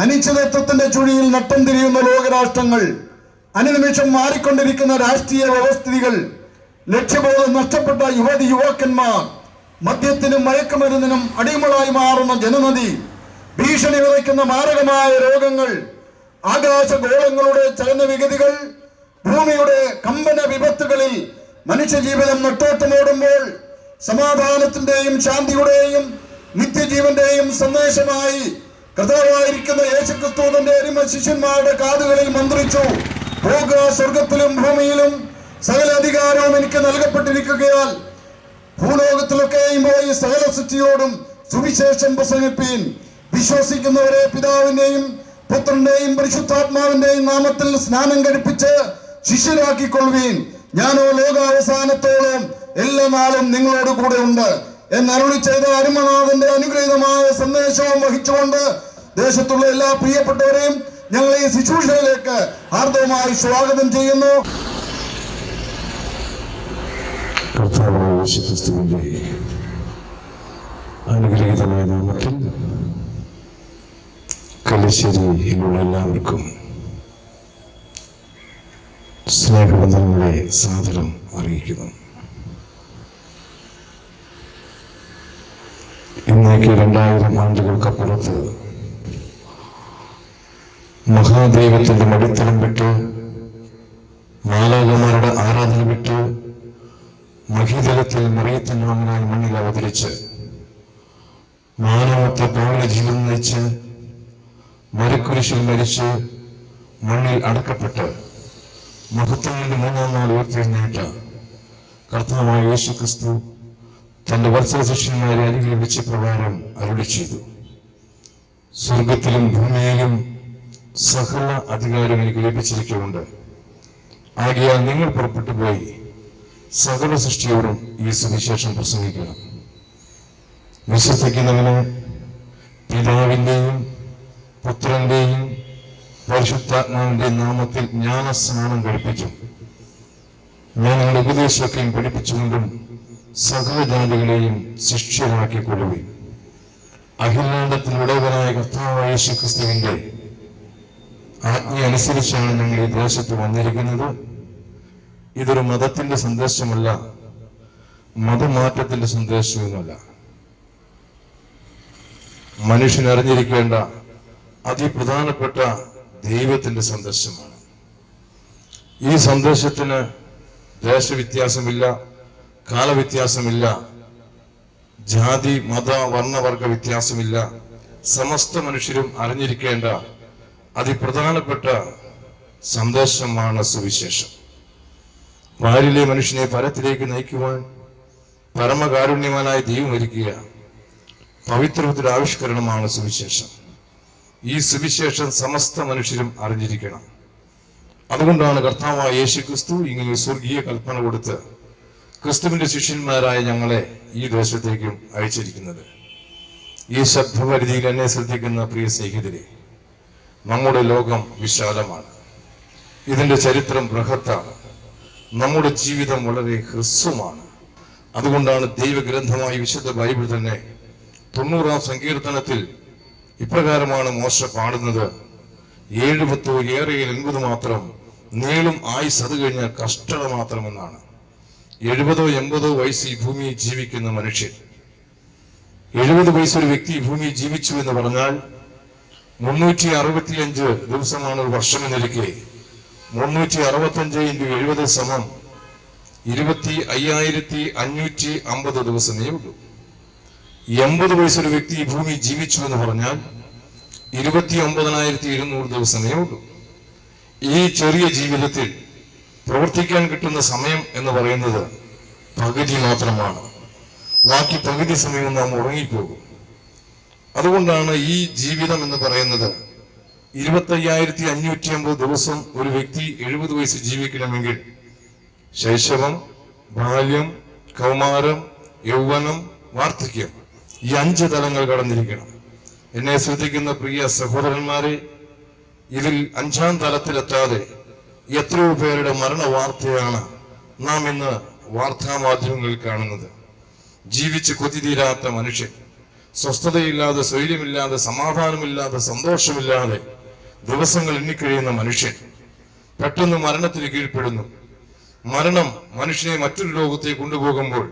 അനിശ്ചിതത്വത്തിന്റെ ചുഴിയിൽ നട്ടം തിരിയുന്ന ലോകരാഷ്ട്രങ്ങൾ, അനുനിമിഷം മാറിക്കൊണ്ടിരിക്കുന്ന രാഷ്ട്രീയ വ്യവസ്ഥിതികൾ, ലക്ഷ്യബോധം നഷ്ടപ്പെട്ട യുവാക്കന്മാർ, മദ്യത്തിനും മയക്കുമരുന്നിനും അടിമകളായി മാറുന്ന ജനനദി, ഭീഷണി വിതയ്ക്കുന്ന മാരകമായ രോഗങ്ങൾ, ആകാശഗോളങ്ങളുടെ ചലനവിഗതികൾ, ഭൂമിയുടെ കമ്പന വിപത്തുകളിൽ മനുഷ്യജീവിതം നെട്ടോട്ടമോടുമ്പോൾ സമാധാനത്തിന്റെയും ശാന്തിയുടെയും നിത്യജീവന്റെയും സന്ദേശമായി കർത്താവായിരിക്കുന്ന യേശുക്രിസ്തു തന്റെ അരിമ ശിഷ്യന്മാരുടെ കാതുകളിൽ മന്ത്രിച്ചു, പോകുക, സ്വർഗത്തിലും ഭൂമിയിലും സകല അധികാരവും എനിക്ക് നൽകപ്പെട്ടിരിക്കുകയാൽ ഭൂലോകത്തിലൊക്കെയും പോയി സകല സൃഷ്ടിയോടും സുവിശേഷം പ്രസംഗിപ്പീൻ. വിശ്വസിക്കുന്നവരെ പിതാവിന്റെയും പുത്രന്റെയും പരിശുദ്ധാത്മാവിന്റെയും നാമത്തിൽ സ്നാനം കഴിപ്പിച്ച് ശിഷ്യരാക്കിക്കൊള്ളുവീൻ. ഞാനോ ലോകാവസാനത്തോളം എല്ലാ നാളും നിങ്ങളോട് കൂടെ ഉണ്ട് എന്നരുളി ചെയ്ത അരുമനാഥന്റെ അനുഗ്രഹീതമായ സന്ദേശവും വഹിച്ചുകൊണ്ട് ദേശത്തുള്ള എല്ലാ പ്രിയപ്പെട്ടവരെയും ഞങ്ങൾ ഈ ശുശ്രൂഷയിലേക്ക് ഹാർദവമായി സ്വാഗതം ചെയ്യുന്നു. കർത്താവായ യേശുക്രിസ്തുവിന്റെ അനുഗ്രഹീതമായ നാമത്തിൽ കല്ലിശ്ശേരിയിലുള്ള എല്ലാവർക്കും സ്നേഹബന്ധങ്ങളെ സാദരം അറിയിക്കുന്നു. ഇന്നേക്ക് 2000 ആണ്ടുകൾക്കപ്പുറത്ത് മഹാദൈവത്തിന്റെ മടിത്തരം വിട്ട്, മാലാഖമാരുടെ ആരാധന വിട്ട്, മഹീതലത്തിൽ മറിയത്തിന്റെ മകനായി മണ്ണിൽ അവതരിച്ച് മാനവത്തെ പാവന ജീവിതം നയിച്ച് മരക്കുരിശിൽ മരിച്ച് മണ്ണിൽ അടക്കപ്പെട്ട് മഹത്വങ്ങളുടെ 3-ാം നാൾ ഉയർത്തെഴുന്നേറ്റ കർത്താവായ യേശുക്രിസ്തു തന്റെ വത്സല ശിഷ്യന്മാരെ അരികിൽ വെച്ച് പ്രകാരം അരുളി ചെയ്തു, സ്വർഗത്തിലും ഭൂമിയിലും സകല അധികാരം എനിക്ക് ലഭിച്ചിരിക്കുന്നുണ്ട്. ആകയാൽ നിങ്ങൾ പുറപ്പെട്ടു പോയി സകല സൃഷ്ടിയോടും ഈ സുവിശേഷം പ്രസംഗിക്കണം. വിശ്വസിക്കുന്നവന് പിതാവിന്റെയും പുത്രന്റെയും പരിശുദ്ധാത്മാവിന്റെയും നാമത്തിൽ ജ്ഞാനസ്നാനം കഴിപ്പിക്കും. ഞാൻ നിങ്ങളുടെ ഉപദേശമൊക്കെയും പഠിപ്പിച്ചുകൊണ്ടും സകല ജാതികളെയും ശിഷ്യരാക്കിക്കൊള്ളുകയും. അഖിലാണ്ടത്തിൽ ഉടയവനായ കർത്താവായ യേശുക്രിസ്തുവിന്റെ ആജ്ഞ അനുസരിച്ചാണ് ഞങ്ങൾ ഈ ദേശത്ത് വന്നിരിക്കുന്നത്. ഇതൊരു മതത്തിന്റെ സന്ദേശമല്ല, മതമാറ്റത്തിന്റെ സന്ദേശവുമല്ല. മനുഷ്യൻ അറിഞ്ഞിരിക്കേണ്ട അതിപ്രധാനപ്പെട്ട ദൈവത്തിന്റെ സന്ദേശമാണ്. ഈ സന്ദേശത്തിന് ദേശവ്യത്യാസമില്ല, കാലവ്യത്യാസമില്ല, ജാതി മത വർണ്ണവർഗ വ്യത്യാസമില്ല. സമസ്ത മനുഷ്യരും അറിഞ്ഞിരിക്കേണ്ട അതിപ്രധാനപ്പെട്ട സന്ദേശമാണ് സുവിശേഷം. പാരിലെ മനുഷ്യനെ പരത്തിലേക്ക് നയിക്കുവാൻ പരമകാരുണ്യവാനായ ദൈവം ഒരുക്കിയ പവിത്രത്തിന്റെ ആവിഷ്കരണമാണ് സുവിശേഷം. ഈ സുവിശേഷം സമസ്ത മനുഷ്യരും അറിഞ്ഞിരിക്കണം. അതുകൊണ്ടാണ് കർത്താവായ യേശുക്രിസ്തു ഇങ്ങനെ സ്വർഗീയ കൽപ്പന കൊടുത്ത് ക്രിസ്തുവിന്റെ ശിഷ്യന്മാരായ ഞങ്ങളെ ഈ ദേശത്തേക്കും അയച്ചിരിക്കുന്നത്. ഈ ശബ്ദപരിധിയിൽ എന്നെ ശ്രദ്ധിക്കുന്ന പ്രിയ സ്നേഹിതരെ, നമ്മുടെ ലോകം വിശാലമാണ്, ഇതിന്റെ ചരിത്രം ബൃഹത്താണ്, നമ്മുടെ ജീവിതം വളരെ ഹ്രസ്വമാണ്. അതുകൊണ്ടാണ് ദൈവഗ്രന്ഥമായ വിശുദ്ധ ബൈബിൾ തന്നെ 90-ാം സങ്കീർത്തനത്തിൽ ഇപ്രകാരമാണ് മോശ പാടുന്നത്: 70 ഏറെയിൽ 80 മാത്രം, നീളും ആയുസ് അത് കഴിഞ്ഞാൽ കഷ്ടത മാത്രമെന്നാണ്. 70-80 വയസ്സ് ഈ ഭൂമിയിൽ ജീവിക്കുന്ന മനുഷ്യൻ, 70 വയസ്സൊരു വ്യക്തി ഈ ഭൂമിയിൽ ജീവിച്ചു എന്ന് പറഞ്ഞാൽ 365 ദിവസമാണ് ഒരു വർഷം എന്നിരിക്കെ 365 × 70 സമം 25,550 ദിവസമേ ഉള്ളൂ. 80 വയസ്സൊരു വ്യക്തി ഈ ഭൂമി ജീവിച്ചു എന്ന് പറഞ്ഞാൽ 29,200 ദിവസമേ ഉള്ളൂ. ഈ ചെറിയ ജീവിതത്തിൽ പ്രവർത്തിക്കാൻ കിട്ടുന്ന സമയം എന്ന് പറയുന്നത് പകുതി മാത്രമാണ്. ബാക്കി പകുതി സമയം നാം ഉറങ്ങിപ്പോകും. അതുകൊണ്ടാണ് ഈ ജീവിതം എന്ന് പറയുന്നത് 25,550 ദിവസം ഒരു വ്യക്തി 70 വയസ്സ് ജീവിക്കണമെങ്കിൽ ശൈശവം, ബാല്യം, കൗമാരം, യൗവനം, വാർദ്ധക്യം, ഈ 5 തലങ്ങൾ കടന്നിരിക്കണം. എന്നെ ശ്രദ്ധിക്കുന്ന പ്രിയ സഹോദരന്മാരെ, ഇതിൽ 5-ാം തലത്തിലെത്താതെ എത്രയോ പേരുടെ മരണ വാർത്തയാണ് നാം ഇന്ന് വാർത്താമാധ്യമങ്ങളിൽ കാണുന്നത്. ജീവിച്ച് കൊതി തീരാത്ത മനുഷ്യൻ, സ്വസ്ഥതയില്ലാതെ, സ്വൈര്യമില്ലാതെ, സമാധാനമില്ലാതെ, സന്തോഷമില്ലാതെ ദിവസങ്ങൾ എണ്ണിക്കഴിയുന്ന മനുഷ്യൻ പെട്ടെന്ന് മരണത്തിന് കീഴ്പ്പെടുന്നു. മരണം മനുഷ്യനെ മറ്റൊരു ലോകത്തേക്ക് കൊണ്ടുപോകുമ്പോൾ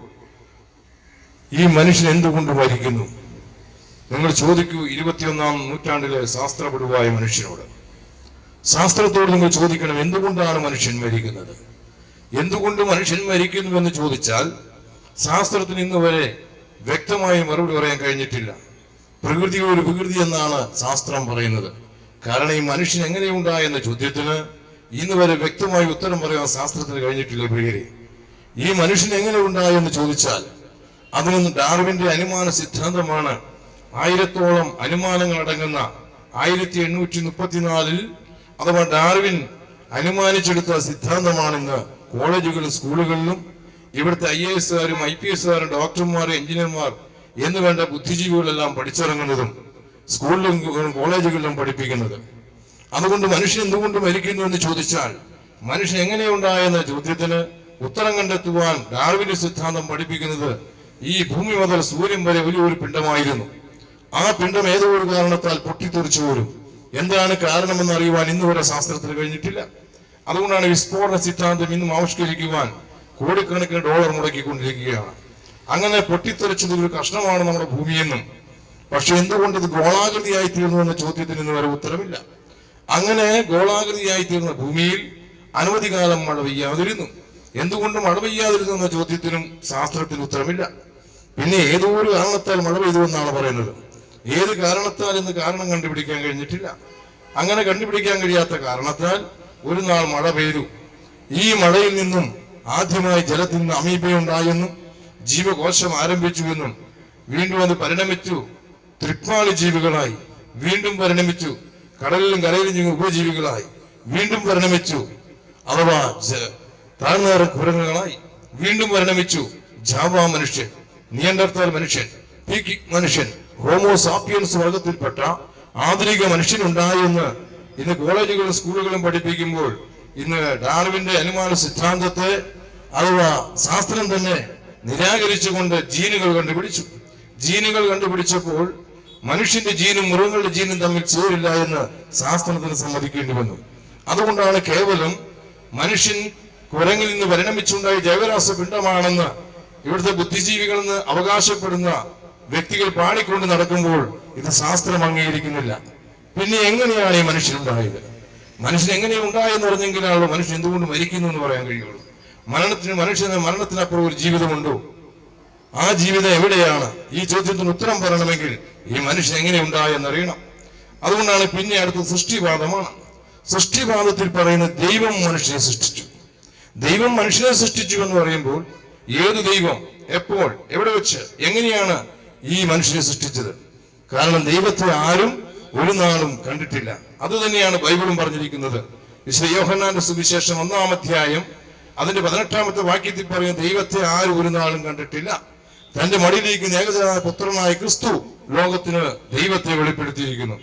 ഈ മനുഷ്യൻ എന്തുകൊണ്ട് മരിക്കുന്നു? നിങ്ങൾ ചോദിക്കൂ 21-ാം നൂറ്റാണ്ടിലെ ശാസ്ത്രപടുവായ മനുഷ്യനോട്, ശാസ്ത്രത്തോട് നിങ്ങൾ ചോദിക്കണം, എന്തുകൊണ്ടാണ് മനുഷ്യൻ മരിക്കുന്നത്? എന്തുകൊണ്ട് മനുഷ്യൻ മരിക്കുന്നു എന്ന് ചോദിച്ചാൽ ശാസ്ത്രത്തിന് ഇന്ന് വരെ വ്യക്തമായി മറുപടി പറയാൻ കഴിഞ്ഞിട്ടില്ല. പ്രകൃതി ഒരു വികൃതി എന്നാണ് ശാസ്ത്രം പറയുന്നത്. കാരണം ഈ മനുഷ്യൻ എങ്ങനെയുണ്ടായെന്ന ചോദ്യത്തിന് ഇന്ന് വരെ വ്യക്തമായി ഉത്തരം പറയാൻ ശാസ്ത്രത്തിന് കഴിഞ്ഞിട്ടില്ല. പ്രിയരെ, ഈ മനുഷ്യൻ എങ്ങനെ ഉണ്ടായെന്ന് ചോദിച്ചാൽ അതിനൊന്ന് ഡാർവിന്റെ അനുമാന സിദ്ധാന്തമാണ്. 1000-ഓളം അനുമാനങ്ങൾ അടങ്ങുന്ന 1834 അഥവാ ഡാർവിൻ അനുമാനിച്ചെടുത്ത സിദ്ധാന്തമാണിന്ന് കോളേജുകളിലും സ്കൂളുകളിലും ഇവിടുത്തെ IAS-കാരും IPS-കാരും ഡോക്ടർമാർ, എഞ്ചിനീയർമാർ എന്ന് വേണ്ട ബുദ്ധിജീവികളെല്ലാം പഠിച്ചിറങ്ങുന്നതും സ്കൂളിലും കോളേജുകളിലും പഠിപ്പിക്കുന്നത്. അതുകൊണ്ട് മനുഷ്യൻ എന്തുകൊണ്ട് മരിക്കുന്നു എന്ന് ചോദിച്ചാൽ മനുഷ്യൻ എങ്ങനെയുണ്ടായെന്ന ചോദ്യത്തിന് ഉത്തരം കണ്ടെത്തുവാൻ ഡാർവിന്റെ സിദ്ധാന്തം പഠിപ്പിക്കുന്നത് ഈ ഭൂമി മുതൽ സൂര്യൻ വരെ വലിയൊരു പിണ്ഡമായിരുന്നു. ആ പിണ്ഡം ഏതോ ഒരു കാരണത്താൽ പൊട്ടിത്തെറിച്ചു പോലും. എന്താണ് കാരണമെന്ന് അറിയുവാൻ ഇന്ന് വരെ ശാസ്ത്രത്തിന് കഴിഞ്ഞിട്ടില്ല. അതുകൊണ്ടാണ് വിസ്ഫോടന സിദ്ധാന്തം ഇന്നും ആവിഷ്കരിക്കുവാൻ കോടിക്കണക്കിന് ഡോളർ മുടക്കിക്കൊണ്ടിരിക്കുകയാണ്. അങ്ങനെ പൊട്ടിത്തെറിച്ചത് ഒരു കഷ്ണമാണ് നമ്മുടെ ഭൂമിയെന്നും, പക്ഷെ എന്തുകൊണ്ട് ഇത് ഗോളാകൃതിയായി തീർന്നു എന്ന ചോദ്യത്തിന് ഇന്ന് വരെ ഉത്തരമില്ല. അങ്ങനെ ഗോളാകൃതിയായി തീർന്ന ഭൂമിയിൽ അനവധി കാലം മഴ പെയ്യാതിരുന്നു. എന്തുകൊണ്ട് മഴ പെയ്യാതിരുന്നു എന്ന ചോദ്യത്തിനും ശാസ്ത്രത്തിന് ഉത്തരമില്ല. പിന്നെ ഏതോ ഒരു കാരണത്താൽ മഴ പെയ്തു എന്നാണ് പറയുന്നത്. ഏത് കാരണത്താൽ എന്ന് കാരണം കണ്ടുപിടിക്കാൻ കഴിഞ്ഞിട്ടില്ല. അങ്ങനെ കണ്ടുപിടിക്കാൻ കഴിയാത്ത കാരണത്താൽ ഒരു നാൾ മഴ പെയ്തു. ഈ മഴയിൽ നിന്നും ആദ്യമായി ജലത്തിൽ നിന്ന് അമീബയുണ്ടായെന്നും ജീവകോശം ആരംഭിച്ചുവെന്നും വീണ്ടും അത് പരിണമിച്ചു ത്രിക്മാളി ജീവികളായി, വീണ്ടും പരിണമിച്ചു കടലിലും കരയിലും ഉപജീവികളായി, വീണ്ടും പരിണമിച്ചു അഥവാ താഴ്ന്നേറ കുരങ്ങുകളായി, വീണ്ടും പരിണമിച്ചു ജാവ മനുഷ്യൻ, നിയണ്ടർത്താൽ മനുഷ്യൻ, പീക്കിക് മനുഷ്യൻ, ഹോമോസാപ്പിയൻസ് വർഗത്തിൽപ്പെട്ട ആധുനിക മനുഷ്യനുണ്ടായെന്ന് ഇന്ന് കോളേജുകളും സ്കൂളുകളും പഠിപ്പിക്കുമ്പോൾ ഇന്ന് ഡാർവിന്റെ അനുമാന സിദ്ധാന്തത്തെ അഥവാ ശാസ്ത്രം തന്നെ നിരാകരിച്ചുകൊണ്ട് ജീനുകൾ കണ്ടുപിടിച്ചു. ജീനുകൾ കണ്ടുപിടിച്ചപ്പോൾ മനുഷ്യന്റെ ജീനും മൃഗങ്ങളുടെ ജീനും തമ്മിൽ ചേരില്ല എന്ന് ശാസ്ത്രത്തിന് സമ്മതിക്കേണ്ടി വന്നു. അതുകൊണ്ടാണ് കേവലം മനുഷ്യൻ കുരങ്ങിൽ നിന്ന് പരിണമിച്ചുണ്ടായ ജൈവരാസ പിണ്ഡമാണെന്ന് ഇവിടുത്തെ ബുദ്ധിജീവികളെന്ന് അവകാശപ്പെടുന്ന വ്യക്തികൾ പാടിക്കൊണ്ട് നടക്കുമ്പോൾ ഇത് ശാസ്ത്രം അംഗീകരിക്കുന്നില്ല. പിന്നെ എങ്ങനെയാണ് ഈ മനുഷ്യനുണ്ടായത്? മനുഷ്യൻ എങ്ങനെ ഉണ്ടായെന്ന് പറഞ്ഞെങ്കിലാണല്ലോ മനുഷ്യൻ എന്തുകൊണ്ട് മരിക്കുന്നു എന്ന് പറയാൻ കഴിയുള്ളൂ. മരണത്തിനപ്പുറം ഒരു ജീവിതമുണ്ടോ? ആ ജീവിതം എവിടെയാണ്? ഈ ചോദ്യത്തിന് ഉത്തരം പറയണമെങ്കിൽ ഈ മനുഷ്യൻ എങ്ങനെ ഉണ്ടായെന്നറിയണം. അതുകൊണ്ടാണ് പിന്നെ അടുത്ത സൃഷ്ടിവാദമാണ്. സൃഷ്ടിവാദത്തിൽ പറയുന്നത് ദൈവം മനുഷ്യനെ സൃഷ്ടിച്ചു. ദൈവം മനുഷ്യനെ സൃഷ്ടിച്ചു എന്ന് പറയുമ്പോൾ ഏത് ദൈവം, എപ്പോൾ, എവിടെ വെച്ച്, എങ്ങനെയാണ് ഈ മനുഷ്യനെ സൃഷ്ടിച്ചത്? കാരണം ദൈവത്തെ ആരും ഒരു നാളും കണ്ടിട്ടില്ല. അത് തന്നെയാണ് ബൈബിളും പറഞ്ഞിരിക്കുന്നത്. വിശുദ്ധ യോഹന്നാന്റെ സുവിശേഷം 1-ാം അധ്യായം അതിന്റെ 18-ാമത്തെ വാക്യത്തിൽ പറയുന്ന ദൈവത്തെ ആരും ഒരു നാളും കണ്ടിട്ടില്ല. തന്റെ മടിയിലിരിക്കുന്ന ഏകജാത പുത്രനായ ക്രിസ്തു ലോകത്തിന് ദൈവത്തെ വെളിപ്പെടുത്തിയിരിക്കുന്നു.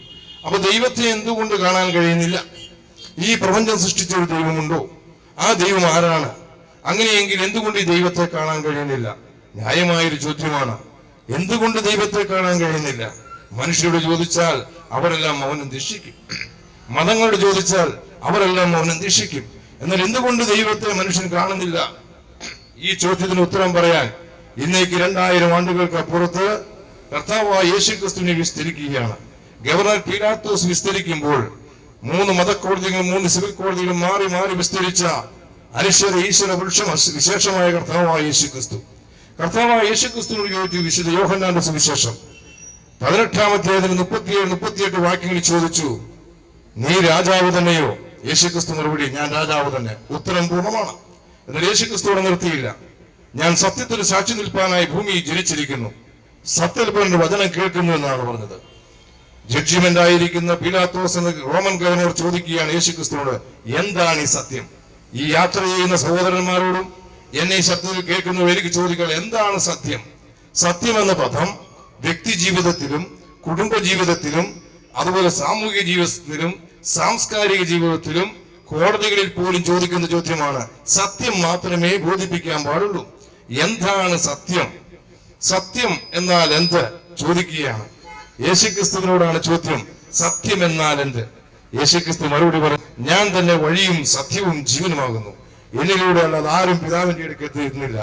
അപ്പൊ ദൈവത്തെ എന്തുകൊണ്ട് കാണാൻ കഴിയുന്നില്ല? ഈ പ്രപഞ്ചം സൃഷ്ടിച്ച ഒരു ദൈവമുണ്ടോ? ആ ദൈവം ആരാണ്? അങ്ങനെയെങ്കിൽ എന്തുകൊണ്ട് ഈ ദൈവത്തെ കാണാൻ കഴിയുന്നില്ല? ന്യായമായൊരു ചോദ്യമാണ്. എന്തുകൊണ്ട് ദൈവത്തെ കാണാൻ കഴിയുന്നില്ല? മനുഷ്യരോട് ചോദിച്ചാൽ അവരെല്ലാം മൗനം ദീക്ഷിക്കും. മതങ്ങളോട് ചോദിച്ചാൽ അവരെല്ലാം മൗനം ദീക്ഷിക്കും. എന്നാൽ എന്തുകൊണ്ട് ദൈവത്തെ മനുഷ്യൻ കാണുന്നില്ല? ഈ ചോദ്യത്തിന് ഉത്തരം പറയാൻ ഇന്നേക്ക് 2000 ആണ്ടുകൾക്ക് അപ്പുറത്ത് കർത്താവായ യേശുക്രിസ്തുവിനെ വിസ്തരിക്കുകയാണ്. ഗവർണർ പീലാത്തോസ് വിസ്തരിക്കുമ്പോൾ 3 മതക്കോടതികളും 3 സിവിൽ കോടതികളും മാറി മാറി വിസ്തരിച്ച അനശ്വര ഈശ്വര വൃക്ഷം വിശേഷമായ കർത്താവായ യേശുക്രിസ്തു. കർത്താവായ യേശുക്രിസ്തുവിനോട് ചോദിച്ചു. വിശുദ്ധ യോഹന്നാന്റെ സുവിശേഷം 18-ാം അധ്യായത്തിന് 37-38 വാക്യങ്ങളിൽ ചോദിച്ചു, നീ രാജാവ് തന്നെയോ? യേശുക്രിസ്തു മറുപടി, ഞാൻ രാജാവ് തന്നെ. ഉത്തരം പൂർണ്ണമാണ്. എന്നാൽ യേശുക്രിസ്തുവിടെ നിർത്തിയില്ല. ഞാൻ സത്യത്തിൽ സാക്ഷി നിൽപ്പാനായി ഭൂമിയിൽ ജനിച്ചിരിക്കുന്നു, സത്യൽപ്പന്റെ വചനം കേൾക്കുന്നു എന്നാണ് പറഞ്ഞത്. ജഡ്ജിമെന്റ് ആയിരിക്കുന്ന പീലാത്തോസ് എന്ന റോമൻ ഗവർണർ ചോദിക്കുകയാണ് യേശുക്രിസ്തുവോട്, എന്താണ് ഈ സത്യം? ഈ യാത്ര ചെയ്യുന്ന സഹോദരന്മാരോടും എന്നെ ഈ സത്യത്തിൽ കേൾക്കുന്നവർ എനിക്ക് ചോദിക്കുക, എന്താണ് സത്യം? സത്യം എന്ന പദം വ്യക്തി ജീവിതത്തിലും കുടുംബ ജീവിതത്തിലും അതുപോലെ സാമൂഹിക ജീവിതത്തിലും സാംസ്കാരിക ജീവിതത്തിലും കോടതികളിൽ പോലും ചോദിക്കുന്ന ചോദ്യമാണ്. സത്യം മാത്രമേ ബോധിപ്പിക്കാൻ പാടുള്ളൂ. എന്താണ് സത്യം? സത്യം എന്നാൽ എന്ത്? ചോദിക്കുകയാണ്. യേശുക്രിസ്തുവിനോടാണ് ചോദ്യം, സത്യം എന്നാൽ എന്ത്? യേശുക്രിസ്തു മറുപടി പറഞ്ഞു, ഞാൻ തന്നെ വഴിയും സത്യവും ജീവനുമാകുന്നു, എന്നിലൂടെ അല്ലാതെ ആരും പിതാവിന്റെ അടുക്ക് എത്തിയിരുന്നില്ല.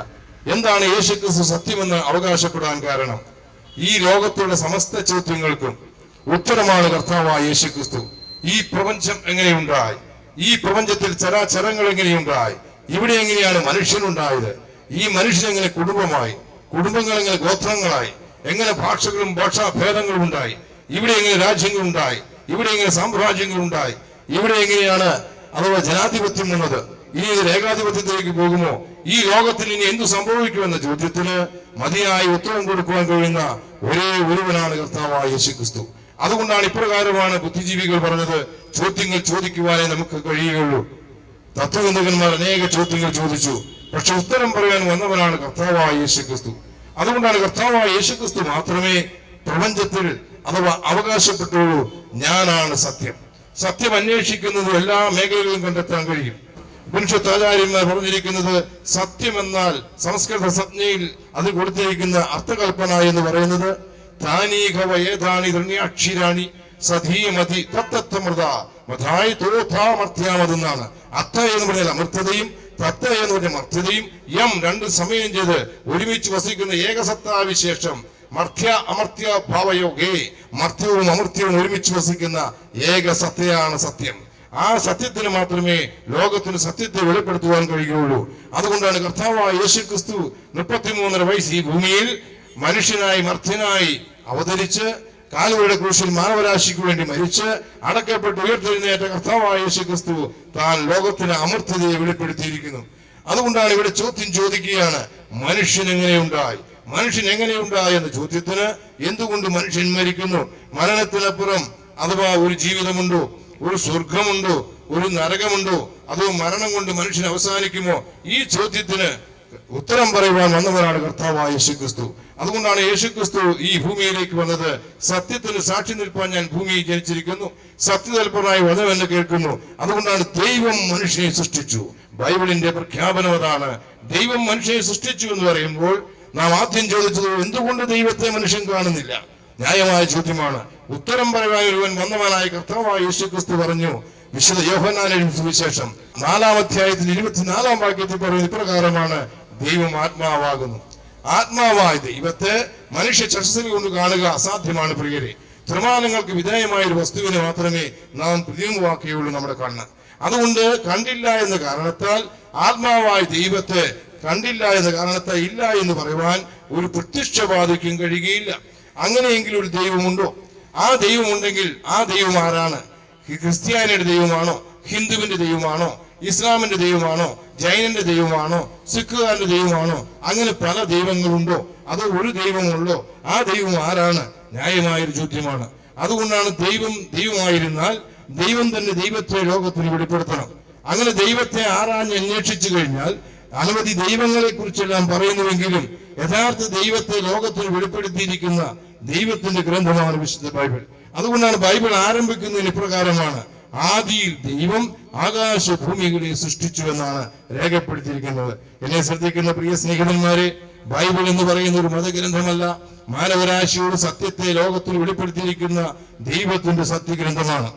എന്താണ് യേശുക്രിസ്തു സത്യമെന്ന് അവകാശപ്പെടാൻ കാരണം? ഈ ലോകത്തുള്ള സമസ്ത ചോദ്യങ്ങൾക്കും ഉത്തരമാണ് കർത്താവായ യേശുക്രിസ്തു. ഈ പ്രപഞ്ചം എങ്ങനെയുണ്ടായി? ഈ പ്രപഞ്ചത്തിൽ ചരാചരങ്ങൾ എങ്ങനെയുണ്ടായി? ഇവിടെ എങ്ങനെയാണ് മനുഷ്യനുണ്ടായത്? ഈ മനുഷ്യൻ എങ്ങനെ കുടുംബമായി? കുടുംബങ്ങൾ എങ്ങനെ ഗോത്രങ്ങളായി? എങ്ങനെ ഭാഷകളും ഭാഷാഭേദങ്ങളും ഉണ്ടായി? ഇവിടെ എങ്ങനെ രാജ്യങ്ങളുണ്ടായി? ഇവിടെ എങ്ങനെ സാമ്രാജ്യങ്ങളുണ്ടായി? ഇവിടെ എങ്ങനെയാണ് അഥവാ ജനാധിപത്യം വന്നത്? ഇനി ഇത് ഏകാധിപത്യത്തിലേക്ക് പോകുമോ? ഈ ലോകത്തിൽ ഇനി എന്തു സംഭവിക്കുമെന്ന ചോദ്യത്തിന് മതിയായ ഉത്തരം കൊടുക്കുവാൻ കഴിയുന്ന ഒരേ ഒരുവനാണ് കർത്താവായ യേശുക്രിസ്തു. അതുകൊണ്ടാണ് ഇപ്രകാരമാണ് ബുദ്ധിജീവികൾ പറഞ്ഞത്, ചോദ്യങ്ങൾ ചോദിക്കുവാനേ നമുക്ക് കഴിയുകയുള്ളൂ. തത്വചിന്തകന്മാർ അനേക ചോദ്യങ്ങൾ ചോദിച്ചു, പക്ഷെ ഉത്തരം പറയാൻ വന്നവനാണ് കർത്താവായ യേശുക്രിസ്തു. അതുകൊണ്ടാണ് കർത്താവായ യേശുക്രിസ്തു മാത്രമേ പ്രപഞ്ചത്തിൽ അഥവാ അവകാശപ്പെട്ടുള്ളൂ, ഞാനാണ് സത്യം. സത്യം അന്വേഷിക്കുന്നത് എല്ലാ മേഖലകളിലും കണ്ടെത്താൻ കഴിയും. ഉപനിഷത്താചാര്യന്മാർ പറഞ്ഞിരിക്കുന്നത്, സത്യമെന്നാൽ സംസ്കൃത സംജ്ഞയിൽ അത് കൊടുത്തിരിക്കുന്ന അർത്ഥകൽപ്പന എന്ന് പറയുന്നത് താനീകവയേതാനി ധന്യാക്ഷീരാണി സധീയമതി തത്തമൃത മധായി തോഥാമർത്യാമതെന്നാണ്. അർത്ഥ എന്ന് പറഞ്ഞാൽ അമൃത്തതയും തത്ത എന്ന് പറഞ്ഞ മർത്യതയും യം രണ്ട് സമയം ചെയ്ത് ഒരുമിച്ച് വസിക്കുന്ന ഏകസത്താവിശേഷം മർത്യ അമർത്യ ഭാവയോഗേ, മർത്യവും അമർത്യവും ഒരുമിച്ച് വസിക്കുന്ന ഏക സത്തയാണ് സത്യം. ആ സത്യത്തിന് മാത്രമേ ലോകത്തിന് സത്യത്തെ വെളിപ്പെടുത്തുവാൻ കഴിയുകയുള്ളൂ. അതുകൊണ്ടാണ് കർത്താവായ യേശുക്രിസ്തു 33 വയസ്സ് ഈ ഭൂമിയിൽ മനുഷ്യനായി മർത്യനായി അവതരിച്ച് കാൽവരിയുടെ ക്രൂശിൽ മാനവരാശിക്ക് വേണ്ടി മരിച്ച് അടക്കപ്പെട്ട് ഉയർത്തെഴുന്നേറ്റ കർത്താവായ യേശുക്രിസ്തു താൻ ലോകത്തിന് അമർത്യതയെ വെളിപ്പെടുത്തിയിരിക്കുന്നു. അതുകൊണ്ടാണ് ഇവിടെ ചോദ്യം ചോദിക്കുകയാണ്, മനുഷ്യൻ എങ്ങനെയുണ്ടായി? മനുഷ്യൻ എങ്ങനെയുണ്ടായി എന്ന ചോദ്യത്തിന് എന്തുകൊണ്ട് മനുഷ്യൻ മരിക്കുന്നു? മരണത്തിനപ്പുറം അഥവാ ഒരു ജീവിതമുണ്ടോ? ഒരു സ്വർഗമുണ്ടോ? ഒരു നരകമുണ്ടോ? അതോ മരണം കൊണ്ട് മനുഷ്യൻ അവസാനിക്കുമോ? ഈ ചോദ്യത്തിന് ഉത്തരം പറയുവാൻ വന്നവരാണ് കർത്താവായ യേശുക്രിസ്തു. അതുകൊണ്ടാണ് യേശുക്രിസ്തു ഈ ഭൂമിയിലേക്ക് വന്നത്. സത്യത്തിന് സാക്ഷി നിൽപ്പാൻ ഞാൻ ഭൂമിയിൽ ജനിച്ചിരിക്കുന്നു, സത്യതൽപരനായി വന്നുവെന്ന് കേൾക്കുന്നു. അതുകൊണ്ടാണ് ദൈവം മനുഷ്യനെ സൃഷ്ടിച്ചു. ബൈബിളിന്റെ പ്രഖ്യാപനം അതാണ്. ദൈവം മനുഷ്യനെ സൃഷ്ടിച്ചു എന്ന് പറയുമ്പോൾ നാം ആദ്യം ചോദിച്ചത്, എന്തുകൊണ്ട് ദൈവത്തെ മനുഷ്യൻ കാണുന്നില്ല? ന്യായമായ ചോദ്യമാണ്. ഉത്തരം പറയുവാൻ ഒരുവൻ വന്നവനായ കർത്താവായ യേശുക്രിസ്തു പറഞ്ഞു. വിശുദ്ധ യോഹന്നാന്റെ സുവിശേഷം 4-ാം അധ്യായത്തിൽ 24-ാം വാക്യത്തിൽ പറയുന്നത് ഇപ്രകാരമാണ്, ദൈവം ആത്മാവാകുന്നു. ആത്മാവായ ദൈവത്തെ മനുഷ്യ ചക്ഷുകൾ കൊണ്ട് കാണുക അസാധ്യമാണ് പ്രിയരെ. ത്രിമാനങ്ങൾക്ക് വിധേയമായ ഒരു വസ്തുവിനെ മാത്രമേ നാം പ്രതിബിംബമാക്കുകയുള്ളൂ നമ്മുടെ കണ്ണ്. അതുകൊണ്ട് കണ്ടില്ല എന്ന കാരണത്താൽ, ആത്മാവായ ദൈവത്തെ കണ്ടില്ല എന്ന കാരണത്താൽ ഇല്ല എന്ന് പറയുവാൻ ഒരു പ്രത്യക്ഷവാദിക്കും കഴിയുകയില്ല. അങ്ങനെയെങ്കിൽ ഒരു ദൈവമുണ്ടോ? ആ ദൈവമുണ്ടെങ്കിൽ ആ ദൈവം ആരാണ്? ക്രിസ്ത്യാനിയുടെ ദൈവമാണോ? ഹിന്ദുവിന്റെ ദൈവമാണോ? ഇസ്ലാമിന്റെ ദൈവമാണോ? ജൈനന്റെ ദൈവമാണോ? സിഖുകാരന്റെ ദൈവമാണോ? അങ്ങനെ പല ദൈവങ്ങളുണ്ടോ? അതോ ഒരു ദൈവമുള്ളോ? ആ ദൈവം ആരാണ്? ന്യായമായൊരു ചോദ്യമാണ്. അതുകൊണ്ടാണ് ദൈവമായിരുന്നാൽ ദൈവം തന്നെ ദൈവത്തെ ലോകത്തിന് വെളിപ്പെടുത്തണം. അങ്ങനെ ദൈവത്തെ ആരാഞ്ഞ് അന്വേഷിച്ചു കഴിഞ്ഞാൽ അനവധി ദൈവങ്ങളെ കുറിച്ചെല്ലാം പറയുന്നുവെങ്കിലും യഥാർത്ഥ ദൈവത്തെ ലോകത്തിന് വെളിപ്പെടുത്തിയിരിക്കുന്ന ദൈവത്തിന്റെ ഗ്രന്ഥമാണ് വിശുദ്ധ ബൈബിൾ. അതുകൊണ്ടാണ് ബൈബിൾ ആരംഭിക്കുന്നതിന് ഇപ്രകാരമാണ്, ആദിയിൽ ദൈവം ആകാശഭൂമികളെ സൃഷ്ടിച്ചു എന്നാണ് രേഖപ്പെടുത്തിയിരിക്കുന്നത്. എന്നെ ശ്രദ്ധിക്കുന്ന പ്രിയ സ്നേഹിതന്മാരെ, ബൈബിൾ എന്ന് പറയുന്ന ഒരു മതഗ്രന്ഥമല്ല, മാനവരാശിയോട് സത്യത്തെ ലോകത്തിന് വെളിപ്പെടുത്തിയിരിക്കുന്ന ദൈവത്തിന്റെ സത്യഗ്രന്ഥമാണ്.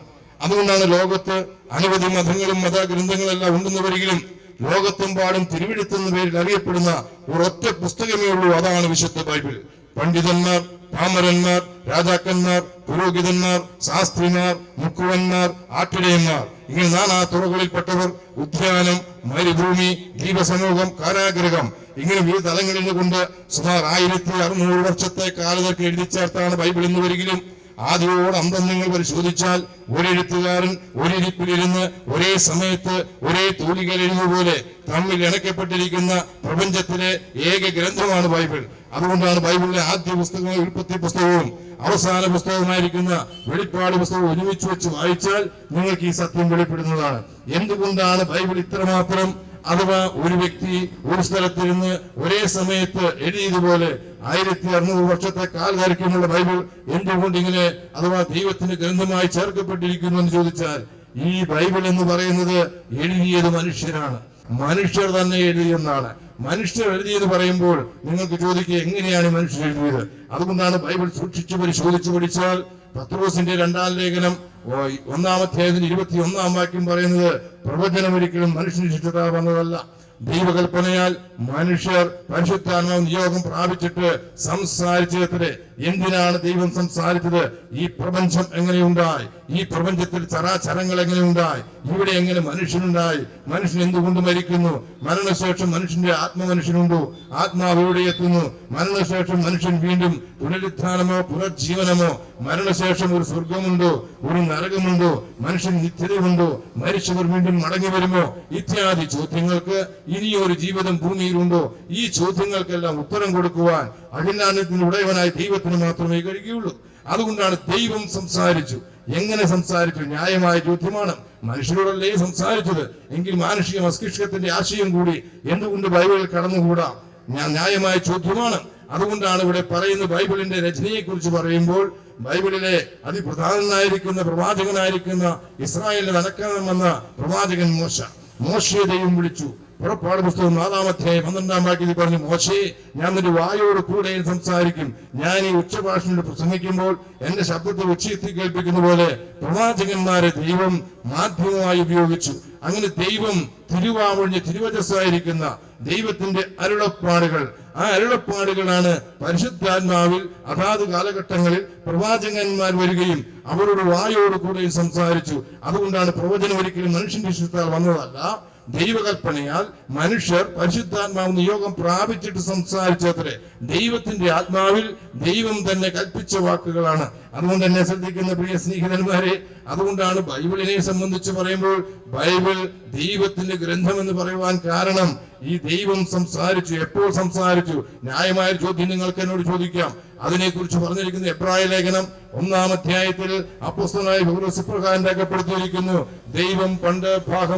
അതുകൊണ്ടാണ് ലോകത്ത് അനവധി മതങ്ങളും മതഗ്രന്ഥങ്ങളെല്ലാം ഉണ്ടെന്ന് വരികിലും ലോകത്തെമ്പാടും തിരുവെഴുത്തെന്ന പേരിൽ അറിയപ്പെടുന്ന ഒരൊറ്റ പുസ്തകമേ ഉള്ളൂ, അതാണ് വിശുദ്ധ ബൈബിൾ. പണ്ഡിതന്മാർ, പാമരന്മാർ, രാജാക്കന്മാർ, പുരോഹിതന്മാർ, ശാസ്ത്രിമാർ, മുക്കുവന്മാർ, ആട്ടിടയന്മാർ, ഇങ്ങനെ നാനാ തുറകളിൽപ്പെട്ടവർ, ഉദ്യാനം, മരുഭൂമി, ദ്വീപസമൂഹം, കാരാഗ്രഹം, ഇങ്ങനെ വിവിധ തലങ്ങളിൽ കൊണ്ട് സുമാർ 1600 വർഷത്തെ കാലത്തേക്ക് എഴുതി ചേർത്താണ് ബൈബിൾ എന്ന് വരികിലും ആദ്യോട് അന്തം നിങ്ങൾ പരിശോധിച്ചാൽ ഒരെഴുത്തുകാരൻ ഒരിരിപ്പിലിരുന്ന് ഒരേ സമയത്ത് ഒരേ തൂലികയിൽ എഴുതുപോലെ തമ്മിൽ ഇണക്കപ്പെട്ടിരിക്കുന്ന പ്രപഞ്ചത്തിലെ ഏക ഗ്രന്ഥമാണ് ബൈബിൾ. അതുകൊണ്ടാണ് ബൈബിളിലെ ആദ്യ പുസ്തകവും ഉൽപ്പത്തി പുസ്തകവും അവസാന പുസ്തകമായിരിക്കുന്ന വെളിപ്പാട് പുസ്തകം ഒരുമിച്ച് വെച്ച് വായിച്ചാൽ നിങ്ങൾക്ക് ഈ സത്യം വെളിപ്പെടുന്നതാണ്. എന്തുകൊണ്ടാണ് ബൈബിൾ ഇത്രമാത്രം അഥവാ ഒരു വ്യക്തി ഒരു സ്ഥലത്തിരുന്ന് ഒരേ സമയത്ത് എഴുതിയതുപോലെ 1600 വർഷത്തെ കാലദൈർഘ്യമുള്ള ബൈബിൾ എന്തുകൊണ്ട് ഇങ്ങനെ അഥവാ ദൈവത്തിന്റെ ഗ്രന്ഥമായി ചേർക്കപ്പെട്ടിരിക്കുന്നു എന്ന് ചോദിച്ചാൽ, ഈ ബൈബിൾ എന്ന് പറയുന്നത് എഴുതിയത് മനുഷ്യരാണ്, മനുഷ്യർ തന്നെ എഴുതിയെന്നാണ്. മനുഷ്യർ എഴുതിയെന്ന് പറയുമ്പോൾ നിങ്ങൾക്ക് ചോദിക്കുക, എങ്ങനെയാണ് മനുഷ്യർ എഴുതിയത്? അതുകൊണ്ടാണ് ബൈബിൾ സൂക്ഷിച്ച് പരിശോധിച്ച് പഠിച്ചാൽ പത്രോസിന്റെ 2-ാം ലേഖനം 1-ാം അധ്യായത്തിന്റെ 21-ാം വാക്യം പറയുന്നത്, പ്രവചനം ഒരിക്കലും മനുഷ്യന് ശിക്ഷത വന്നതല്ല, ദൈവകൽപ്പനയാൽ മനുഷ്യർ പരിശുദ്ധാത്മാവ് നിയോഗം പ്രാപിച്ചിട്ട് സംസാരിച്ചത്രേ. എന്തിനാണ് ദൈവം സംസാരിച്ചത്? ഈ പ്രപഞ്ചം എങ്ങനെയുണ്ടായി? ഈ പ്രപഞ്ചത്തിൽ ചരാചരങ്ങൾ എങ്ങനെയുണ്ടായി? ഇവിടെ എങ്ങനെ മനുഷ്യനുണ്ടായി? മനുഷ്യൻ എന്തുകൊണ്ട് മരിക്കുന്നു? മരണശേഷം മനുഷ്യന്റെ ആത്മമനുഷ്യനുണ്ടോ? ആത്മാവ് എവിടെ എത്തുന്നു? മരണശേഷം മനുഷ്യൻ വീണ്ടും പുനരുത്ഥാനമോ പുനർജീവനമോ? മരണശേഷം ഒരു സ്വർഗമുണ്ടോ? ഒരു നരകമുണ്ടോ? മനുഷ്യൻ നിത്യതയുണ്ടോ? മരിച്ചവർ വീണ്ടും മടങ്ങി വരുമോ? ഇത്യാദി ചോദ്യങ്ങൾക്ക് ഇനിയൊരു ജീവിതം ഭൂമിയിലുണ്ടോ? ഈ ചോദ്യങ്ങൾക്കെല്ലാം ഉത്തരം കൊടുക്കുവാൻ അഖിലാനത്തിന് ഉടയവനായ ദൈവത്തിന് മാത്രമേ കഴിയുകയുള്ളൂ. അതുകൊണ്ടാണ് ദൈവം സംസാരിച്ചു. എങ്ങനെ സംസാരിച്ചു? ന്യായമായ ചോദ്യമാണ്. മനുഷ്യരോടല്ലേ സംസാരിച്ചത്? എങ്കിൽ മാനുഷിക മസ്തിഷ്കത്തിന്റെ ആശയം കൂടി എന്തുകൊണ്ട് ബൈബിളിൽ കടന്നുകൂടാ? ന്യായമായ ചോദ്യമാണ്. അതുകൊണ്ടാണ് ഇവിടെ പറയുന്ന ബൈബിളിന്റെ രചനയെ കുറിച്ച് പറയുമ്പോൾ, ബൈബിളിലെ അതിപ്രധാനനായിരിക്കുന്ന പ്രവാചകനായിരിക്കുന്ന ഇസ്രായേലിനെ നടക്കാൻ വന്ന പ്രവാചകൻ മോശയെ ദൈവം വിളിച്ചു. പുറപ്പാട് പുസ്തകം 4-ാം അധ്യായം 12-ാം വാക്യത്തിൽ പറഞ്ഞു, മോശേ, ഞാൻ നിന്റെ വായോട് കൂടെ സംസാരിക്കും. ഞാൻ ഈ ഉച്ചഭാഷണത്തിൽ പ്രസംഗിക്കുമ്പോൾ എന്റെ ശബ്ദത്തെ ഉച്ചയെത്തി കേൾപ്പിക്കുന്ന പോലെ പ്രവാചകന്മാരെ ദൈവം മാധ്യമമായി ഉപയോഗിച്ചു. അങ്ങനെ ദൈവം തിരുവാമൊഴിഞ്ഞ തിരുവചസ്സായിരിക്കുന്ന ദൈവത്തിന്റെ അരുളപ്പാടുകൾ, ആ അരുളപ്പാടുകളാണ് പരിശുദ്ധാത്മാവിൽ അതാത് കാലഘട്ടങ്ങളിൽ പ്രവാചകന്മാർ വരികയും അവരുടെ വായോട് കൂടെയും സംസാരിച്ചു. അതുകൊണ്ടാണ് പ്രവചനം ഒരിക്കലും മനുഷ്യന്റെ ഇഷ്ടത്താൽ വന്നതല്ല, ദൈവകൽപ്പനയാൽ മനുഷ്യർ പരിശുദ്ധാത്മാവ് നിയോഗം പ്രാപിച്ചിട്ട് സംസാരിച്ചത്രേ. ദൈവത്തിന്റെ ആത്മാവിൽ ദൈവം തന്നെ കൽപ്പിച്ച വാക്കുകളാണ്. അതുകൊണ്ട് എന്നെ ശ്രദ്ധിക്കുന്ന പ്രിയ സ്നേഹിതന്മാരെ, അതുകൊണ്ടാണ് ബൈബിളിനെ സംബന്ധിച്ച് പറയുമ്പോൾ ബൈബിൾ ദൈവത്തിന്റെ ഗ്രന്ഥം എന്ന് പറയുവാൻ കാരണം, ഈ ദൈവം സംസാരിച്ചു. എപ്പോൾ സംസാരിച്ചു? ന്യായമായ ചോദ്യം നിങ്ങൾക്ക് എന്നോട് ചോദിക്കാം. അതിനെക്കുറിച്ച് പറഞ്ഞിരിക്കുന്ന എബ്രായ ലേഖനം 1-ാം അധ്യായത്തിൽ അപ്പോസ്തലനായ പൗലോസ് ഇപ്രകാരം രേഖപ്പെടുത്തിയിരിക്കുന്നു, ദൈവം പണ്ട്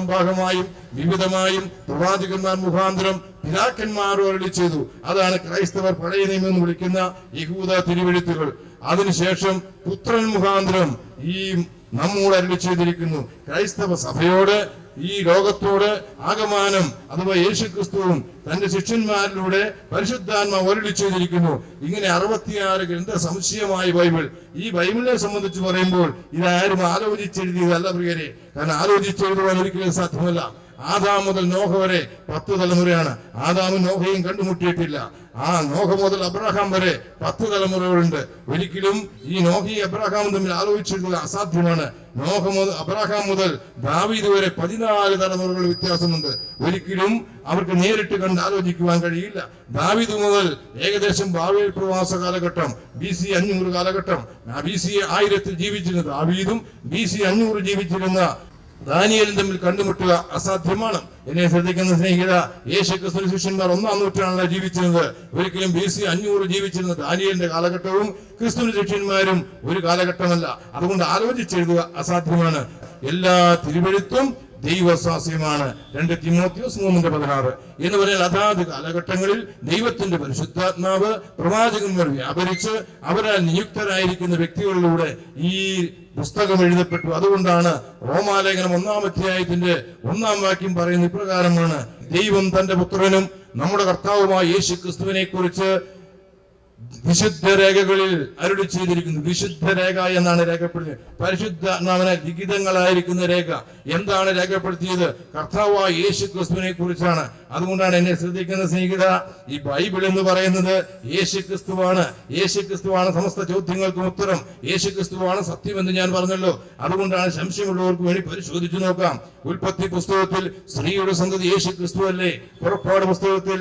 ഭാഗമായും വിവിധമായും പ്രവാചകന്മാർ മുഖാന്തരം പിതാക്കന്മാരോട് അരുളി ചെയ്തു. അതാണ് ക്രൈസ്തവർ പഴയ നിയമം എന്ന് വിളിക്കുന്ന യഹൂദ തിരുവെഴുത്തുകൾ. അതിനുശേഷം പുത്രൻ മുഖാന്തരം ഈ നമ്മോട് അരുളി ചെയ്തിരിക്കുന്നു. ക്രൈസ്തവ സഭയോട്, ഈ ലോകത്തോട് ആകമാനം അഥവാ യേശുക്രിസ്തുവും തന്റെ ശിഷ്യന്മാരിലൂടെ പരിശുദ്ധാത്മാവ് അരുളി ചെയ്തിരിക്കുന്നു. ഇങ്ങനെ 66 ഗ്രന്ഥ സമുച്ചയമായ ബൈബിൾ. ഈ ബൈബിളിനെ സംബന്ധിച്ച് പറയുമ്പോൾ ഇതാരും ആലോചിച്ചെഴുതിയതല്ല പ്രിയരെ. കാരണം ആലോചിച്ചെഴുതുവാൻ ഒരിക്കലും സാധ്യമല്ല. ആദാം മുതൽ നോഹ വരെ 10 തലമുറയാണ്. ആദാമും നോഹയും കണ്ടുമുട്ടിയിട്ടില്ല. ആ നോഹ മുതൽ അബ്രഹാം വരെ 10 തലമുറകളുണ്ട്. ഒരിക്കലും ഈ നോഹയും അബ്രഹാമും തമ്മിൽ ആലോചിച്ചെഴുതുക അസാധ്യമാണ്. അബ്രഹാം മുതൽ ദാവീദ് വരെ 14 തലമുറകൾ വ്യത്യാസമുണ്ട്. ഒരിക്കലും അവർക്ക് നേരിട്ട് കണ്ട് ആലോചിക്കുവാൻ കഴിയില്ല. ദാവീദ് മുതൽ ഏകദേശം ബാബേൽ പ്രവാസ കാലഘട്ടം, BC 500 കാലഘട്ടം, BC 1000 ജീവിച്ചിരുന്ന ദാവീദും BC 500 ജീവിച്ചിരുന്ന ദാനിയേലും തമ്മിൽ കണ്ടുമുട്ടുക അസാധ്യമാണ്. എന്നെ ശ്രദ്ധിക്കുന്ന സ്നേഹിത, യേശുക്രിസ്തു ശിഷ്യന്മാർ 1-ാം നൂറ്റാണ്ടിലാണ് ജീവിച്ചിരുന്നത്. ഒരിക്കലും BC 500 ജീവിച്ചിരുന്ന ദാനിയേലിന്റെ കാലഘട്ടവും ക്രിസ്തു ശിഷ്യന്മാരും ഒരു കാലഘട്ടമല്ല. അതുകൊണ്ട് ആലോചിച്ചെഴുതുക അസാധ്യമാണ്. എല്ലാ തിരുവെഴുത്തും ദൈവസാസ്യമാണ്. 2 തിമോത്തിയോസ് 3:16 എന്ന് പറഞ്ഞാൽ അതാത് കാലഘട്ടങ്ങളിൽ ദൈവത്തിന്റെ പരിശുദ്ധാത്മാവ് പ്രവാചകന്മാർ വ്യാപരിച്ച് അവരാൽ നിയുക്തരായിരിക്കുന്ന വ്യക്തികളിലൂടെ ഈ പുസ്തകം എഴുതപ്പെട്ടു. അതുകൊണ്ടാണ് റോമാലേഖനം 1-ാം അധ്യായത്തിന്റെ 1-ാം വാക്യം പറയുന്ന ഇപ്രകാരമാണ്, ദൈവം തന്റെ പുത്രനും നമ്മുടെ കർത്താവുമായ യേശുക്രിസ്തുവിനെ കുറിച്ച് വിശുദ്ധ രേഖകളിൽ അരുളി ചെയ്തിരിക്കുന്നു. വിശുദ്ധ രേഖ എന്നാണ് രേഖപ്പെടുത്തിയത്. പരിശുദ്ധാത്മാവിനെ ലിഖിതങ്ങളായിരിക്കുന്ന രേഖ. എന്താണ് രേഖപ്പെടുത്തിയത്? കർത്താവായ യേശുക്രിസ്തുവിനെ കുറിച്ചാണ്. അതുകൊണ്ടാണ് എന്നെ ശ്രദ്ധിക്കുന്ന സ്നേഹിത, ഈ ബൈബിൾ എന്ന് പറയുന്നത് യേശുക്രിസ്തുവാണ്. യേശുക്രിസ്തുവാണ് സമസ്ത ചോദ്യങ്ങൾക്കും ഉത്തരം. യേശുക്രിസ്തുവാണ് സത്യമെന്ന് ഞാൻ പറഞ്ഞല്ലോ. അതുകൊണ്ടാണ് സംശയമുള്ളവർക്ക് വേണ്ടി പരിശോധിച്ചു നോക്കാം. ഉൽപ്പത്തി പുസ്തകത്തിൽ സ്ത്രീയുടെ സന്തതി യേശുക്രിസ്തു അല്ലേ? പുറപ്പാട് പുസ്തകത്തിൽ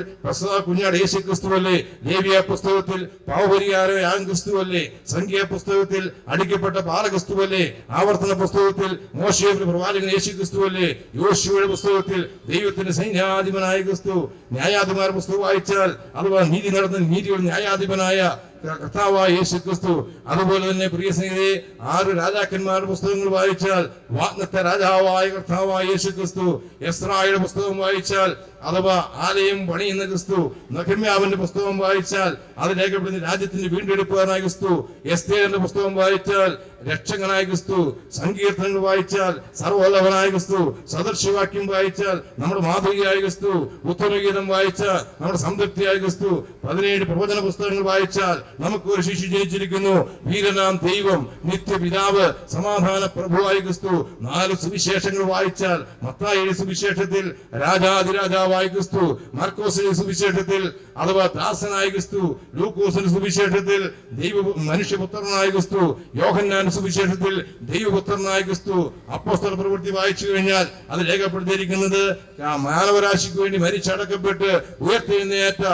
കുഞ്ഞാട് യേശുക്രിസ്തു അല്ലേ? ലേവ്യ പുസ്തകത്തിൽ പാവപരിഹാര ക്രിസ്തു അല്ലേ? സംഖ്യാ പുസ്തകത്തിൽ അടിക്കപ്പെട്ട ബാലക്രിസ്തു അല്ലേ? ആവർത്തന പുസ്തകത്തിൽ മോശയുടെ പ്രവാചകൻ യേശുക്രിസ്തു അല്ലേ? യോശുവയുടെ പുസ്തകത്തിൽ ദൈവത്തിന്റെ സൈന്യാധിപനായ ക്രിസ്തു. ന്യായാധിപന്മാർ പുസ്തകം വായിച്ചാൽ അഥവാ നീതിയുടെ ന്യായാധിപനായ കർത്താവായ യേശു ക്രിസ്തു. അതുപോലെ തന്നെ പ്രിയ സ്നേഹിതരെ, 6 രാജാക്കന്മാരുടെ പുസ്തകങ്ങൾ വായിച്ചാൽ വാഗ്ദത്ത രാജാവായ കർത്താവായ യേശു ക്രിസ്തു. എസ്രായുടെ പുസ്തകം വായിച്ചാൽ അഥവാ ആലയം പണിയുന്ന ക്രിസ്തു. നെഹെമ്യാവിന്റെ പുസ്തകം വായിച്ചാൽ അത് രേഖപ്പെടുന്ന രാജ്യത്തിന്റെ വീണ്ടെടുപ്പുകാരനായ ക്രിസ്തു. എസ്തേറിന്റെ പുസ്തകം വായിച്ചാൽ രക്ഷകനായ ക്രിസ്തു. സങ്കീർത്തനങ്ങൾ വായിച്ചാൽ സർവ്വവല്ലഭനായ ക്രിസ്തു. സദൃശവാക്യം വായിച്ചാൽ നമ്മുടെ മാതൃകയായ ക്രിസ്തു. ഉത്തരഗീതം വായിച്ചാൽ നമ്മുടെ സംതൃപ്തിയായ ക്രിസ്തു. 17 പ്രവചന പുസ്തകങ്ങൾ വായിച്ചാൽ നമുക്ക് ഒരു ശിശു ജനിച്ചിരിക്കുന്നു, വീരനാം ദൈവം, നിത്യപിതാവ്, സമാധാന പ്രഭുവായ ക്രിസ്തു. 4 സുവിശേഷങ്ങൾ വായിച്ചാൽ മത്തായിയുടെ സുവിശേഷത്തിൽ രാജാതിരാജാവായ ക്രിസ്തു, മർക്കോസിന്റെ സുവിശേഷത്തിൽ അഥവാ ദാസനായ ക്രിസ്തു, ലൂക്കോസിന്റെ സുവിശേഷത്തിൽ മനുഷ്യപുത്രനായ ക്രിസ്തു, യോഹന്നാന്റെ സുവിശേഷത്തിൽ ദൈവപുത്രനായ ക്രിസ്തു. അപ്പോസ്തല പ്രവൃത്തി വായിച്ചു കഴിഞ്ഞാൽ അത് രേഖപ്പെടുത്തിയിരിക്കുന്നത് മാനവരാശിക്ക് വേണ്ടി മരിച്ചടക്കപ്പെട്ട് ഉയർത്തെഴുന്നേറ്റ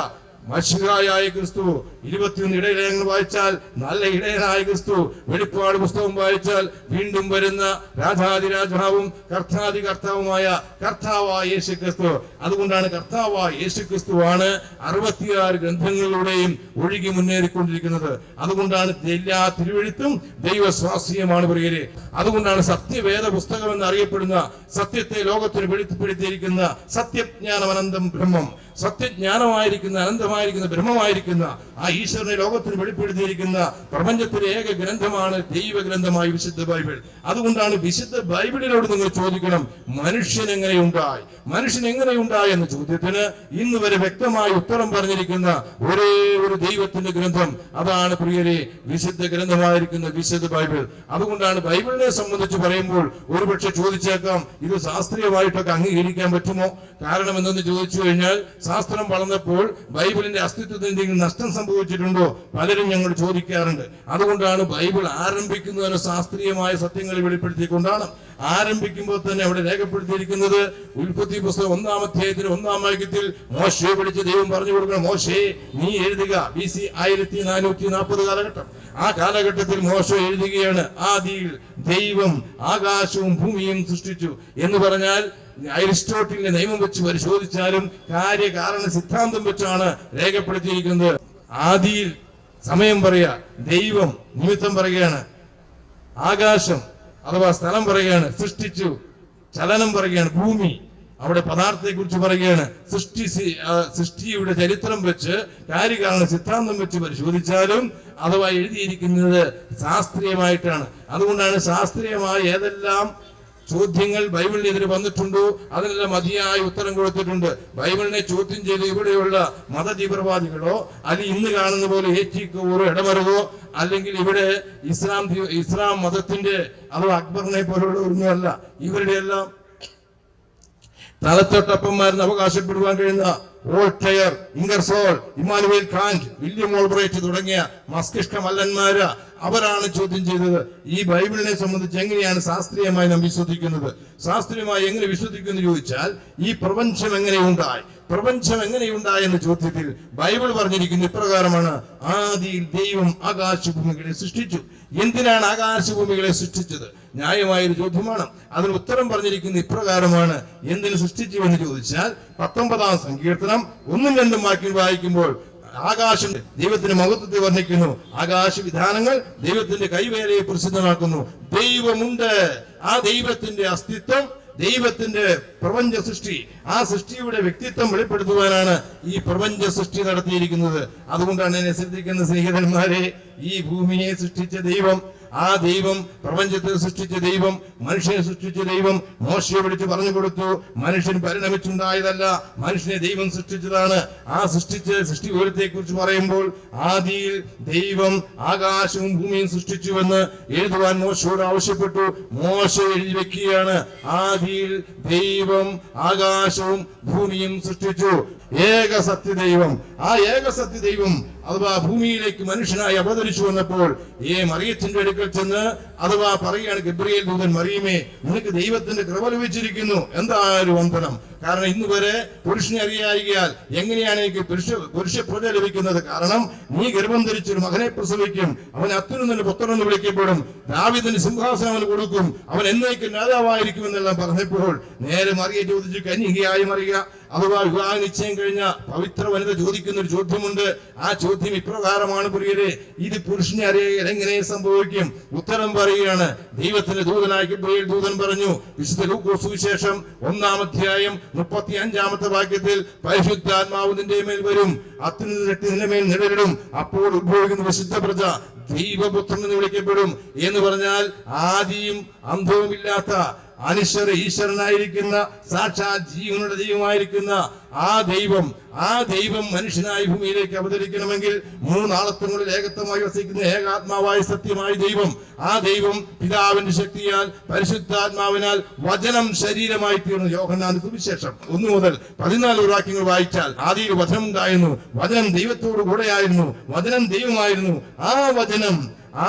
മശിഹായായ ക്രിസ്തു. 21 ഇടയലേഖനങ്ങൾ വായിച്ചാൽ നല്ല ഇടയനായ ക്രിസ്തു. വെളിപ്പാട് പുസ്തകം വായിച്ചാൽ വീണ്ടും വരുന്ന രാജാതിരാജാവും കർത്താതി കർത്താവുമായ കർത്താവായ യേശു ക്രിസ്തു. അതുകൊണ്ടാണ് കർത്താവായ യേശു ക്രിസ്തുവാണ് 66 ഗ്രന്ഥങ്ങളിലൂടെയും ഒഴുകി മുന്നേറിക്കൊണ്ടിരിക്കുന്നത്. അതുകൊണ്ടാണ് എല്ലാ തിരുവെഴുത്തും ദൈവസ്വാസ്യമാണ് പ്രിയരെ. അതുകൊണ്ടാണ് സത്യവേദ പുസ്തകം എന്നറിയപ്പെടുന്ന, സത്യത്തെ ലോകത്തിന് വെളിപ്പെടുത്തിയിരിക്കുന്ന സത്യജ്ഞാനം അനന്തം ബ്രഹ്മം, സത്യജ്ഞാനമായിരിക്കുന്ന അനന്തമായിരിക്കുന്ന ബ്രഹ്മമായിരിക്കുന്ന ആ ഈശ്വരനെ ലോകത്തിന് വെളിപ്പെടുത്തിയിരിക്കുന്ന പ്രപഞ്ചത്തിലെ ഏക ഗ്രന്ഥമാണ് ദൈവഗ്രന്ഥമായ വിശുദ്ധ ബൈബിൾ. അതുകൊണ്ടാണ് വിശുദ്ധ ബൈബിളിനോട് നിങ്ങൾ ചോദിക്കണം, മനുഷ്യൻ എങ്ങനെയുണ്ടായി എന്ന ചോദ്യത്തിന് ഇന്ന് വരെ വ്യക്തമായി ഉത്തരം പറഞ്ഞിരിക്കുന്ന ഒരേ ഒരു ദൈവത്തിന്റെ ഗ്രന്ഥം, അതാണ് പ്രിയരെ വിശുദ്ധ ഗ്രന്ഥമായിരിക്കുന്ന വിശുദ്ധ ബൈബിൾ. അതുകൊണ്ടാണ് ബൈബിളിനെ സംബന്ധിച്ച് പറയുമ്പോൾ ഒരുപക്ഷെ ചോദിച്ചേക്കാം, ഇത് ശാസ്ത്രീയമായിട്ടൊക്കെ അംഗീകരിക്കാൻ പറ്റുമോ? കാരണം എന്തെന്ന് ചോദിച്ചു കഴിഞ്ഞാൽ, ശാസ്ത്രം വളർന്നപ്പോൾ ബൈബിളിന്റെ അസ്തിത്വത്തിന് എന്തെങ്കിലും നഷ്ടം സംഭവിച്ചിട്ടുണ്ടോ? പലരും ഞങ്ങൾ ചോദിക്കാറുണ്ട്. അതുകൊണ്ടാണ് ബൈബിൾ ആരംഭിക്കുന്നതിന് ശാസ്ത്രീയമായ സത്യങ്ങൾ വെളിപ്പെടുത്തിക്കൊണ്ടാണ് ആരംഭിക്കുമ്പോൾ തന്നെ അവിടെ രേഖപ്പെടുത്തിയിരിക്കുന്നത്. ഉൽപ്പത്തി പുസ്തകം 1-ാം അധ്യായത്തിൽ 1-ാം വാക്യത്തിൽ മോശയെ വിളിച്ച് ദൈവം പറഞ്ഞു കൊടുക്കണം, മോശേ നീ എഴുതുക. BC 1440 കാലഘട്ടം. ആ കാലഘട്ടത്തിൽ മോശ എഴുതുകയാണ്, ആദിയിൽ ദൈവം ആകാശവും ഭൂമിയും സൃഷ്ടിച്ചു എന്ന് പറഞ്ഞാൽ അരിസ്റ്റോട്ടിലിന്റെ നിയമം വെച്ച് പരിശോധിച്ചാലും കാര്യകാരണ സിദ്ധാന്തം വെച്ചാണ് രേഖപ്പെടുത്തിയിരിക്കുന്നത്. ആദിയിൽ സമയം പറയുക, ദൈവം നിമിത്തം പറയുകയാണ്, ആകാശം അഥവാ സ്ഥലം പറയുകയാണ്, സൃഷ്ടിച്ചു. ചലനം പറയുകയാണ്, ഭൂമി. അവിടെ പദാർത്ഥത്തെ കുറിച്ച് പറയുകയാണ്. സൃഷ്ടിയുടെ ചരിത്രം വെച്ച് കാര്യകാരണ സിദ്ധാന്തം വെച്ച് പരിശോധിച്ചാലും അഥവാ എഴുതിയിരിക്കുന്നത് ശാസ്ത്രീയമായിട്ടാണ്. അതുകൊണ്ടാണ് ശാസ്ത്രീയമായ ഏതെല്ലാം ചോദ്യങ്ങൾ ബൈബിളിനെതിരെ വന്നിട്ടുണ്ടോ അതിനെല്ലാം മതിയായ ഉത്തരം കൊടുത്തിട്ടുണ്ട്. ബൈബിളിനെ ചോദ്യം ചെയ്ത് ഇവിടെയുള്ള മതതീവ്രവാദികളോ അല്ലെങ്കിൽ ഇന്ന് കാണുന്ന പോലെ ഏറ്റിക്കോറോ ഇടമറുകോ അല്ലെങ്കിൽ ഇവിടെ ഇസ്ലാം മതത്തിന്റെ അഥവാ അക്ബറിനെ പോലുള്ളവരൊന്നുമല്ല. ഇവരുടെ എല്ലാം തലത്തൊട്ടപ്പന്മാരെന്ന് അവകാശപ്പെടുവാൻ കഴിയുന്ന Voltaire, Ingersoll, Immanuel Kant, William Albright തുടങ്ങിയ മസ്തിഷ്ക മല്ലന്മാര് അവരാണ് ചോദ്യം ചെയ്തത്. ഈ ബൈബിളിനെ സംബന്ധിച്ച് എങ്ങനെയാണ് ശാസ്ത്രീയമായി നാം വിശ്വസിക്കുന്നത്? ശാസ്ത്രീയമായി എങ്ങനെ വിശ്വസിക്കുന്നു ചോദിച്ചാൽ, ഈ പ്രപഞ്ചം എങ്ങനെയുണ്ടായി എന്ന ചോദ്യത്തിൽ ബൈബിൾ പറഞ്ഞിരിക്കുന്ന ഇപ്രകാരമാണ്, ആദിയിൽ ദൈവം ആകാശഭൂമികളെ സൃഷ്ടിച്ചു. എന്തിനാണ് ആകാശഭൂമികളെ സൃഷ്ടിച്ചത്? ന്യായമായൊരു ചോദ്യമാണ്. അതിന് ഉത്തരം പറഞ്ഞിരിക്കുന്ന ഇപ്രകാരമാണ്. എന്തിനു സൃഷ്ടിച്ചു എന്ന് ചോദിച്ചാൽ 19-ാം സങ്കീർത്തനം 1-2 വാക്യം വായിക്കുമ്പോൾ ആകാശം ദൈവത്തിന്റെ മഹത്വത്തെ വർണ്ണിക്കുന്നു, ആകാശ വിധാനങ്ങൾ ദൈവത്തിന്റെ കൈവേലയെ പ്രസിദ്ധമാക്കുന്നു. ദൈവമുണ്ട്, ആ ദൈവത്തിന്റെ അസ്തിത്വം, ദൈവത്തിന്റെ പ്രപഞ്ച സൃഷ്ടി, ആ സൃഷ്ടിയുടെ വ്യക്തിത്വം വെളിപ്പെടുത്തുവാനാണ് ഈ പ്രപഞ്ച സൃഷ്ടി നടത്തിയിരിക്കുന്നത്. അതുകൊണ്ടാണ് എന്നെ ശ്രദ്ധിക്കുന്ന സ്നേഹിതന്മാരെ, ഈ ഭൂമിയെ സൃഷ്ടിച്ച ദൈവം, ആ ദൈവം, പ്രപഞ്ചത്തെ സൃഷ്ടിച്ച ദൈവം, മനുഷ്യനെ സൃഷ്ടിച്ച ദൈവം മോശയെ വിളിച്ച് പറഞ്ഞു കൊടുത്തു, മനുഷ്യൻ പരിണമിച്ചുണ്ടായതല്ല, മനുഷ്യനെ ദൈവം സൃഷ്ടിച്ചതാണ്. ആ സൃഷ്ടി വിവരത്തെ കുറിച്ച് പറയുമ്പോൾ ആദിയിൽ ദൈവം ആകാശവും ഭൂമിയും സൃഷ്ടിച്ചുവെന്ന് എഴുതുവാൻ മോശയോട് ആവശ്യപ്പെട്ടു. മോശ എഴുതി വെക്കുകയാണ്, ആദിയിൽ ദൈവം ആകാശവും ഭൂമിയും സൃഷ്ടിച്ചു. ഏക സത്യദൈവം, ആ ഏക സത്യദൈവം അഥവാ ഭൂമിയിലേക്ക് മനുഷ്യനായി അവതരിച്ചു വന്നപ്പോൾ മറിയത്തിന്റെ അടുക്കൽ ചെന്ന് അഥവാ പറയുകയാണ്, ഗബ്രിയേൽ ദൂതൻ, മറിയമേ നിനക്ക് ദൈവത്തിന്റെ കൃപ ലഭിച്ചിരിക്കുന്നു, എന്തായാലും വന്ദനം. കാരണം ഇന്ന് വരെ പുരുഷനെ അറിയായികയാൽ എങ്ങനെയാണ് എനിക്ക് പുരുഷ പ്രജ ലഭിക്കുന്നത്? കാരണം നീ ഗർഭം ധരിച്ചൊരു മകനെ പ്രസവിക്കും, അവൻ അത്യുന്നതന്റെ പുത്രനെന്ന് വിളിക്കപ്പെടും, ദാവീദിന് സിംഹാസനം അവന് കൊടുക്കും, അവൻ എന്നേക്കും രാജാവായിരിക്കും എന്നെല്ലാം പറഞ്ഞപ്പോൾ നേരെ മറിയെ ചോദിച്ചു, കന്യകയായി മറിയ അഥവാ വിവാഹ നിശ്ചയം കഴിഞ്ഞ പവിത്ര വനിത ചോദിക്കുന്ന ഒരു ചോദ്യമുണ്ട്. ആ ചോദ്യം ഇപ്രകാരമാണ് പ്രിയരെ, ഇത് പുരുഷനെ അറിയാൻ എങ്ങനെ സംഭവിക്കും? ഉത്തരം പറയുകയാണ്, ദൈവത്തിന്റെ ദൂതനായ ഗബ്രിയേൽ ദൂതൻ പറഞ്ഞു, വിശുദ്ധ ലൂക്കോസ് സുവിശേഷം 1-ാം അധ്യായം 35-ാമത്തെ വാക്യത്തിൽ, പരിശുദ്ധാത്മാവ് നിന്റെ മേൽ വരും, അത്യുന്നതൻ നിന്റെ മേൽ നിഴലിടും, അപ്പോൾ ഉത്ഭവിക്കുന്ന വിശുദ്ധ പ്രജ ദൈവപുത്രൻ എന്ന് വിളിക്കപ്പെടും എന്ന് പറഞ്ഞാൽ ആദിയും അന്തവുമില്ലാത്ത അനിശ്വര ഈശ്വരനായിരിക്കുന്ന സാക്ഷാൽ ജീവനുടെ ദൈവമായിരിക്കുന്ന ആ ദൈവം മനുഷ്യനായി ഭൂമിയിലേക്ക് അവതരിക്കണമെങ്കിൽ മൂന്നാളത്വങ്ങളിൽ ഏകത്വമായി വസിക്കുന്ന ഏകാത്മാവായ സത്യമായ ദൈവം, ആ ദൈവം പിതാവിന്റെ ശക്തിയാൽ പരിശുദ്ധാത്മാവിനാൽ വചനം ശരീരമായി തീർന്നു. യോഹന്നാന്റെ സുവിശേഷം 1 മുതൽ 14 വാക്യങ്ങൾ വായിച്ചാൽ, ആദിയിൽ വചനം ഉണ്ടായിരുന്നു, വചനം ദൈവത്തോടു കൂടെയായിരുന്നു, വചനം ദൈവമായിരുന്നു, ആ വചനം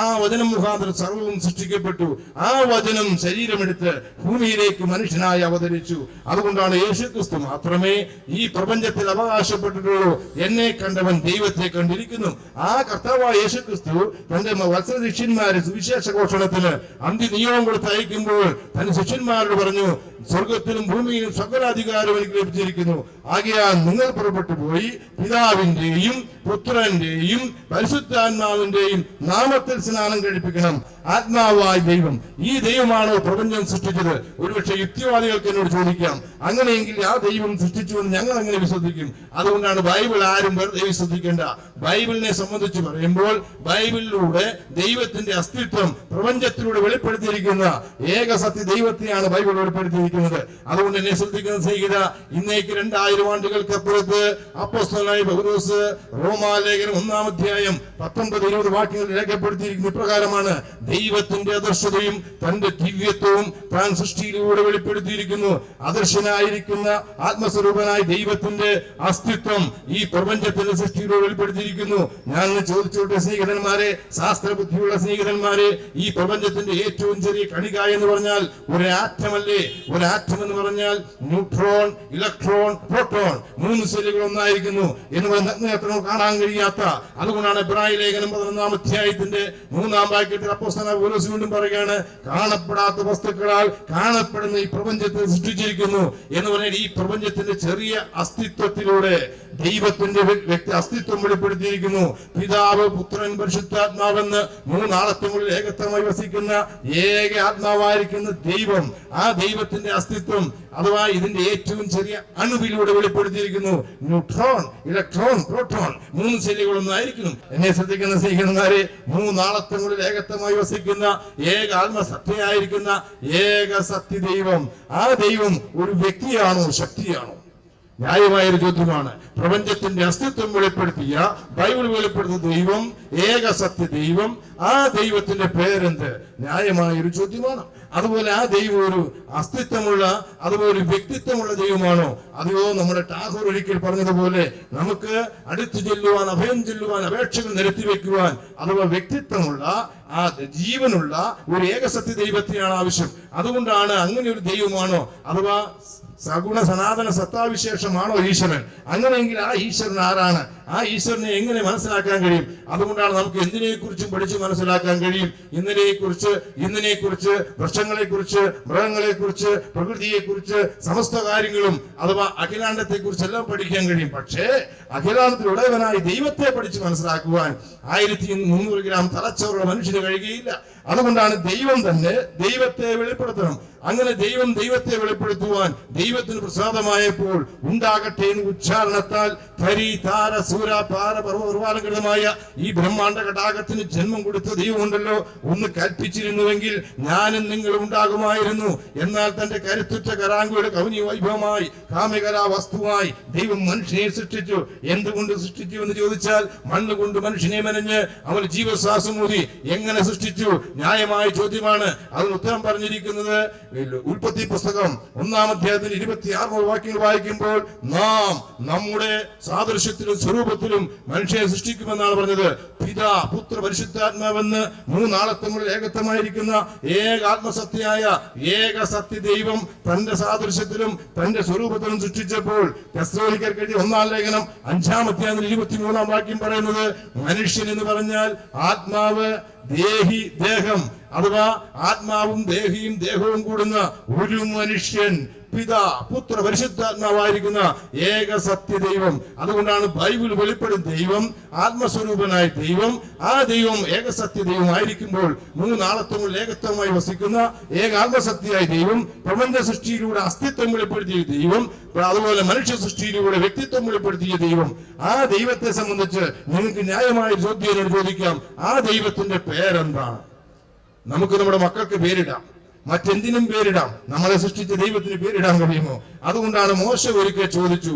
മുഖാന്തരം സർവവും സൃഷ്ടിക്കപ്പെട്ടു, ആ വചനം ശരീരമെടുത്ത് ഭൂമിയിലേക്ക് മനുഷ്യനായി അവതരിച്ചു. അതുകൊണ്ടാണ് യേശുക്രിസ്തു മാത്രമേ ഈ പ്രപഞ്ചത്തിൽ അവകാശപ്പെട്ടിട്ടുള്ളൂ, എന്നെ കണ്ടവൻ ദൈവത്തെ കണ്ടിരിക്കുന്നു. ആ കർത്താവായ യേശുക്രിസ്തു തന്റെ വത്സര ശിഷ്യന്മാരെ സുവിശേഷ ഘോഷണത്തിന് അന്ത്യനിയോഗം കൊടുത്ത് അയക്കുമ്പോൾ തന്റെ ശിഷ്യന്മാരോട് പറഞ്ഞു, സ്വർഗത്തിലും ഭൂമിയിലും സകലാധികാരം എനിക്ക് ലഭിച്ചിരിക്കുന്നു, ആകയാൽ നിങ്ങൾ പുറപ്പെട്ടു പോയി പിതാവിന്റെയും പുത്രന്റെയും പരിശുദ്ധാത്മാവിന്റെയും നാമത്തിൽ സ്നാനം കഴിപ്പിക്കണം. ആത്മാവായ ദൈവം, ഈ ദൈവമാണോ പ്രപഞ്ചം സൃഷ്ടിച്ചത്? ഒരുപക്ഷെ യുക്തിവാദികൾക്ക് എന്നോട് ചോദിക്കാം, അങ്ങനെയെങ്കിൽ ആ ദൈവം സൃഷ്ടിച്ചു എന്ന് ഞങ്ങൾ എങ്ങനെ വിശ്വസിക്കും? അതുകൊണ്ടാണ് ബൈബിൾ ആരും വെറുതെ വിശ്വസിക്കേണ്ട. ബൈബിളിനെ സംബന്ധിച്ച് പറയുമ്പോൾ ബൈബിളിലൂടെ ദൈവത്തിന്റെ അസ്തിത്വം പ്രപഞ്ചത്തിലൂടെ വെളിപ്പെടുത്തിയിരിക്കുന്ന ഏകസത്യ ദൈവത്തെയാണ് ബൈബിൾ വെളിപ്പെടുത്തിയിരിക്കുന്നത്. അതുകൊണ്ട് എന്നെ ശ്രദ്ധിക്കുന്ന സ്നേഹിത, ഇന്നേക്ക് 2000 ആണ്ടുകൾക്കപ്പുറത്ത് അപ്പോസ്തലനായ പൗലോസ് റോമാലേഖനം 1-ാം അധ്യായം 19-20 വാക്യങ്ങൾ രേഖപ്പെടുത്തിയിരിക്കുന്ന ഇപ്രകാരമാണ്, ദൈവത്തിന്റെ അദർശതയും തന്റെ ദിവ്യത്വവും താൻ സൃഷ്ടിയിലൂടെ വെളിപ്പെടുത്തിയിരിക്കുന്നു. അദർശനായിരിക്കുന്ന ആത്മസ്വരൂപനായ ദൈവത്തിന്റെ അസ്തിത്വം ഈ പ്രപഞ്ചത്തിന്റെ സൃഷ്ടിയിലൂടെ വെളിപ്പെടുത്തിയിരിക്കുന്നു. ഞാൻ ചോദിച്ചോട്ടെ സ്നേഹിതന്മാരെ, ശാസ്ത്രബുദ്ധിയുള്ള സ്നേഹിതന്മാരെ, ഈ പ്രപഞ്ചത്തിന്റെ ഏറ്റവും ചെറിയ കണിക എന്ന് പറഞ്ഞാൽ ഒരു ആറ്റമല്ലേ? ഒരു ആറ്റം എന്ന് പറഞ്ഞാൽ ന്യൂട്രോൺ, ഇലക്ട്രോൺ, പ്രോട്ടോൺ, 3 സെല്ലുകൾ ഒന്നായിരിക്കുന്നു എന്ന് കാണാൻ കഴിയാത്ത. അതുകൊണ്ടാണ് എബ്രായ ലേഖനം 11-ാം അധ്യായത്തിന്റെ 3-ാം വാക്യത്തിൽ അപ്പോസ്തലനായ പൗലോസ് വീണ്ടും പറയുകയാണ്, കാണപ്പെടാത്ത വസ്തുക്കളാൽ കാണപ്പെടുന്ന ഈ പ്രപഞ്ചത്തെ സൃഷ്ടിച്ചിരിക്കുന്നു എന്ന് പറഞ്ഞാൽ ഈ പ്രപഞ്ചത്തിന്റെ ചെറിയ അസ്തിത്വത്തിലൂടെ ദൈവത്തിന്റെ വ്യക്തി അസ്തിത്വം വെളിപ്പെടുത്തിയിരിക്കുന്നു. പിതാവ്, പുത്രൻ, പരിശുദ്ധാത്മാവെന്ന് 3 ആളത്വങ്ങളിൽ ഏകത്വമായി വസിക്കുന്ന ഏക ആത്മാവായിരിക്കുന്ന ദൈവം, ആ ദൈവത്തിന്റെ അസ്തിത്വം അഥവാ ഇതിന്റെ ഏറ്റവും ചെറിയ അണുവിലൂടെ വെളിപ്പെടുത്തിയിരിക്കുന്നു. ന്യൂട്രോൺ, ഇലക്ട്രോൺ, പ്രോട്ടോൺ, 3 സെല്ലുകളൊന്നായിരിക്കുന്നു. എന്നെ ശ്രദ്ധിക്കുന്ന സ്നേഹിതന്മാരെ, 3 ആളത്വങ്ങളിൽ ഏകത്വമായി വസിക്കുന്ന ഏക ആത്മസത്തയായിരിക്കുന്ന ഏക സത്യ ദൈവം, ആ ദൈവം ഒരു വ്യക്തിയാണോ ശക്തിയാണോ? ന്യായമായൊരു ചോദ്യമാണ്. പ്രപഞ്ചത്തിന്റെ അസ്തിത്വം വെളിപ്പെടുത്തിയ ബൈബിൾ വെളിപ്പെടുത്തുന്ന ദൈവം ഏക സത്യ ദൈവം, ആ ദൈവത്തിന്റെ പേരെന്ത്? ന്യായമായൊരു ചോദ്യമാണ്. അതുപോലെ ആ ദൈവം ഒരു അസ്തിത്വമുള്ള, അതുപോലെ ഒരു വ്യക്തിത്വമുള്ള ദൈവമാണോ? അതെയോ നമ്മുടെ ടാഗോർ ഒരിക്കൽ പറഞ്ഞതുപോലെ നമുക്ക് അടുത്തു ചെല്ലുവാൻ, അഭയം ചെല്ലുവാൻ, അപേക്ഷകൾ നിരത്തി വെക്കുവാൻ അഥവാ വ്യക്തിത്വമുള്ള, ആ ജീവനുള്ള ഒരു ഏകസത്യ ദൈവത്തെയാണ് ആവശ്യം. അതുകൊണ്ടാണ് അങ്ങനെ ഒരു ദൈവമാണോ അഥവാ സഗുണ സനാതന സത്താവിശേഷമാണോ ഈശ്വരൻ? അങ്ങനെയെങ്കിൽ ആ ഈശ്വരൻ ആരാണ്? ആ ഈശ്വരനെ എങ്ങനെ മനസ്സിലാക്കാൻ കഴിയും? അതുകൊണ്ടാണ് നമുക്ക് എന്തിനെ കുറിച്ചും പഠിച്ച് മനസ്സിലാക്കാൻ കഴിയും. ഇന്നിനെ കുറിച്ച് വൃക്ഷങ്ങളെ കുറിച്ച്, മൃഗങ്ങളെ കുറിച്ച്, പ്രകൃതിയെ കുറിച്ച്, സമസ്ത കാര്യങ്ങളും അഥവാ അഖിലാണ്ടത്തെ കുറിച്ചെല്ലാം പഠിക്കാൻ കഴിയും. പക്ഷേ അഖിലാണ്ടത്തിലുടയവനായി ദൈവത്തെ പഠിച്ച് മനസ്സിലാക്കുവാൻ 1300 ഗ്രാം തലച്ചോറുള്ള മനുഷ്യന് കഴിയുകയില്ല. അതുകൊണ്ടാണ് ദൈവം തന്നെ ദൈവത്തെ വെളിപ്പെടുത്തണം. അങ്ങനെ ദൈവം ദൈവത്തെ വെളിപ്പെടുത്തുവാൻ ദൈവത്തിന് പ്രസാദമായപ്പോൾ ഉണ്ടാകട്ടെ എന്ന് ഉച്ചാരണത്താൽ ധരി, താര, സൂര, പാര, പർവ്വതമായ ഈ ബ്രഹ്മാണ്ഡ ഘടാകത്തിന് ജന്മം കൊടുത്ത ദൈവമുണ്ടല്ലോ, ഒന്ന് കൽപ്പിച്ചിരുന്നുവെങ്കിൽ ഞാനും നിങ്ങളും ഉണ്ടാകുമായിരുന്നു. എന്നാൽ തന്റെ കരുത്തുറ്റ കരാങ്കുകളുടെ കൗനി വൈഭവമായി കാമികലാ വസ്തുവായി ദൈവം മനുഷ്യനെ സൃഷ്ടിച്ചു. എന്തുകൊണ്ട് സൃഷ്ടിച്ചു എന്ന് ചോദിച്ചാൽ, മണ്ണുകൊണ്ട് മനുഷ്യനെ മെനഞ്ഞ് അവൻ ജീവശ്വാസമൂതി എങ്ങനെ സൃഷ്ടിച്ചു? ന്യായമായ ചോദ്യമാണ്. അതിന് ഉത്തരം പറഞ്ഞിരിക്കുന്നത് ഉൽപ്പത്തി പുസ്തകം 1-ാം അധ്യായത്തിൽ 26 വാക്യങ്ങൾ വായിക്കുമ്പോൾ, നാം നമ്മുടെ സാദൃശ്യത്തിലും സ്വരൂപത്തിലും മനുഷ്യനെ സൃഷ്ടിക്കുമെന്നാണ് പറഞ്ഞത്. പിതാ, പുത്ര, പരിശുദ്ധാത്മാവെന്ന് 3 ആളത്വങ്ങളിൽ ഏകത്വമായിരിക്കുന്ന ഏക ആത്മസത്യയായ ഏക സത്യ ദൈവം തന്റെ സാദൃശ്യത്തിലും തന്റെ സ്വരൂപത്തിലും സൃഷ്ടിച്ചപ്പോൾ തെസ്സലോനിക്കർക്ക് എഴുതിയ 1-ാം ലേഖനം 5-ാം അധ്യായത്തിൽ 23-ാം വാക്യം പറയുന്നത്, മനുഷ്യൻ എന്ന് പറഞ്ഞാൽ ആത്മാവ്, ദേഹി, ദേഹം, അഥവാ ആത്മാവും ദേഹവും കൂടുന്ന ഒരു മനുഷ്യൻ പിതാ പുത്ര പരിശുദ്ധാത്മാവായിരിക്കുന്ന ഏക സത്യ ദൈവം. അതുകൊണ്ടാണ് ബൈബിൾ വെളിപ്പെടുന്ന ദൈവം ആത്മസ്വരൂപനായ ദൈവം. ആ ദൈവം ഏകസത്യ ദൈവം ആയിരിക്കുമ്പോൾ മൂന്നാളത്വങ്ങൾ ഏകത്വമായി വസിക്കുന്ന ഏക ആത്മസത്യയായ ദൈവം, പ്രപഞ്ച സൃഷ്ടിയിലൂടെ അസ്തിത്വം വെളിപ്പെടുത്തിയ ദൈവം, അതുപോലെ മനുഷ്യ സൃഷ്ടിയിലൂടെ വ്യക്തിത്വം വെളിപ്പെടുത്തിയ ദൈവം. ആ ദൈവത്തെ സംബന്ധിച്ച് നിങ്ങൾക്ക് ന്യായമായ ചോദ്യം ചോദിക്കാം, ആ ദൈവത്തിന്റെ പേരെന്താണ്? നമുക്ക് നമ്മുടെ മക്കൾക്ക് പേരിടാം, മറ്റെന്തിനും പേരിടാം, നമ്മളെ സൃഷ്ടിച്ച ദൈവത്തിന് പേരിടാൻ കഴിയുമോ? അതുകൊണ്ടാണ് മോശ ഒരിക്കൽ ചോദിച്ചു,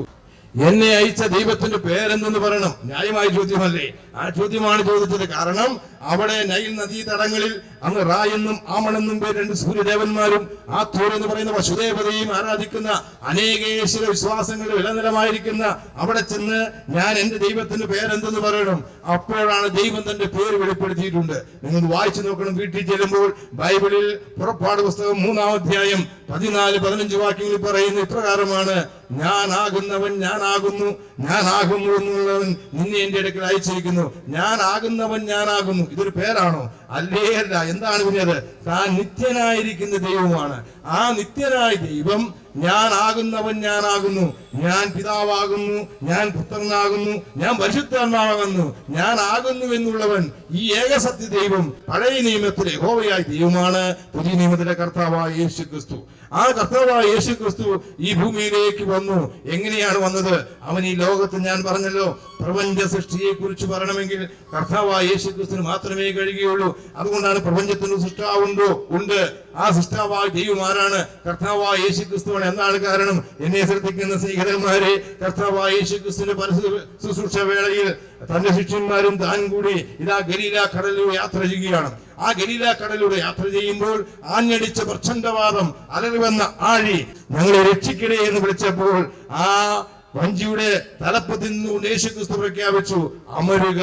എന്നെ അയച്ച ദൈവത്തിന്റെ പേരെന്തെന്ന് പറയണം. ന്യായമായ ചോദ്യമല്ലേ? ആ ചോദ്യമാണ് ചോദിച്ചത്. കാരണം അവിടെ നൈൽ നദീ തടങ്ങളിൽ അന്ന് റാ എന്നും ആമണെന്നും പേര് രണ്ട് സൂര്യദേവന്മാരും ആത്തോർ എന്ന് പറയുന്ന വസുദേവതയും ആരാധിക്കുന്ന അനേകേശ്വര വിശ്വാസങ്ങളുടെ വിലനിലമായിരിക്കുന്ന അവിടെ ചെന്ന് ഞാൻ എന്റെ ദൈവത്തിന്റെ പേരെന്തെന്ന് പറയണം. അപ്പോഴാണ് ദൈവം തന്റെ പേര് വെളിപ്പെടുത്തിയിട്ടുണ്ട്. നിങ്ങൾ വായിച്ചു നോക്കണം. വീട്ടിൽ ചെല്ലുമ്പോൾ ബൈബിളിൽ പുറപ്പാട് പുസ്തകം 3-ാം അധ്യായം 14-15 വാക്യങ്ങളിൽ പറയുന്ന ഇപ്രകാരമാണ്, ഞാനാകുന്നവൻ ഞാനാകുന്നു, ഞാനാകുന്നു എന്നുള്ളവൻ നിന്നെ എന്റെ അടുക്കൽ അയച്ചിരിക്കുന്നു. ഞാനാകുന്നവൻ ഞാനാകുന്നു. ഇതൊരു പേരാണോ? അല്ലേ അല്ല. എന്താണ് പറഞ്ഞത്? താൻ നിത്യനായിരിക്കുന്ന ദൈവമാണ്. ആ നിത്യനായ ദൈവം ഞാനാകുന്നവൻ ഞാനാകുന്നു, ഞാൻ പിതാവാകുന്നു, ഞാൻ പുത്രനാകുന്നു, ഞാൻ പരിശുദ്ധാത്മാവാകുന്നു, ഞാനാകുന്നു എന്നുള്ളവൻ ഈ ഏകസത്യ ദൈവം പഴയ നിയമത്തിലെ യഹോവയായ ദൈവമാണ്. പുതിയ നിയമത്തിലെ കർത്താവായ യേശു ക്രിസ്തു. ആ കർത്താവായ യേശു ക്രിസ്തു ഈ ഭൂമിയിലേക്ക് വന്നു. എങ്ങനെയാണ് വന്നത്? അവൻ ഈ ലോകത്ത്, ഞാൻ പറഞ്ഞല്ലോ, പ്രപഞ്ച സൃഷ്ടിയെ കുറിച്ച് പറയണമെങ്കിൽ കർത്താവായ യേശു ക്രിസ്തുവിന് മാത്രമേ കഴിയുകയുള്ളൂ. അതുകൊണ്ടാണ് പ്രപഞ്ചത്തിന് സൃഷ്ടാവുണ്ടോ? ഉണ്ട്. ആ സൃഷ്ടാവായ ദൈവം ആരാണ്? കർത്താവായ യേശു ക്രിസ്തുവാണ്. എന്താണ് കാരണം? എന്നെ ശ്രദ്ധിക്കുന്ന സ്നേഹിതന്മാരെ, കർത്താവായ യേശു ക്രിസ്തുവിന്റെ ശുശ്രൂഷ വേളയിൽ തന്റെ ശിഷ്യന്മാരും താൻ കൂടി ഇതാ ഗലീല കടലിലൂടെ യാത്ര ചെയ്യുകയാണ്. ആ ഗലീല കടലിലൂടെ യാത്ര ചെയ്യുമ്പോൾ ആഞ്ഞടിച്ച പ്രചണ്ഡവാദം, അലറി വന്ന ആഴി ഞങ്ങളെ രക്ഷിക്കണേ എന്ന് വിളിച്ചപ്പോൾ ആ വഞ്ചിയുടെ തലപ്പത്തിൽ നിന്ന് യേശുക്രിസ്തു പ്രഖ്യാപിച്ചു, അമരുക.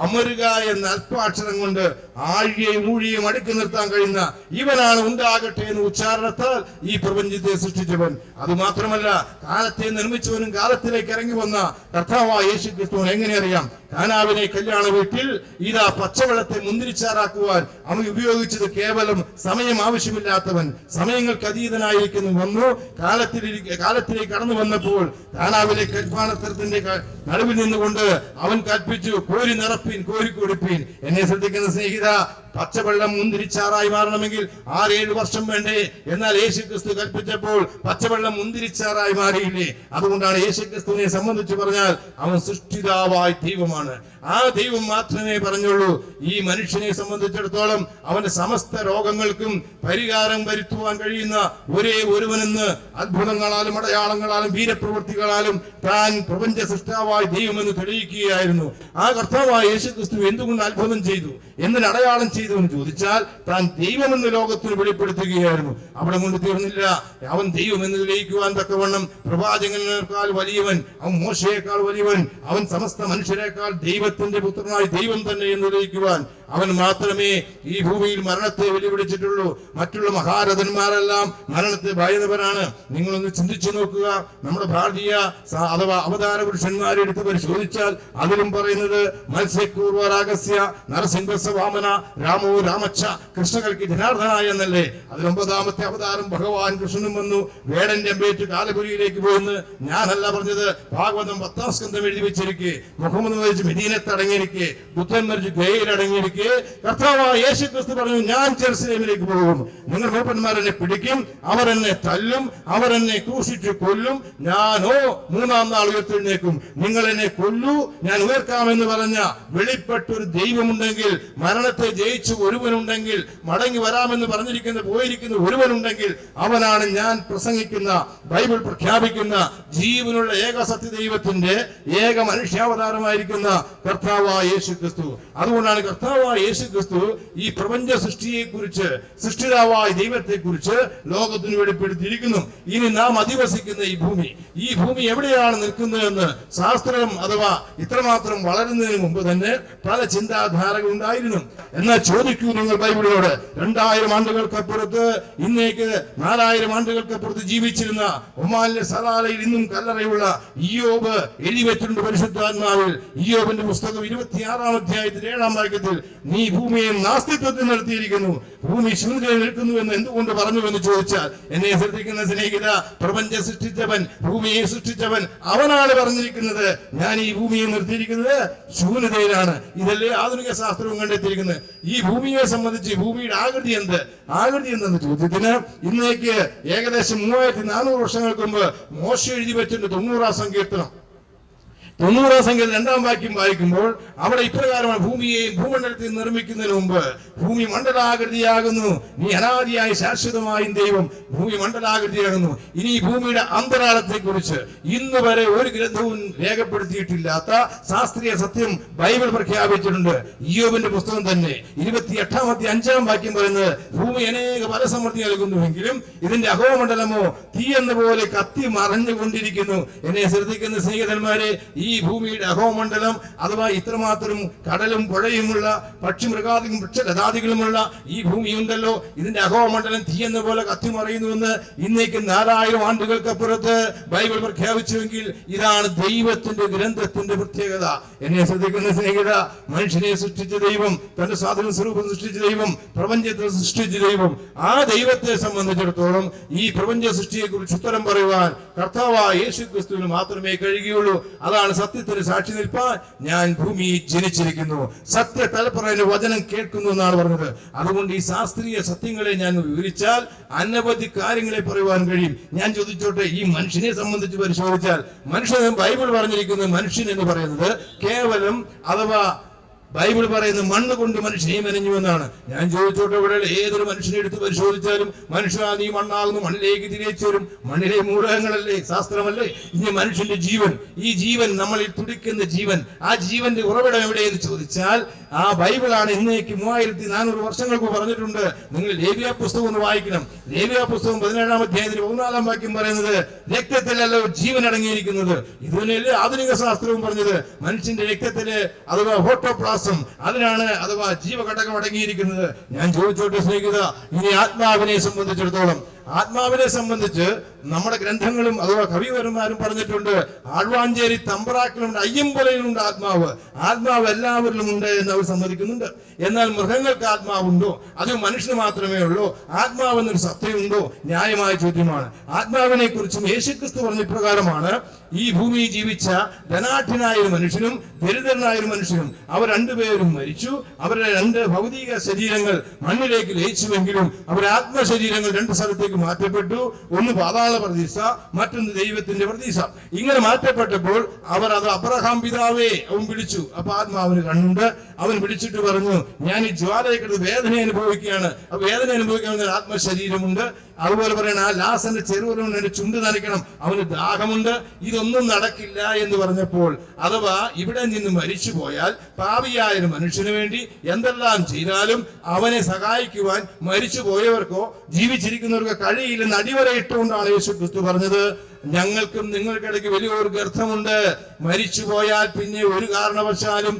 അമരുക എന്ന അല്പാക്ഷരം കൊണ്ട് ആഴിയെയും ഊഴിയെയും അടുക്കി നിർത്താൻ കഴിയുന്ന ഇവനാണ് ഉണ്ടാകട്ടെ എന്ന ഉച്ചാരണത്താൽ ഈ പ്രപഞ്ചത്തെ സൃഷ്ടിച്ചവൻ. അതുമാത്രമല്ല, കാലത്തെ നിർമ്മിച്ചവനും കാലത്തിലേക്ക് ഇറങ്ങി വന്ന കർത്താവായ യേശുക്രിസ്തുവിനെ എങ്ങനെ അറിയാം? കാനാവിനെ കല്യാണ വീട്ടിൽ ഇതാ പച്ചവെള്ളത്തെ മുന്തിരിച്ചാറാക്കുവാൻ അവൻ ഉപയോഗിച്ചത് കേവലം സമയം ആവശ്യമില്ലാത്തവൻ, സമയങ്ങൾക്ക് അതീതനായിരിക്കുന്നു വന്നു. കാലത്തിലേക്ക് കടന്നു വന്നപ്പോൾ കാനാവിലെ കൽപ്പാണത്തിന്റെ നടുവിൽ നിന്നുകൊണ്ട് അവൻ കൽപ്പിച്ചു, കോരി നിറപ്പീൻ, കോരി കൊടുപ്പീൻ. എന്നെ ശ്രദ്ധിക്കുന്ന സ്നേഹിത, പച്ചവെള്ളം മുന്തിരിച്ചാറായി മാറണമെങ്കിൽ 6-7 വർഷം വേണ്ടേ? എന്നാൽ യേശുക്രിസ്തു കൽപ്പിച്ചപ്പോൾ പച്ചവെള്ളം മുന്തിരിച്ചാറായി മാറിയില്ലേ? അതുകൊണ്ടാണ് യേശുക്രിസ്തുവിനെ സംബന്ധിച്ച് പറഞ്ഞാൽ അവൻ സൃഷ്ടിതാവായ ദൈവമാണ്. ആ ദൈവം മാത്രമേ പറഞ്ഞുള്ളൂ ഈ മനുഷ്യനെ സംബന്ധിച്ചിടത്തോളം അവന്റെ സമസ്ത രോഗങ്ങൾക്കും പരിഹാരം വരുത്തുവാൻ കഴിയുന്ന ഒരേ ഒരുവനെന്ന് അത്ഭുതങ്ങളാലും അടയാളങ്ങളാലും വീരപ്രവൃത്തികളാലും താൻ പ്രപഞ്ച സൃഷ്ടാവായ ദൈവമെന്ന് തെളിയിക്കുകയായിരുന്നു. ആ കർത്താവായ യേശുക്രിസ്തു എന്തുകൊണ്ട് അത്ഭുതം ചെയ്തു, എന്തിന് അടയാളം ചെയ്തു എന്ന് ചോദിച്ചാൽ താൻ ദൈവമെന്ന് ലോകത്തിന് വെളിപ്പെടുത്തുകയായിരുന്നു. അവിടെ കൊണ്ട് തീർന്നില്ല. അവൻ ദൈവമെന്ന് തെളിയിക്കുവാൻ തക്കവണ്ണം പ്രവാചകനേക്കാൾ വലിയവൻ, അവൻ മോശയേക്കാൾ വലിയവൻ, അവൻ സമസ്ത മനുഷ്യരെക്കാൾ ദൈവത്തിന്റെ പുത്രനായ ദൈവം തന്നെ എന്ന് തെളിയിക്കുവാൻ അവൻ മാത്രമേ ഈ ഭൂമിയിൽ മരണത്തെ വെല്ലുവിളിച്ചിട്ടുള്ളൂ. മറ്റുള്ള മഹാരഥന്മാരെല്ലാം മരണത്തെ ഭയന്നവരാണ്. നിങ്ങളൊന്ന് ചിന്തിച്ചു നോക്കുക. നമ്മുടെ ഭാരതീയ അഥവാ അവതാര പുരുഷന്മാരെ എടുത്ത് പരിശോധിച്ചാൽ അതിലും പറയുന്നത് മത്സ്യകൂർവരാഗസ്യ നരസിംഹസ വാമന രാമോ രാമച്ഛ കൃഷ്ണകൾക്ക് ജനാർദ്ദനായ എന്നല്ലേ. അതിൽ 9ാമത്തെ അവതാരം ഭഗവാൻ കൃഷ്ണനും വന്നു. വേടന്റെ അമ്പേറ്റ് കാലപുരിയിലേക്ക് പോയെന്ന് ഞാനല്ല പറഞ്ഞത്. ഭാഗവതം 10ാം സ്കന്ധം എഴുതി വെച്ചിരിക്കെ, മുഹമ്മദ് മരിച്ച് മെദീനത്ത് അടങ്ങിയിരിക്കെ, ബുദ്ധൻ മരിച്ച് ഗയയിൽ അടങ്ങിയിരിക്കെ, കർത്താവായ യേശുക്രിസ്തു പറഞ്ഞു, ഞാൻ ജെറുസലേമിലേക്ക് പോകും, നിങ്ങൾ മൂപ്പന്മാർ എന്നെ പിടിക്കും, അവർ എന്നെ തല്ലും, അവർ എന്നെ ക്രൂശിച്ച് കൊല്ലും, ഞാനോ 3-ാം നാൾ ഉയർത്തെഴുന്നേക്കും. നിങ്ങൾ എന്നെ കൊല്ലൂ, ഞാൻ ഉയർക്കാമെന്ന് പറഞ്ഞ വെളിപ്പെട്ടൊരു ദൈവമുണ്ടെങ്കിൽ, മരണത്തെ ജയിച്ചു ഒരുവനുണ്ടെങ്കിൽ, മടങ്ങി വരാമെന്ന് പോയിരിക്കുന്ന ഒരുവനുണ്ടെങ്കിൽ അവനാണ് ഞാൻ പ്രസംഗിക്കുന്ന, ബൈബിൾ പ്രഖ്യാപിക്കുന്ന ജീവനുള്ള ഏക സത്യ ദൈവത്തിന്റെ ഏക മനുഷ്യാവതാരമായിരിക്കുന്ന കർത്താവായ യേശുക്രിസ്തു. അതുകൊണ്ടാണ് കർത്താവായ യേശുക്രിസ്തു ഈ പ്രപഞ്ച സൃഷ്ടിയെ കുറിച്ച്, സൃഷ്ടിതാവായ ദൈവത്തെ കുറിച്ച് ലോകത്തിന് വെളിപ്പെടുത്തിയിരിക്കുന്നു. ഇനി നാം അധിവസിക്കുന്ന ഈ ഭൂമി എവിടെയാണ് നിൽക്കുന്നതെന്ന് ശാസ്ത്രം അഥവാ ഇത്രമാത്രം വളരുന്നതിന് മുമ്പ് തന്നെ പല ചിന്താധാരകൾ ഉണ്ടായിരുന്നു. എന്നാൽ ചോദിക്കൂ നിങ്ങൾ ബൈബിളിനോട്. 2000 ആണ്ടുകൾക്കപ്പുറത്ത് ഇന്നേക്ക് 4000 ആണ്ടുകൾക്കപ്പുറത്ത് ജീവിച്ചിരുന്ന ഒമാനിലെ സലാലയിൽ ഇന്നും കല്ലറയുള്ള ഇയ്യോബ് എഴുതി വെച്ചിട്ടുണ്ട് പരിശുദ്ധാത്മാവിൽ. ഇയ്യോബിന്റെ പുസ്തകം 26-ാം അധ്യായത്തിൽ 7-ാം വാക്യത്തിൽ, നീ ഭൂമിയെ നാസ്തിത്വത്തിൽ നിർത്തിയിരിക്കുന്നു, ഭൂമി ശൂന്യതയിൽ നിൽക്കുന്നു എന്ന് എന്തുകൊണ്ട് പറഞ്ഞു എന്ന് ചോദിച്ചാൽ, എന്നെ ശ്രദ്ധിക്കുന്ന സ്നേഹിത, പ്രപഞ്ചം സൃഷ്ടിച്ചവൻ, ഭൂമിയെ സൃഷ്ടിച്ചവൻ, അവനാണ് പറഞ്ഞിരിക്കുന്നത് ഞാൻ ഈ ഭൂമിയെ നിർത്തിയിരിക്കുന്നത് ശൂന്യതയിലാണ്. ഇതല്ലേ ആധുനിക ശാസ്ത്രവും കണ്ടെത്തിയിരിക്കുന്നത്. ഈ ഭൂമിയെ സംബന്ധിച്ച് ഭൂമിയുടെ ആകൃതി എന്തെന്ന ചോദ്യത്തിന് ഇന്നേക്ക് ഏകദേശം 3400 വർഷങ്ങൾക്ക് മുമ്പ് മോശ എഴുതി വെച്ചിട്ടുണ്ട് 90-ാം സങ്കീർത്തനം. 90-ാം സങ്കീർത്തനം 2-ാം വാക്യം വായിക്കുമ്പോൾ അവിടെ ഇപ്രകാരമാണ്, ഭൂമിയെയും ഭൂമണ്ഡലത്തെ നിർമ്മിക്കുന്നതിന് മുമ്പ് ഭൂമി മണ്ഡലാകൃതിയാകുന്നു, നീ അനാദിയായ ശാശ്വതമായും ദൈവം ഭൂമി മണ്ഡലാകൃതിയാകുന്നു. ഇനി ഈ ഭൂമിയുടെ അന്തരാളത്തെ കുറിച്ച് ഇന്ന് വരെ ഒരു ഗ്രന്ഥവും രേഖപ്പെടുത്തിയിട്ടില്ലാത്ത ശാസ്ത്രീയ സത്യം ബൈബിൾ പ്രഖ്യാപിച്ചിട്ടുണ്ട്. ഇയ്യോബിന്റെ പുസ്തകം തന്നെ 28-ാം അധ്യായം 5-ാം വാക്യം പറയുന്നത്, ഭൂമി അനേക ഫലസമൃദ്ധി നൽകുന്നുവെങ്കിലും ഇതിന്റെ അഹോമണ്ഡലമോ തീ എന്ന പോലെ കത്തി മറഞ്ഞുകൊണ്ടിരിക്കുന്നു. എന്നെ ശ്രദ്ധിക്കുന്ന സ്നേഹിതന്മാരെ, ഈ ഭൂമിയുടെ അഹോമണ്ഡലം അഥവാ ഇത്രമാത്രം കടലും പുഴയുമുള്ള പക്ഷിമൃഗാദികളും വൃക്ഷലതാദികളുമുള്ള ഈ ഭൂമിയുണ്ടല്ലോ, ഇതിന്റെ അഹോമണ്ഡലം തീ എന്ന പോലെ കത്തിമറിയുന്നുവെന്ന് ഇന്നേക്ക് 4000 ആണ്ടുകൾക്കപ്പുറത്ത് ബൈബിൾ പ്രഖ്യാപിച്ചുവെങ്കിൽ ഇതാണ് ദൈവത്തിന്റെ ഗ്രന്ഥത്തിന്റെ പ്രത്യേകത. എന്നെ ശ്രദ്ധിക്കുന്ന സ്നേഹിത, മനുഷ്യനെ സൃഷ്ടിച്ച ദൈവം, തന്റെ സാധന സ്വരൂപം സൃഷ്ടിച്ച ദൈവം, പ്രപഞ്ചത്തെ സൃഷ്ടിച്ച ദൈവം, ആ ദൈവത്തെ സംബന്ധിച്ചിടത്തോളം ഈ പ്രപഞ്ച സൃഷ്ടിയെ കുറിച്ച് ഉത്തരം പറയുവാൻ കർത്താവായ യേശു ക്രിസ്തുവിന് മാത്രമേ കഴിയുകയുള്ളൂ. അതാണ് സത്യത്തിന് സാക്ഷി നിൽപ്പാൻ ഞാൻ ഭൂമിയിൽ ജനിച്ചിരിക്കുന്നു, സത്യ തലപ്പുറയുടെ വചനം കേൾക്കുന്നു എന്നാണ് പറഞ്ഞത്. അതുകൊണ്ട് ഈ ശാസ്ത്രീയ സത്യങ്ങളെ ഞാൻ വിവരിച്ചാൽ അനവധി കാര്യങ്ങളെ പറയുവാൻ കഴിയും. ഞാൻ ചോദിച്ചോട്ടെ, ഈ മനുഷ്യനെ സംബന്ധിച്ച് പരിശോധിച്ചാൽ മനുഷ്യൻ ബൈബിൾ പറഞ്ഞിരിക്കുന്നത്, മനുഷ്യൻ എന്ന് പറയുന്നത് കേവലം അഥവാ ബൈബിൾ പറയുന്നത് മണ്ണ് കൊണ്ട് മനുഷ്യനെ മെനഞ്ഞു എന്നാണ്. ഞാൻ ചോദിച്ചോട്ടെ, ഇവിടെ ഏതൊരു മനുഷ്യനെ എടുത്ത് പരിശോധിച്ചാലും മനുഷ്യ നീ മണ്ണാകുന്നു, മണ്ണിലേക്ക് തിരിച്ചു വരും, മണ്ണിലെ മൂലകങ്ങളല്ലേ, ശാസ്ത്രമല്ലേ. ഇനി മനുഷ്യന്റെ ജീവൻ, ഈ ജീവൻ നമ്മളിൽ തുടിക്കുന്ന ജീവൻ, ആ ജീവന്റെ ഉറവിടം എവിടെയെന്ന് ചോദിച്ചാൽ ആ ബൈബിളാണ് ഇന്നേക്ക് 3400 വർഷങ്ങൾക്ക് പറഞ്ഞിട്ടുണ്ട്. നിങ്ങൾ ലേവ്യ പുസ്തകം ഒന്ന് വായിക്കണം. ലേവ്യ പുസ്തകം 17-ാം അധ്യായത്തിൽ 14-ാം വാക്യം പറയുന്നത്, രക്തത്തിലല്ലോ ജീവൻ അടങ്ങിയിരിക്കുന്നത്. ഇതിനല്ലേ ആധുനിക ശാസ്ത്രവും പറഞ്ഞത്, മനുഷ്യന്റെ രക്തത്തില് അഥവാ ഹോട്ടോപ്ലാസം അതിനാണ് അഥവാ ജീവഘടകം അടങ്ങിയിരിക്കുന്നത്. ഞാൻ ചോദിച്ചോട്ടെ സ്നേഹിത, ഇനി ആത്മാവിനെ സംബന്ധിച്ച് നമ്മുടെ ഗ്രന്ഥങ്ങളും അഥവാ കവിവരന്മാരും പറഞ്ഞിട്ടുണ്ട്, ആഴ്വാഞ്ചേരി തമ്പ്രാക്കളുണ്ട്, അയ്യമ്പലയിലുണ്ട് ആത്മാവ് എല്ലാവരിലും ഉണ്ട് എന്ന് അവർ സമ്മതിക്കുന്നുണ്ട്. എന്നാൽ മൃഗങ്ങൾക്ക് ആത്മാവുണ്ടോ? അത് മനുഷ്യന് മാത്രമേ ഉള്ളൂ? ആത്മാവെന്നൊരു സത്യമുണ്ടോ? ന്യായമായ ചോദ്യമാണ്. ആത്മാവിനെ കുറിച്ചും യേശുക്രിസ്തു പറഞ്ഞ പ്രകാരമാണ്, ഈ ഭൂമിയിൽ ജീവിച്ച ധനാഠ്യനായ ഒരു മനുഷ്യനും ദരിദ്രനായ ഒരു മനുഷ്യനും അവർ രണ്ടുപേരും മരിച്ചു. അവരുടെ 2 ഭൗതിക ശരീരങ്ങൾ മണ്ണിലേക്ക് ലയിച്ചുവെങ്കിലും അവരുടെ ആത്മശരീരങ്ങൾ 2 സ്ഥലത്തേക്ക് മാറ്റപ്പെട്ടു. ഒന്ന് പാതാള പ്രതീക്ഷ, മറ്റൊന്ന് ദൈവത്തിന്റെ പ്രതീക്ഷ. ഇങ്ങനെ മാറ്റപ്പെട്ടപ്പോൾ അവർ അത് അബ്രഹാം പിതാവേ അവൻ വിളിച്ചു. അപ്പൊ ആത്മാവിന് കണ്ണുണ്ട്. അവൻ വിളിച്ചിട്ട് പറഞ്ഞു, ഞാൻ ഈ ജ്വാലയ്ക്കടുത്ത് വേദന അനുഭവിക്കുകയാണ്. ആ വേദന അനുഭവിക്കാൻ ആത്മശരീരമുണ്ട്. അതുപോലെ പറയണ, ആ ലാസന്റെ ചെറുവലുകൊണ്ട് എന്റെ ചുണ്ട് നനയ്ക്കണം, അവന് ദാഹമുണ്ട്. ഇതൊന്നും നടക്കില്ല എന്ന് പറഞ്ഞപ്പോൾ, അഥവാ ഇവിടെ നിന്ന് മരിച്ചു പോയാൽ പാപിയായ ഒരു മനുഷ്യന് വേണ്ടി എന്തെല്ലാം ചെയ്താലും അവനെ സഹായിക്കുവാൻ മരിച്ചു പോയവർക്കോ ജീവിച്ചിരിക്കുന്നവർക്കോ കഴിയില്ലെന്ന് അടിവരയിട്ടുകൊണ്ടാണ് യേശു ക്രിസ്തു പറഞ്ഞത്, ഞങ്ങൾക്കും നിങ്ങൾക്കിടയ്ക്ക് വലിയൊരു ഗർത്തമുണ്ട്. മരിച്ചു പോയാൽ പിന്നെ ഒരു കാരണവശാലും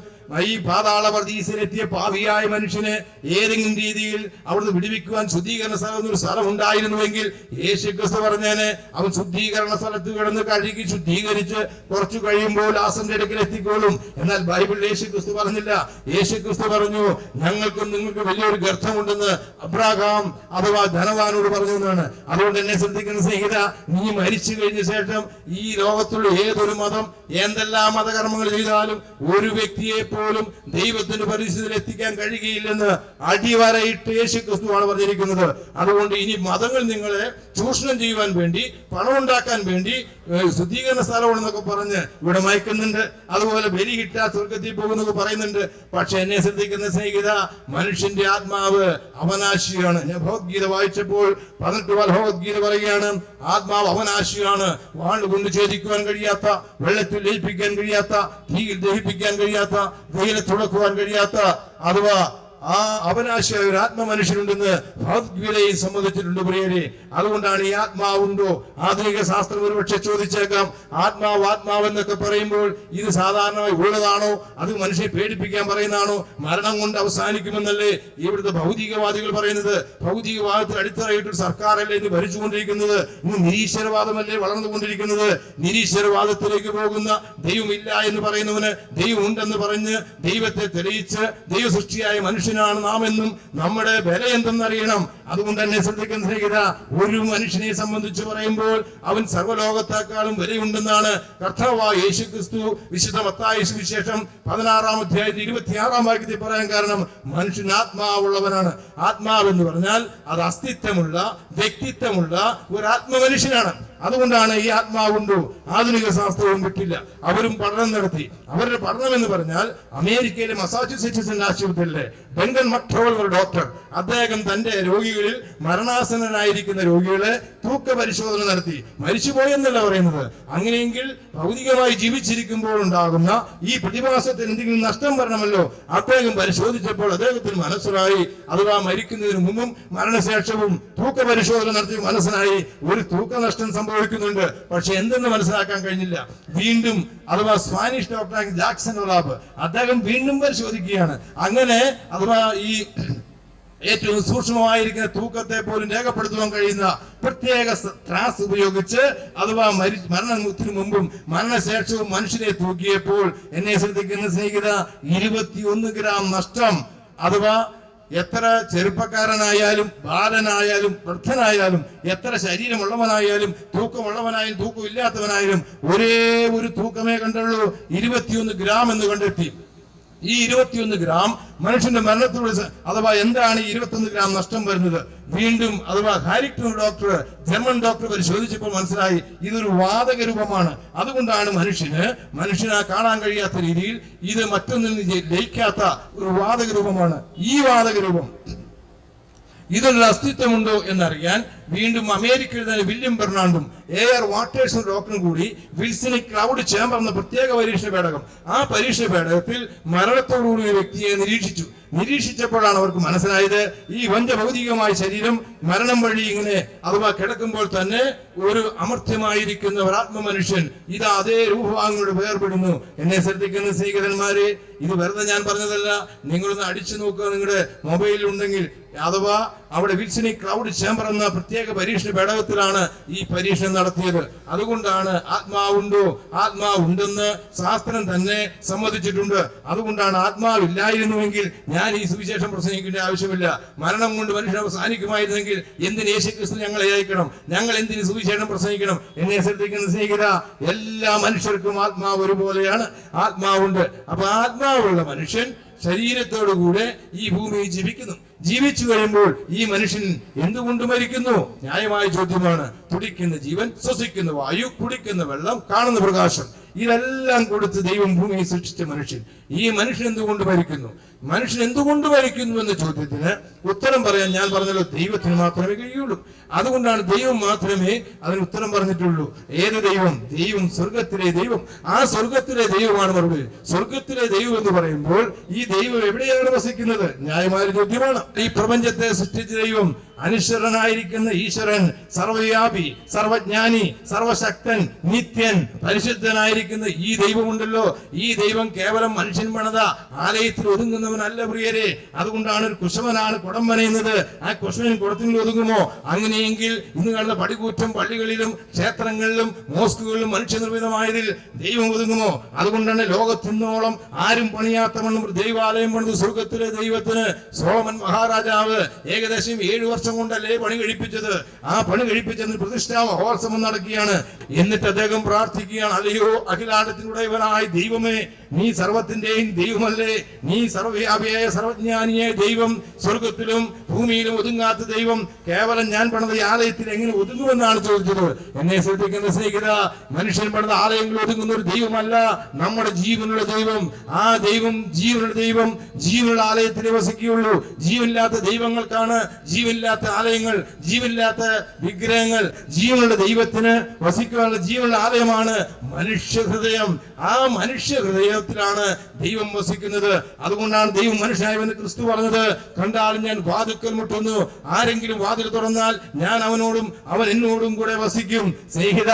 ഈ പാതാള പ്രതീക്ഷയിലെത്തിയ പാപിയായ മനുഷ്യന് ഏതെങ്കിലും രീതിയിൽ അവിടുന്ന് വിടുവിക്കുവാൻ ശുദ്ധീകരണ സ്ഥലം ഒരു സ്ഥലം ഉണ്ടായിരുന്നുവെങ്കിൽ യേശു ക്രിസ്തു പറഞ്ഞേനെ, അവൻ ശുദ്ധീകരണ സ്ഥലത്ത് കിടന്ന് കഴുകി ശുദ്ധീകരിച്ച് കുറച്ചു കഴിയുമ്പോൾ ലാസന്റെ അടുക്കൽ എത്തിക്കോളും. എന്നാൽ ബൈബിളിൽ യേശു ക്രിസ്തു പറഞ്ഞില്ല. യേശു ക്രിസ്തു പറഞ്ഞു, ഞങ്ങൾക്കും നിങ്ങൾക്ക് വലിയൊരു ഗർത്തമുണ്ടെന്ന് അബ്രഹാം അഥവാ ധനവാനോട് പറഞ്ഞു എന്നാണ്. അതുകൊണ്ട് എന്നെ ശ്രദ്ധിക്കുന്ന സ്നേഹിത, നീ മരിച്ചു കഴിഞ്ഞ ശേഷം ഈ ലോകത്തുള്ള ഏതൊരു മതം എന്തെല്ലാം മതകർമ്മങ്ങൾ ചെയ്താലും ഒരു വ്യക്തിയെ പോലും ദൈവത്തിന്റെ പരിസ്ഥിതിയിൽ എത്തിക്കാൻ കഴിയുകയില്ലെന്ന് അടിവരയിട്ട് യേശു ക്രിസ്തുവാണ് പറഞ്ഞിരിക്കുന്നത്. അതുകൊണ്ട് ഇനി മതങ്ങൾ നിങ്ങളെ ചൂഷണം ചെയ്യുവാൻ വേണ്ടി, പണം ഉണ്ടാക്കാൻ വേണ്ടി ശുദ്ധീകരണ സ്ഥലമാണെന്നൊക്കെ പറഞ്ഞ് ഇവിടെ മയക്കുന്നുണ്ട്. അതുപോലെ ബലി കിട്ടാ സ്വർഗത്തിൽ പോകുന്നൊക്കെ പറയുന്നുണ്ട്. പക്ഷെ എന്നെ ശ്രദ്ധിക്കുന്ന സ്നേഹിത, മനുഷ്യന്റെ ആത്മാവ് അവനാശിയാണ്. ഞാൻ ഭഗവത്ഗീത വായിച്ചപ്പോൾ 18 ഭഗവത്ഗീത പറയുകയാണ്, ആത്മാവ് അവനാശിയാണ്. വാളുകൊണ്ട് ഛേദിക്കുവാൻ കഴിയാത്ത, വെള്ളത്തിൽ ലയിപ്പിക്കാൻ കഴിയാത്ത, തീയിൽ ദഹിപ്പിക്കാൻ കഴിയാത്ത, വെയിലെ തുളക്കുവാൻ കഴിയാത്ത, അഥവാ ആ അവനാശിയായ ഒരു ആത്മമനുഷ്യനുണ്ടെന്ന് ഭഗവത്ഗീതയിൽ സമ്മതിച്ചിട്ടുണ്ട് പ്രിയരെ. അതുകൊണ്ടാണ് ഈ ആത്മാവുണ്ടോ, ആധുനിക ശാസ്ത്രം ഒരുപക്ഷെ ചോദിച്ചേക്കാം, ആത്മാവ് എന്നൊക്കെ പറയുമ്പോൾ ഇത് സാധാരണമായി ഉള്ളതാണോ, അത് മനുഷ്യനെ പേടിപ്പിക്കാൻ പറയുന്നതാണോ, മരണം കൊണ്ട് അവസാനിക്കുമെന്നല്ലേ ഇവിടുത്തെ ഭൗതികവാദികൾ പറയുന്നത്? ഭൗതികവാദത്തിൽ അടിത്തറയിട്ടൊരു സർക്കാരല്ലേ ഇന്ന് ഭരിച്ചുകൊണ്ടിരിക്കുന്നത്? ഇന്ന് നിരീശ്വരവാദമല്ലേ വളർന്നുകൊണ്ടിരിക്കുന്നത്? നിരീശ്വരവാദത്തിലേക്ക് പോകുന്ന ദൈവമില്ല എന്ന് പറയുന്നവന് ദൈവം ഉണ്ടെന്ന് പറഞ്ഞ് ദൈവത്തെ തെളിയിച്ച് ദൈവ സൃഷ്ടിയായ മനുഷ്യനാണ് നാം എന്നും നമ്മുടെ വില എന്തെന്നറിയണം. അതുകൊണ്ട് തന്നെ ശ്രദ്ധിക്കുന്ന സ്നേഹിത, ഒരു മനുഷ്യനെ സംബന്ധിച്ച് പറയുമ്പോൾ അവൻ സർവ്വലോകത്തെക്കാളും വിലയുണ്ടെന്നാണ് കർത്താവായ യേശു ക്രിസ്തു വിശുദ്ധ മത്തായി സുവിശേഷം 16-ാം അധ്യായത്തിൽ 26-ാം വാക്യത്തിൽ പറയാൻ കാരണം മനുഷ്യൻ ആത്മാവുള്ളവനാണ്. ആത്മാവെന്ന് പറഞ്ഞാൽ അത് അസ്തിത്വമുള്ള വ്യക്തിത്വമുള്ള ഒരു ആത്മമനുഷ്യനാണ്. അതുകൊണ്ടാണ് ഈ ആത്മാവുണ്ടോ ആധുനിക ശാസ്ത്രവും വിട്ടില്ല. അവരും പഠനം നടത്തി. അവരുടെ പഠനം എന്ന് പറഞ്ഞാൽ അമേരിക്കയിലെ മസാച്യുസെറ്റ്സ് ആശുപത്രിയിലെ ബെങ്കൻ മക്ടോവൽ ഡോക്ടർ, അദ്ദേഹം തന്റെ രോഗികളിൽ മരണാസന്നരായിരിക്കുന്ന രോഗികളെ തൂക്ക പരിശോധന നടത്തി. മരിച്ചുപോയെന്നല്ല പറയുന്നത്. അങ്ങനെയെങ്കിൽ ഭൗതികമായി ജീവിച്ചിരിക്കുമ്പോൾ ഉണ്ടാകുന്ന ഈ പ്രതിഭാസത്തിന് എന്തെങ്കിലും നഷ്ടം വരണമല്ലോ. അദ്ദേഹം പരിശോധിച്ചപ്പോൾ അദ്ദേഹത്തിന് മനസ്സിലായി, അഥവാ മരിക്കുന്നതിന് മുമ്പും മരണശേഷവും തൂക്ക പരിശോധന നടത്തി മനസ്സിലായി ഒരു തൂക്കനഷ്ടം സംഭവിക്കുന്നുണ്ട്. പക്ഷെ എന്തെന്ന് മനസ്സിലാക്കാൻ കഴിഞ്ഞില്ല. വീണ്ടും അഥവാ സ്പാനിഷ് ഡോക്ടർ ജാക്സൺ ഒലാബ് അദ്ദേഹം വീണ്ടും പരിശോധിക്കുകയാണ്. അങ്ങനെ അഥവാ ഈ ഏറ്റവും സൂക്ഷ്മമായിരിക്കുന്ന തൂക്കത്തെ പോലും രേഖപ്പെടുത്തുവാൻ കഴിയുന്ന പ്രത്യേക ത്രാസ് ഉപയോഗിച്ച് അഥവാ മരണത്തിന് മുമ്പും മരണശേഷവും മനുഷ്യനെ തൂക്കിയപ്പോൾ എന്നെ ശ്രദ്ധിക്കുന്ന സ്നേഹിത 21 ഗ്രാം നഷ്ടം. അഥവാ എത്ര ചെറുപ്പക്കാരനായാലും ബാലനായാലും വൃദ്ധനായാലും എത്ര ശരീരമുള്ളവനായാലും തൂക്കമുള്ളവനായാലും തൂക്കമില്ലാത്തവനായാലും ഒരേ ഒരു തൂക്കമേ കണ്ടുള്ളൂ, 21 ഗ്രാം എന്ന് കണ്ടെത്തി. ഈ 21 ഗ്രാം മനുഷ്യന്റെ മരണത്തോട് അഥവാ എന്താണ് 21 ഗ്രാം നഷ്ടം വരുന്നത്? വീണ്ടും അഥവാ ഹാരിക്ടൺ ഡോക്ടർ, ജർമ്മൻ ഡോക്ടർ പരിശോധിച്ചപ്പോൾ മനസ്സിലായി ഇതൊരു വാതക രൂപമാണ്. അതുകൊണ്ടാണ് മനുഷ്യനെ കാണാൻ കഴിയാത്ത രീതിയിൽ ഇത് മറ്റൊന്നിൽ ലയിക്കാത്ത ഒരു വാതക രൂപമാണ്. ഈ വാതക രൂപം ഇതിനൊരു അസ്തിത്വമുണ്ടോ എന്നറിയാൻ വീണ്ടും അമേരിക്കയിൽ തന്നെ വില്യം ബെർണാണ്ടും എയർ വാട്ടേഴ്സും ഡോക്ടറും കൂടി വിൽസണി ക്ലൗഡ് ചേംബർ എന്ന പ്രത്യേക പരീക്ഷണ പേടകം, ആ പരീക്ഷണ പേടകത്തിൽ മരണത്തോടുകൂടിയ വ്യക്തിയെ നിരീക്ഷിച്ചപ്പോഴാണ് അവർക്ക് മനസ്സിലായത് ഈ പഞ്ചഭൗതികമായ ശരീരം മരണം വഴി ഇങ്ങനെ അഥവാ കിടക്കുമ്പോൾ തന്നെ ഒരു അമർത്യമായിരിക്കുന്ന ഒരു ആത്മമനുഷ്യൻ ഇത് അതേ രൂപഭാഗങ്ങളോട് വേർപെടുന്നു. എന്നെ ശ്രദ്ധിക്കുന്ന സ്നേഹിതന്മാരെ, ഇത് വെറുതെ ഞാൻ പറഞ്ഞതല്ല. നിങ്ങളൊന്ന് അടിച്ചു നോക്കുക, നിങ്ങളുടെ മൊബൈലിൽ ഉണ്ടെങ്കിൽ. അഥവാ അവിടെ വിൽസണി ക്ലൗഡ് ചേംബർ എന്ന പ്രത്യേക പരീക്ഷണ പേടകത്തിലാണ് ഈ പരീക്ഷണം നടത്തിയത്. അതുകൊണ്ടാണ് ആത്മാവുണ്ടെന്ന് ശാസ്ത്രം തന്നെ സമ്മതിച്ചിട്ടുണ്ട്. അതുകൊണ്ടാണ് ആത്മാവില്ലായിരുന്നുവെങ്കിൽ ഞാൻ ഈ സുവിശേഷം പ്രസംഗിക്കേണ്ട ആവശ്യമില്ല. മരണം കൊണ്ട് മനുഷ്യൻ അവസാനിക്കുമായിരുന്നെങ്കിൽ എന്തിന് യേശുക്രിസ്തു ഞങ്ങളെ അയക്കണം? ഞങ്ങൾ എന്തിന് സുവിശേഷം പ്രസംഗിക്കണം? എന്നെ ശ്രദ്ധിക്കുന്ന സ്നേഹിത, എല്ലാ മനുഷ്യർക്കും ആത്മാവ് ഒരുപോലെയാണ്. ആത്മാവുണ്ട്. അപ്പൊ ആത്മാവുള്ള മനുഷ്യൻ ശരീരത്തോടുകൂടെ ഈ ഭൂമിയിൽ ജീവിച്ചു കഴിയുമ്പോൾ ഈ മനുഷ്യൻ എന്തുകൊണ്ട് മരിക്കുന്നു? ന്യായമായ ചോദ്യമാണ്. തുടിക്കുന്ന ജീവൻ, ശ്വസിക്കുന്ന വായു, കുടിക്കുന്ന വെള്ളം, കാണുന്ന പ്രകാശം, ഇതെല്ലാം കൊടുത്ത് ദൈവം ഭൂമിയെ സൃഷ്ടിച്ച മനുഷ്യൻ, ഈ മനുഷ്യൻ എന്തുകൊണ്ട് മരിക്കുന്നു എന്ന ചോദ്യത്തിന് ഉത്തരം പറയാൻ ഞാൻ പറഞ്ഞല്ലോ, ദൈവത്തിന് മാത്രമേ കഴിയുള്ളൂ. അതുകൊണ്ടാണ് ദൈവം മാത്രമേ അതിന് ഉത്തരം പറഞ്ഞിട്ടുള്ളൂ. ഏത് ദൈവം? ദൈവം സ്വർഗത്തിലെ ദൈവം. ആ സ്വർഗത്തിലെ ദൈവമാണ് മറുപടി. സ്വർഗത്തിലെ ദൈവം എന്ന് പറയുമ്പോൾ ഈ ദൈവം എവിടെയാണ് വസിക്കുന്നത്? ന്യായമായ ചോദ്യമാണ്. ഈ പ്രപഞ്ചത്തെ സൃഷ്ടിച്ച ദൈവം, അനശ്വരനായിരിക്കുന്ന ഈശ്വരൻ, സർവവ്യാപി, സർവജ്ഞാനി, സർവശക്തൻ, നിത്യൻ, പരിശുദ്ധനായിരിക്കുന്ന ഈ ദൈവമുണ്ടല്ലോ, ഈ ദൈവം കേവലം മനുഷ്യൻ പണിത ആലയത്തിൽ ഒതുങ്ങുന്നവനല്ല പ്രിയരെ. അതുകൊണ്ടാണ് ഒരു കുശവനാണ് കുടം വനയുന്നത്. ആ കുശവൻ കുടത്തിൽ ഒതുങ്ങുമോ? അങ്ങനെയെങ്കിൽ ഇന്ന് കാണുന്ന പടികൂറ്റം പള്ളികളിലും ക്ഷേത്രങ്ങളിലും മോസ്കുകളിലും മനുഷ്യനിർമ്മിതമായതിൽ ദൈവം ഒതുങ്ങുമോ? അതുകൊണ്ടാണ് ലോകത്തിനോളം ആരും പണിയാത്ത മണ്ണം ദൈവാലയം പണിത് സ്വർഗത്തിലെ ദൈവത്തിന് സോളമൻ മഹാരാജാവ് ഏകദേശം 7 വർഷം കൊണ്ടല്ലേ പണി കഴിപ്പിച്ചത്. ആ പണി കഴിപ്പിച്ചതിന് പ്രതിഷ്ഠാ മഹോത്സവം നടക്കുകയാണ്. എന്നിട്ട് അദ്ദേഹം പ്രാർത്ഥിക്കുകയാണ്, അല്ലയോ അഖിലാണ്ടത്തിനുടയവനായ ദൈവമേ, നീ സർവത്തിന്റെയും ദൈവമല്ലേ? നീ സർവ്വവ്യാപിയായ സർവജ്ഞാനിയായ ദൈവം, സ്വർഗത്തിലും ഭൂമിയിലും ഒതുങ്ങാത്ത ദൈവം കേവലം ഞാൻ പണിത ആലയത്തിൽ എങ്ങനെ ഒതുങ്ങുമെന്നാണ് ചോദിച്ചത്. എന്നെ ശ്രദ്ധിക്കുന്ന സ്നേഹിത, മനുഷ്യൻ പണിത ആലയങ്ങൾ ഒതുങ്ങുന്ന ഒരു ദൈവമല്ല നമ്മുടെ ജീവനുള്ള ദൈവം. ആ ദൈവം ജീവനുള്ള ദൈവം ജീവനുള്ള ആലയത്തിലെ വസിക്കുകയുള്ളൂ. ജീവനില്ലാത്ത ദൈവങ്ങൾക്കാണ് ജീവനില്ലാത്ത ജീവനില്ലാത്ത ആലയങ്ങൾ, ജീവനില്ലാത്ത വിഗ്രഹങ്ങൾ. ജീവനുള്ള ദൈവത്തിന് വസിക്കാനുള്ള ജീവനുള്ള ആലയമാണ് മനുഷ്യഹൃദയം. ആ മനുഷ്യഹൃദയത്തിലാണ് ദൈവം വസിക്കുന്നത്. അതുകൊണ്ടാണ് ദൈവം മനുഷ്യനായവെന്ന് ക്രിസ്തു പറഞ്ഞത്, കണ്ടാൽ ഞാൻ വാതിൽക്കൽ മുട്ടുന്നു, ആരെങ്കിലും വാതിൽ തുറന്നാൽ ഞാൻ അവനോടും അവൻ എന്നോടും കൂടെ വസിക്കും. സ്നേഹിത,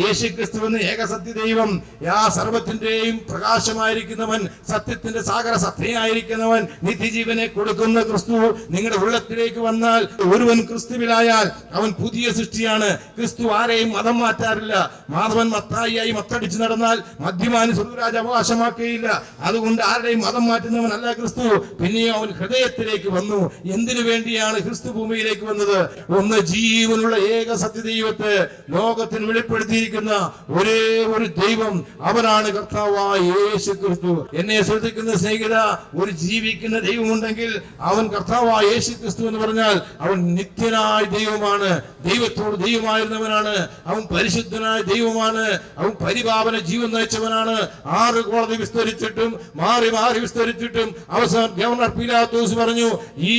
യേശു ക്രിസ്തു എന്ന ഏകസത്യ ദൈവം, ആ സർവത്തിന്റെയും പ്രകാശമായിരിക്കുന്നവൻ, സത്യത്തിന്റെ സാഗര സത്യയായിരിക്കുന്നവൻ, നിത്യജീവനെ കൊടുക്കുന്ന ക്രിസ്തു നിങ്ങളുടെ ഉള്ളത്തിലേക്ക് വന്നാൽ, ഒരുവൻ ക്രിസ്തുവിലായാൽ അവൻ പുതിയ സൃഷ്ടിയാണ്. ക്രിസ്തു ആരെയും മതം മാറ്റാറില്ല. മാധവൻ മത്തായിയായി മത്തടിച്ചു നടന്നാൽ മദ്യപാനി സ്വർഗ്ഗരാജ്യം അവകാശമാക്കുകയില്ല. അതുകൊണ്ട് ആരുടെയും മതം മാറ്റുന്നവനല്ല ക്രിസ്തു. പിന്നെയോ അവൻ ഹൃദയത്തിലേക്ക് വന്നു. എന്തിനു വേണ്ടിയാണ് ക്രിസ്തു ഭൂമിയിലേക്ക് വന്നത്? ഒന്ന്, ജീവനുള്ള ഏക സത്യദൈവത്തെ ലോകത്തിന് വെളിപ്പെടുത്തിയിരിക്കുന്ന ഒരേ ഒരു ദൈവം, അവനാണ് കർത്താവായ യേശു ക്രിസ്തു. എന്നെ ശ്രദ്ധിക്കുന്ന സ്നേഹിത, ഒരു ജീവിക്കുന്ന ദൈവമുണ്ടെങ്കിൽ അവൻ കർത്താവായ യേശു ക്രിസ്തു എന്ന് പറഞ്ഞാൽ അവൻ നിത്യനായ ദൈവമാണ്. ദൈവത്തോട് ദൈവമായിരുന്നവനാണ്. അവൻ പരിശുദ്ധനായ ദൈവമാണ്. അവൻ പരിപാവന ജീവൻ നയിച്ചവനാണ്. 6 കോടതി വിസ്തരിച്ചിട്ടും മാറി മാറി വിസ്തരിച്ചിട്ടും അവസാനം ഗവർണർ പീലാത്തോസ് പറഞ്ഞു, ഈ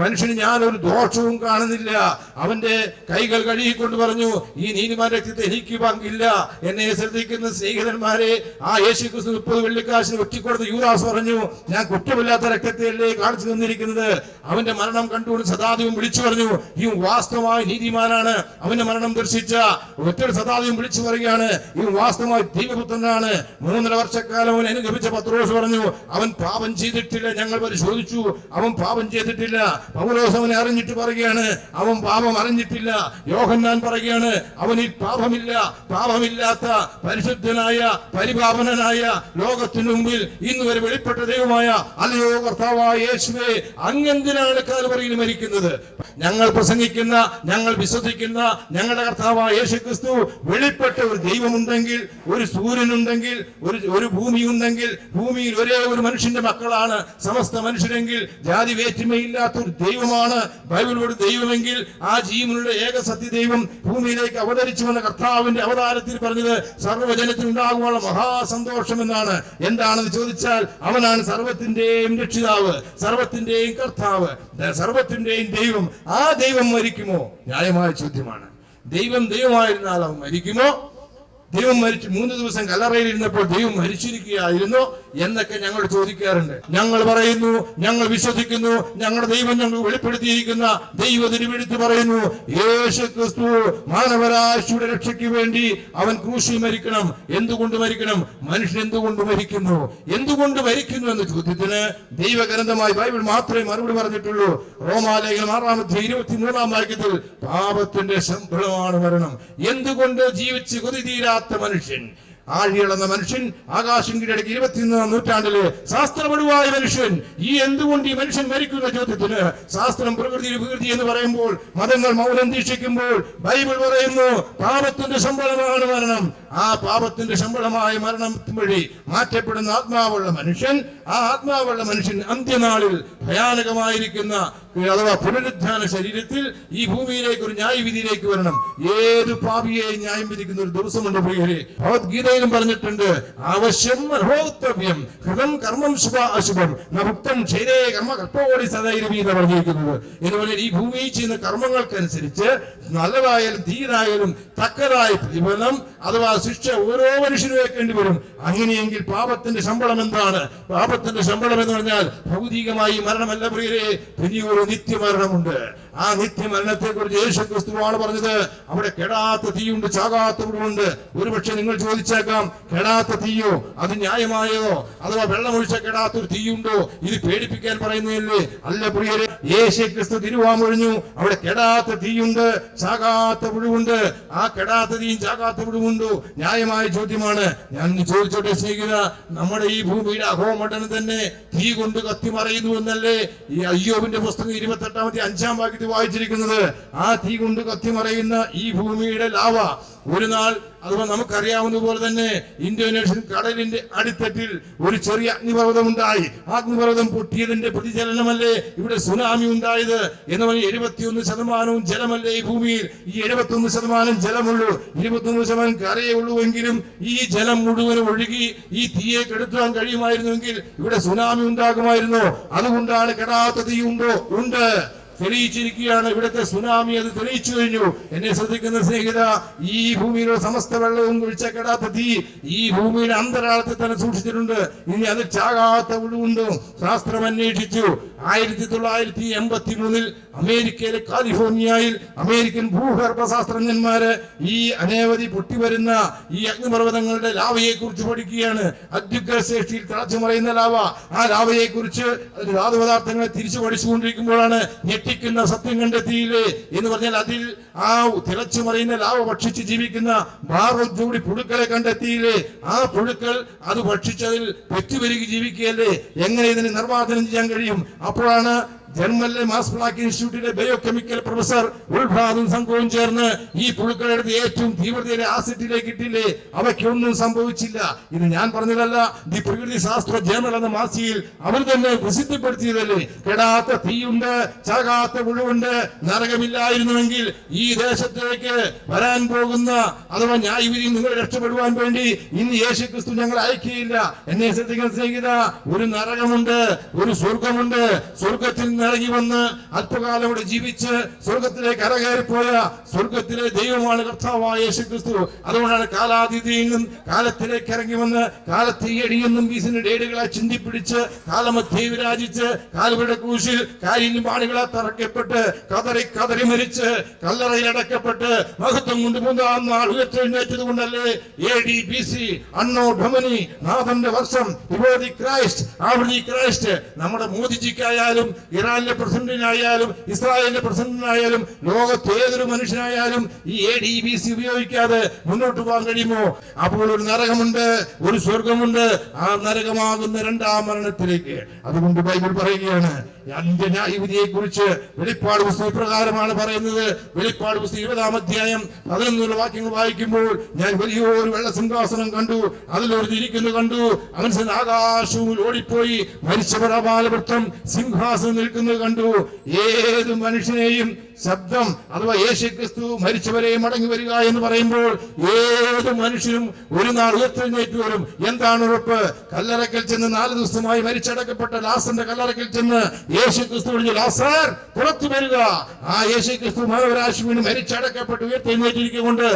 മനുഷ്യന് ഞാൻ ഒരു ദോഷവും കാണുന്നില്ല. അവന്റെ കൈകൾ കഴുകിക്കൊണ്ട് പറഞ്ഞു, ഈ നീതിമാന്റെ രക്തത്തിൽ എനിക്ക് പങ്കില്ല. എന്നെ ശ്രദ്ധിക്കുന്ന സ്നേഹിതന്മാരെ, ആ യേശു ക്രിസ്തു 30 വെള്ളിക്കാശിന് ഒറ്റിക്കൊടുത്ത് യൂദാസ് പറഞ്ഞു, ഞാൻ കുറ്റമില്ലാത്ത രക്തത്തെയല്ലേ കാണിച്ചു തന്നിരിക്കുന്നത്. അവന്റെ മരണം കണ്ടുകൊണ്ട് സദാദിവം വിളിച്ചു പറഞ്ഞു, ഈ വാസ്തവമായ നീതിമാനാണ്. അവന്റെ മരണം ദർശിച്ച ഒറ്റൊരു സദാദിവം വിളിച്ചു പറയുകയാണ്, ഈ വാസ്തവമായ ദൈവപുത്രനാണ്. 3.5 വർഷക്കാലം അവൻ അനുഗമിച്ച പത്രോസ് പറഞ്ഞു, അവൻ പാപം ചെയ്തിട്ടില്ല. ഞങ്ങൾ പരിശോധിച്ചു, അവൻ പാപം ചെയ്തിട്ടില്ല. പൗലോസ് അവനെ അറിഞ്ഞിട്ട് പറയുകയാണ്, അവൻ പാപം അറിഞ്ഞിട്ടില്ല. യോഹന്നാൻ പറയുകയാണ്, അവനിൽ പാപമില്ല. പാപമില്ലാത്ത പരിശുദ്ധനായ പരിപാവനനായ ലോകത്തിനു മുമ്പിൽ ഇന്ന് വരെ വെളിപ്പെട്ട ദൈവമായ അല്ലയോ കർത്താവായ യേശുവേ, അങ്ങെന്തിനാണ് കാൽവറിയിൽ മരിക്കുന്നത്? ഞങ്ങൾ പ്രസംഗിക്കുന്ന, ഞങ്ങൾ വിശ്വസിക്കുന്ന ഞങ്ങളുടെ കർത്താവായ യേശു ക്രിസ്തു വെളിപ്പെട്ട ഒരു ദൈവമുണ്ടെങ്കിൽ, ഒരു സൂര്യനുണ്ടെങ്കിൽ, ഒരു ഭൂമി ഉണ്ടെങ്കിൽ, ഭൂമിയിൽ ഒരേ ഒരു മനുഷ്യന്റെ മക്കളാണ് സമസ്ത മനുഷ്യരെങ്കിൽ, ജാതി വേറ്റുമയില്ലാത്ത ഒരു ദൈവമാണ് ബൈബിളിലൂടെ ദൈവമെങ്കിൽ, ആ ജീവനുള്ള ഏക സത്യ ദൈവം ഭൂമിയിലേക്ക് അവതരിച്ചു വന്ന കർത്താവിന്റെ അവതാരത്തിൽ പറഞ്ഞത് സർവ്വജനത്തിന് ഉണ്ടാകുവാനുള്ള മഹാസന്തോഷം എന്നാണ്. എന്താണെന്ന് ചോദിച്ചാൽ, അവനാണ് സർവത്തിന്റെയും രക്ഷിതാവ്, സർവത്തിന്റെയും കർത്താവ്, സർവത്തിന്റെയും ദൈവം. ആ ദൈവം മരിക്കുമോ? ന്യായമായ ചോദ്യമാണ്. ദൈവം ദൈവമായിരുന്നാൽ അവൻ മരിക്കുമോ? ദൈവം മരിച്ചു 3 ദിവസം കല്ലറയിൽ ഇരുന്നപ്പോൾ ദൈവം മരിച്ചിരിക്കുകയായിരുന്നു എന്നൊക്കെ ഞങ്ങൾ ചോദിക്കാറുണ്ട്. ഞങ്ങൾ പറയുന്നു, ഞങ്ങൾ വിശ്വസിക്കുന്നു, ഞങ്ങളുടെ ദൈവം ഞങ്ങൾ വെളിപ്പെടുത്തിയിരിക്കുന്ന ദൈവത്തിനുവിടുത്ത് പറയുന്നു, യേശു ക്രിസ്തു മാനവരാശിയുടെ രക്ഷയ്ക്ക് വേണ്ടി അവൻ ക്രൂശിൽ മരിക്കണം. എന്തുകൊണ്ട് മരിക്കണം? മനുഷ്യൻ എന്തുകൊണ്ട് മരിക്കുന്നു? എന്തുകൊണ്ട് മരിക്കുന്നു എന്ന ചോദ്യത്തിന് ദൈവഗ്രന്ഥമായി ബൈബിൾ മാത്രമേ മറുപടി പറഞ്ഞിട്ടുള്ളൂ. റോമാലേഖനം 6-23 വാക്യത്തിൽ പാപത്തിന്റെ ശമ്പളമാണ് മരണം. എന്തുകൊണ്ട് ജീവിച്ച് കൊതി തീരാ മനുഷ്യൻ, ആഴിയളന്ന മനുഷ്യൻ, ആകാശം കീഴടക്കി 21-ാം നൂറ്റാണ്ടിലെ ശാസ്ത്രപരമായ മനുഷ്യൻ, ഈ എന്തുകൊണ്ട് ഈ മനുഷ്യൻ മരിക്കുന്ന ചോദ്യത്തിന് ശാസ്ത്രം പ്രകൃതി എന്ന് പറയുമ്പോൾ, മതങ്ങൾ മൗനം ദീക്ഷിക്കുമ്പോൾ ബൈബിൾ പറയുന്നു പാപത്തിന്റെ ശമ്പളമാണ് മരണം. ആ പാപത്തിന്റെ ശമ്പളമായ മരണം വഴി മാറ്റപ്പെടുന്ന ആത്മാവുള്ള മനുഷ്യൻ, ആ ആത്മാവുള്ള മനുഷ്യൻ അന്ത്യനാളിൽ ഭയാനകമായിരിക്കുന്ന അഥവാ പുനരുദ്ധാന ശരീരത്തിൽ ഈ ഭൂമിയിലേക്ക് ഒരു ന്യായവിധിയിലേക്ക് വരണം. ഏത് പാപിയെ ന്യായം വിധിക്കുന്ന ഒരു ദിവസമുണ്ട് പ്രിയരെ. ഭഗവത്ഗീതയിലും പറഞ്ഞിട്ടുണ്ട്, അവശ്യം മനോത്തവ്യം ഹൃദം കർമ്മം ശുഭ അശുഭം നഭുക്തം ക്ഷേരേ കർമ്മ കർത്തോടി സദൈരവി എന്ന് പറഞ്ഞിരിക്കുന്നത്. ഇതുപോലെ ഈ ഭൂമിയിൽ ചെയ്യുന്ന കർമ്മങ്ങൾക്കനുസരിച്ച് നല്ലതായാലും തീരായാലും തക്കതായ പ്രതിഫലം അഥവാ ശിക്ഷ ഓരോ മനുഷ്യനും വെക്കേണ്ടി വരും. അങ്ങനെയെങ്കിൽ പാപത്തിന്റെ ശമ്പളം എന്താണ്? പാപത്തിന്റെ ശമ്പളം എന്ന് പറഞ്ഞാൽ ഭൗതികമായി മരണമല്ല പ്രിയരെ, പിന്നെയൊരു നിത്യമരണമുണ്ട്. ആ നിത്യമരണത്തെ കുറിച്ച് യേശു ക്രിസ്തുവാണ് പറഞ്ഞത്. അവിടെ കെടാത്ത തീയുണ്ട്, ചാകാത്ത മൃഗമുണ്ട്. ഒരുപക്ഷെ നിങ്ങൾ ചോദിച്ചേക്കാം, കെടാത്ത തീയോ അത് ന്യായമായോ? അഥവാ വെള്ളമൊഴിച്ച കെടാത്തൊരു തീയുണ്ടോ? ഇത് പേടിപ്പിക്കാൻ പറയുന്നതല്ലേ? അല്ല പ്രിയരെ, യേശു ക്രിസ്തു തിരുവാമൊഴിഞ്ഞു, അവിടെ കെടാത്ത തീയുണ്ട്, ചാകാത്ത പുഴുവുണ്ട്. ആ കെടാത്ത തീയും ചാകാത്ത പുഴുവുണ്ടോ? ന്യായമായ ചോദ്യമാണ്. ഞാൻ ചോദിച്ചോട്ടെ സ്നേഹിത, നമ്മുടെ ഈ ഭൂമിയുടെ അഹോമണ്ഡലം തന്നെ തീ കൊണ്ട് കത്തി മറയുന്നു എന്നല്ലേ ഈ അയ്യോബിന്റെ പുസ്തകം 28-ാം വാക്യത്തിൽ വായിച്ചിരിക്കുന്നത്? ആ തീ കൊണ്ട് കത്തി മറയുന്ന ഈ ഭൂമിയുടെ ലാവ ഒരു നാൾ, അഥവാ നമുക്കറിയാവുന്ന പോലെ തന്നെ ഇന്തോനേഷ്യൻ കടലിന്റെ അടിത്തട്ടിൽ ഒരു ചെറിയ അഗ്നിപർവ്വതം ഉണ്ടായി. അഗ്നിപർവ്വതം പൊട്ടിയതിന്റെ പ്രതിചലനമല്ലേ ഇവിടെ സുനാമി ഉണ്ടായത് എന്ന് പറഞ്ഞ് 71% ജലമല്ലേ ഈ ഭൂമിയിൽ? ഈ 71% ജലമുള്ളൂ, 21% കരയേ ഉള്ളൂവെങ്കിലും ഈ ജലം മുഴുവനും ഒഴുകി ഈ തീയെ കെടുത്താൻ കഴിയുമായിരുന്നുവെങ്കിൽ ഇവിടെ സുനാമി ഉണ്ടാകുമായിരുന്നു. അതുകൊണ്ടാണ് കെടാത്ത തീ ഉണ്ടോ? ഉണ്ട്. തെളിയിച്ചിരിക്കുകയാണ്. ഇവിടുത്തെ സുനാമി അത് തെളിയിച്ചു കഴിഞ്ഞു. എന്നെ ശ്രദ്ധിക്കുന്ന സ്നേഹിത, ഈ ഭൂമിയിലുള്ള സമസ്ത വെള്ളവും കുഴിച്ചക്കെടാത്ത തീ ഈ ഭൂമിയുടെ അന്തരാളത്തിൽ തന്നെ സൂക്ഷിച്ചിട്ടുണ്ട്. ഇനി അത് ചാകാത്ത ഒഴിവുണ്ടോ? ശാസ്ത്രം അന്വേഷിച്ചു. 1983 അമേരിക്കയിലെ കാലിഫോർണിയയിൽ അമേരിക്കൻ ഭൂഗർഭ ശാസ്ത്രജ്ഞന്മാര് ഈ അനവധി പൊട്ടിവരുന്ന ഈ അഗ്നിപർവ്വതങ്ങളുടെ ലാവയെ കുറിച്ച് പഠിക്കുകയാണ്. അത്യുഗ്രശേഷിയിൽ തിളച്ചു മറയുന്ന ലാവ, ആ ലാവയെ കുറിച്ച് ധാതു പദാർത്ഥങ്ങളെ തിരിച്ചു പഠിച്ചുകൊണ്ടിരിക്കുമ്പോഴാണ് ഞെട്ടിക്കുന്ന സത്യം കണ്ടെത്തിയില്ലേ എന്ന് പറഞ്ഞാൽ, അതിൽ ആ തിളച്ചു മറയുന്ന ലാവ ഭക്ഷിച്ച് ജീവിക്കുന്ന ഭാരജോടി പുഴുക്കളെ കണ്ടെത്തിയില്ലേ? ആ പുഴുക്കൾ അത് ഭക്ഷിച്ചതിൽ പെറ്റുപെരുകി ജീവിക്കുകയല്ലേ? എങ്ങനെ ഇതിന് നിർമ്മാർജ്ജനം ചെയ്യാൻ കഴിയും? അപ്പോഴാണ് ജർമ്മനിലെ മാസ് പ്ലാങ്ക് ഇൻസ്റ്റിറ്റ്യൂട്ടിലെ ബയോകെമിക്കൽ പ്രൊഫസർ ഉൾഭാദും സംഘവും ചേർന്ന് ഈ പുഴുക്കളെടുത്ത് ഏറ്റവും തീവ്രതയിലെ ആസിഡിലേക്ക് ഇട്ടില്ലേ, അവയ്ക്കൊന്നും സംഭവിച്ചില്ല. ഇത് ഞാൻ പറഞ്ഞതല്ല, ദി പ്രകൃതി ശാസ്ത്ര ജേണൽ എന്ന മാസികയിൽ അവർ തന്നെ പ്രസിദ്ധപ്പെടുത്തിയതല്ലേ. കെടാത്ത തീയുണ്ട്, ചാകാത്ത പുഴുവുണ്ട്. നരകമില്ലായിരുന്നുവെങ്കിൽ ഈ ദേശത്തേക്ക് വരാൻ പോകുന്ന അഥവാ ന്യായവിധി നിങ്ങൾ രക്ഷപ്പെടുവാൻ വേണ്ടി ഇന്ന് യേശുക്രിസ്തു ഞങ്ങൾ അയക്കുകയില്ല. എന്നെ ശ്രദ്ധിക്കാൻ സ്നേഹിത, ഒരു നരകമുണ്ട്, ഒരു സ്വർഗമുണ്ട്. സ്വർഗത്തിൽ ഇറങ്ങി വന്ന് അല്പകാലം ഇവിടെ ജീവിച്ച് സ്വർഗത്തിലേക്ക് കരകയറിപ്പോയ സ്വർഗത്തിലെ ദൈവമാണ് കർത്താവായ യേശുക്രിസ്തു. അതുകൊണ്ടാണ് കാലാതീതയെന്നും കാലത്തിലേക്ക് ഇറങ്ങി വന്ന് കാലത്തെ എടിയെന്നും വീസിന് ഡേടുകളെ ചിന്തിപ്പിടിച്ച് കാലമധ്യേ വിരാജിച്ച് കാലുകളുടെ ക്രൂശിൽ കാലിന് പാടുകളെ തറക്കപ്പെട്ട് കതറി കതറി മരിച്ച് കല്ലറയിൽ അടക്കപ്പെട്ട് മഹത്വം കൊണ്ട് 3-ാം നാൾ ഉയർത്തെഴുന്നേറ്റത് കൊണ്ടല്ലേ AD BC അണ്ണോ ഡൊമിനി നാഥന്റെ വർഷം ക്രൈസ്റ്റ്. നമ്മുടെ മോദിജിക്കായാലും ഇറാനിലെ പ്രസിഡന്റിനായാലും ഇസ്രായേലിന്റെ പ്രസിഡന്റിനായാലും ലോകത്ത് ഏതൊരു മനുഷ്യനായാലും ഈ AD BC ഉപയോഗിക്കാതെ മുന്നോട്ട് പോകാൻ കഴിയുമോ? അപ്പോൾ ഒരു നരകമുണ്ട്, ഒരു സ്വർഗമുണ്ട്. ആ നരകമാകുന്ന 2-ാം മരണത്തിലേക്ക്. അതുകൊണ്ട് ബൈബിൾ പറയുകയാണ്, അന്ത്യന്യായവിധിയെ കുറിച്ച് വെളിപ്പാട് പുസ്തകം പ്രകാരമാണ് പറയുന്നത്. വെളിപ്പാട് പുസ്തകം 20-ാം അധ്യായം 11 വാക്യങ്ങൾ വായിക്കുമ്പോൾ, ഞാൻ വലിയൊരു വെള്ള സിംഹാസനം കണ്ടു, അതിലൊരു ഇരിക്കുന്നു കണ്ടു. അവൻ ആകാശവും ഓടിപ്പോയി മരിച്ചവർ അപാലവൃത്തം സിംഹാസനം നിൽക്കുന്നത് കണ്ടു. ഏത് മനുഷ്യനെയും ശബ്ദം അഥവാ യേശുക്രിസ്തു മരിച്ചവരെ മടങ്ങി വരിക എന്ന് പറയുമ്പോൾ ഏത് മനുഷ്യനും ഒരു നാൾ ഉയർത്തെഴുന്നേറ്റ് വരും. എന്താണ് ഉറപ്പ്? കല്ലറയ്ക്കൽ ചെന്ന് 4 ദിവസമായി മരിച്ചടക്കപ്പെട്ട ലാസറിന്റെ കല്ലറയ്ക്കൽ ചെന്ന് യേശുക്രിസ്തു വിളിച്ചു, ലാസർ പുറത്തു വരിക. ആ യേശുക്രിസ്തു മാനവരാശി വീണ് മരിച്ചടക്കപ്പെട്ട് ഉയർത്തെഴുന്നേറ്റിരിക്കൊണ്ട്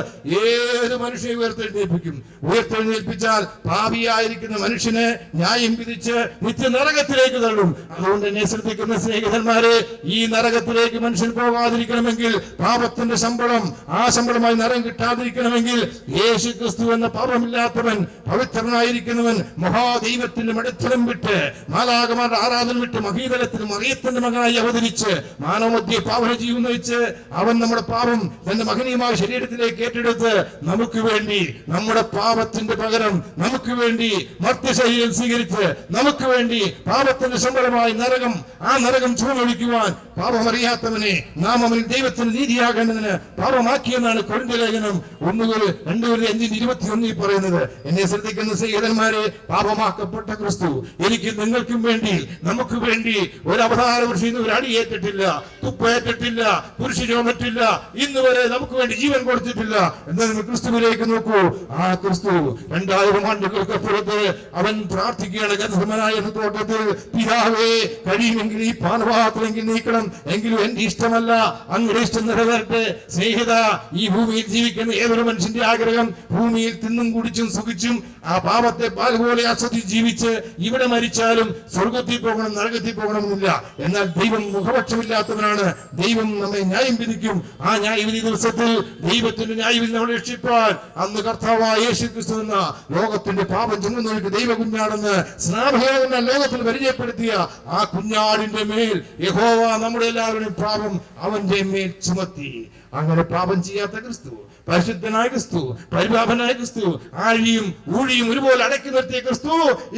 ഏത് മനുഷ്യനെ ഉയർത്തെഴുന്നേൽപ്പിക്കും. ഉയർത്തെഴുന്നേൽപ്പിച്ചാൽ പാപിയായിരിക്കുന്ന മനുഷ്യനെ ന്യായം വിധിച്ച് നിത്യ നരകത്തിലേക്ക് തള്ളും. അതുകൊണ്ട് എന്നെ ശ്രദ്ധിക്കുന്ന സ്നേഹിതന്മാരെ, ഈ നരകത്തിലേക്ക് മനുഷ്യൻ പോകാതിരിക്കണമെങ്കിൽ, പാപത്തിന്റെ ശമ്പളം ആ ശമ്പളമായി നരകം കിട്ടാതിരിക്കണമെങ്കിൽ, യേശുക്രിസ്തു എന്ന പാപമില്ലാത്തവൻ പവിത്രനായിരിക്കുന്നവൻ മഹാദൈവത്തിന്റെ മടത്തരം വിട്ട് മാലാകമാരുടെ ആരാധന വിട്ട് മഹീതലത്തിന് മറിയത്തിന്റെ മകനായി അവതരിച്ച് മാനവമധ്യേ പാവന ജീവൻ നയിച്ച് അവൻ നമ്മുടെ പാപം തന്റെ മഹനീയമായ ശരീരത്തിലേക്ക് ഏറ്റെടുത്ത് നമുക്ക് വേണ്ടി നമ്മുടെ പാപത്തിന്റെ പകരം നമുക്ക് വേണ്ടി മർത്യശരീരം സ്വീകരിച്ച് നമുക്ക് വേണ്ടി പാപത്തിന്റെ ശമ്പളമായി നരകം, ആ നരകം ചുമന്നൊഴിക്കുവാൻ പാപമറിയാത്തവനെ നാം അവനിൽ ദൈവത്തിന് നീതിയാകേണ്ടതിന് പാപമാക്കിയെന്നാണ് കൊരിന്ത്യർ ലേഖനം 2:5-21 പറയുന്നത്. എന്നെ ശ്രദ്ധിക്കുന്ന സ്നേഹിതന്മാരെ, പാപമാക്കപ്പെട്ട ക്രിസ്തു എനിക്ക് നിങ്ങൾക്കും വേണ്ടി നമുക്ക് വേണ്ടി ഒരു അവതാര പുരുഷൻ ഒരു അടിയേറ്റിട്ടില്ല, തുപ്പേറ്റിട്ടില്ല, പുരുഷരോമറ്റില്ല, ഇന്ന് വരെ നമുക്ക് വേണ്ടി ജീവൻ കൊടുത്തിട്ടില്ല. എന്നാൽ നിങ്ങൾ ക്രിസ്തുവിലേക്ക് നോക്കൂ. ആ ക്രിസ്തു 2000 ആണ്ടുകൾക്ക് പുറത്ത് അവൻ പ്രാർത്ഥിക്കുകയാണ് ഗന്ധർവനായ തോട്ടത്തിൽ, പിതാവേ കഴിയുമെങ്കിൽ ഈ പാനപാത്രമെങ്കിൽ നീക്കണം, എങ്കിലും എന്റെ ഇഷ്ടമല്ല അങ്ങയുടെ ഇഷ്ടം നിറവേറട്ടെ. സ്നേഹിത, ഈ ഭൂമിയിൽ ജീവിക്കുന്ന ഏതൊരു മനുഷ്യന്റെ ആഗ്രഹം ഭൂമിയിൽ തിന്നും കുടിച്ചും സുഖിച്ചും ആ പാപത്തെ പാൽ പോലെ ആസ്വദിച്ച് ജീവിച്ച് ഇവിടെ മരിച്ചാലും സ്വർഗത്തിൽ പോകണം, നരകത്തിൽ പോകണമെന്നില്ല. എന്നാൽ ദൈവം മുഖപക്ഷമില്ലാത്തവനാണ്. ദൈവം നമ്മെ ന്യായം വിധിക്കും. ആ ന്യായവിധി ദിവസത്തിൽ ദൈവത്തിന്റെ ന്യായവിധി നമ്മളെ രക്ഷിപ്പാൻ അന്ന് കർത്താവായ യേശുക്രിസ്തു എന്ന ലോകത്തിന്റെ പാപം ചുമന്നവർക്ക് ദൈവ കുഞ്ഞാടെന്ന് സ്നാപകന ലോകത്തിൽ പരിചയപ്പെടുത്തിയ ആ കുഞ്ഞാടിന്റെ മേൽ യഹോവ നമ്മുടെ എല്ലാവരുടെയും പാപം അവന്റെ മേൽ ചുമത്തി. അങ്ങനെ പാപം ചെയ്യാത്ത ക്രിസ്തു, പരിശുദ്ധനായ ക്രിസ്തു, പരിപാപനായ ക്രിസ്തു, ആഴിയും ഊഴിയും ഒരുപോലെ അടക്കി നിർത്തിയ ക്രിസ്തു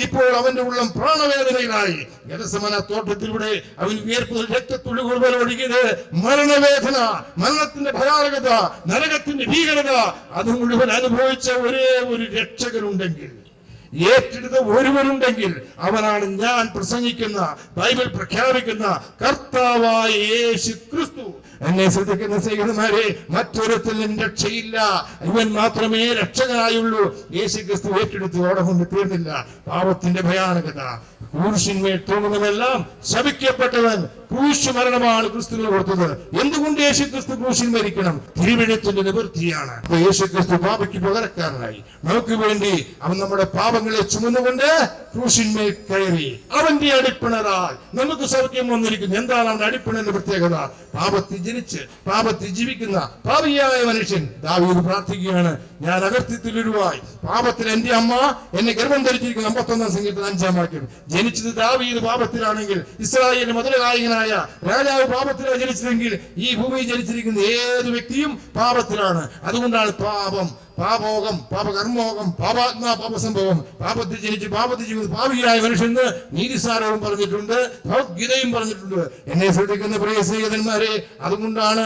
ഇപ്പോൾ അവന്റെ ഉള്ളം പ്രാണവേദനയിലായി. ഗതസമന തോട്ടത്തിലൂടെ അവൻ വിയർപ്പ് രക്തത്തുള്ളികൾ പോലെ ഒഴുകിയത് മരണവേദന, മരണത്തിന്റെ ഭയാനകത, നരകത്തിന്റെ ഭീകരത അത് മുഴുവൻ അനുഭവിച്ച ഒരേ ഒരു രക്ഷകനുണ്ടെങ്കിൽ, ഏറ്റെടുത്ത ഒരുവനുണ്ടെങ്കിൽ അവനാണ് ഞാൻ പ്രസംഗിക്കുന്ന ബൈബിൾ പ്രഖ്യാപിക്കുന്ന കർത്താവായ യേശു ക്രിസ്തു. എന്നെ ശ്രദ്ധിക്കുന്ന സ്നേഹിതന്മാരെ, മറ്റൊരുത്തിലും രക്ഷയില്ല, ഇവൻ മാത്രമേ രക്ഷകനായുള്ളൂ. യേശുക്രിസ്തു ഏറ്റെടുത്ത് ഓടകൊണ്ട് തീർന്നില്ല പാപത്തിന്റെ ഭയാനകത. ക്രൂശിന്മേൽ തൂങ്ങുന്നതെല്ലാം ശപിക്കപ്പെട്ടവൻ. ക്രൂശ് മരണമാണ് ക്രിസ്തുവിന് കൊടുത്തത്. എന്തുകൊണ്ട് യേശുക്രിസ്തു ക്രൂശിൽ മരിക്കണം? തിരുവെഴുത്തിന്റെ നിവൃത്തിയാണ്. യേശുക്രിസ്തു പാപയ്ക്ക് പകരക്കാരനായി നമുക്ക് വേണ്ടി അവൻ നമ്മുടെ പാപങ്ങളെ ചുമന്നുകൊണ്ട് ക്രൂശിന്മേൽ കയറി. അവന്റെ അടിപ്പിണറാൽ നമുക്ക് സൗഖ്യം വന്നിരിക്കുന്നു. എന്താണ് അവന്റെ അടിപ്പിണറിന്റെ പ്രത്യേകത? പാപത്തിൽ ജനിച്ച് പാപത്തിൽ ജീവിക്കുന്ന പാപിയായ മനുഷ്യൻ ദാവീദ് പ്രാർത്ഥിക്കുകയാണ്, ഞാൻ അകൃത്യത്തിലുരുവായി പാപത്തിൽ എന്റെ അമ്മ എന്നെ ഗർഭം ധരിച്ചിരിക്കുന്നു. 51-ാം സങ്കീർത്തനം 5-ാം വാക്യം. ജനിച്ചത് ദാവീദ് പാപത്തിലാണെങ്കിൽ, ഇസ്രായേലിന്റെ മധുരഗായകനായ രാജാവ് പാപത്തിലാണ് ജനിച്ചതെങ്കിൽ, ഈ ഭൂമിയിൽ ജനിച്ചിരിക്കുന്ന ഏത് വ്യക്തിയും പാപത്തിലാണ്. അതുകൊണ്ടാണ് പാപം, പാപോകം, പാപകർമ്മോകം, പാപാത്മാ, പാപസംഭവം. പാപത്തിൽ ജനിച്ച് പാപത്തിൽ ജീവിതം പാപിയായ മനുഷ്യന് നീതിസാരവും പറഞ്ഞിട്ടുണ്ട്, ഭഗവത്ഗീതയും പറഞ്ഞിട്ടുണ്ട്. എന്നെ ശ്രദ്ധിക്കുന്ന പ്രിയ സ്നേഹിതന്മാരെ, അതുകൊണ്ടാണ്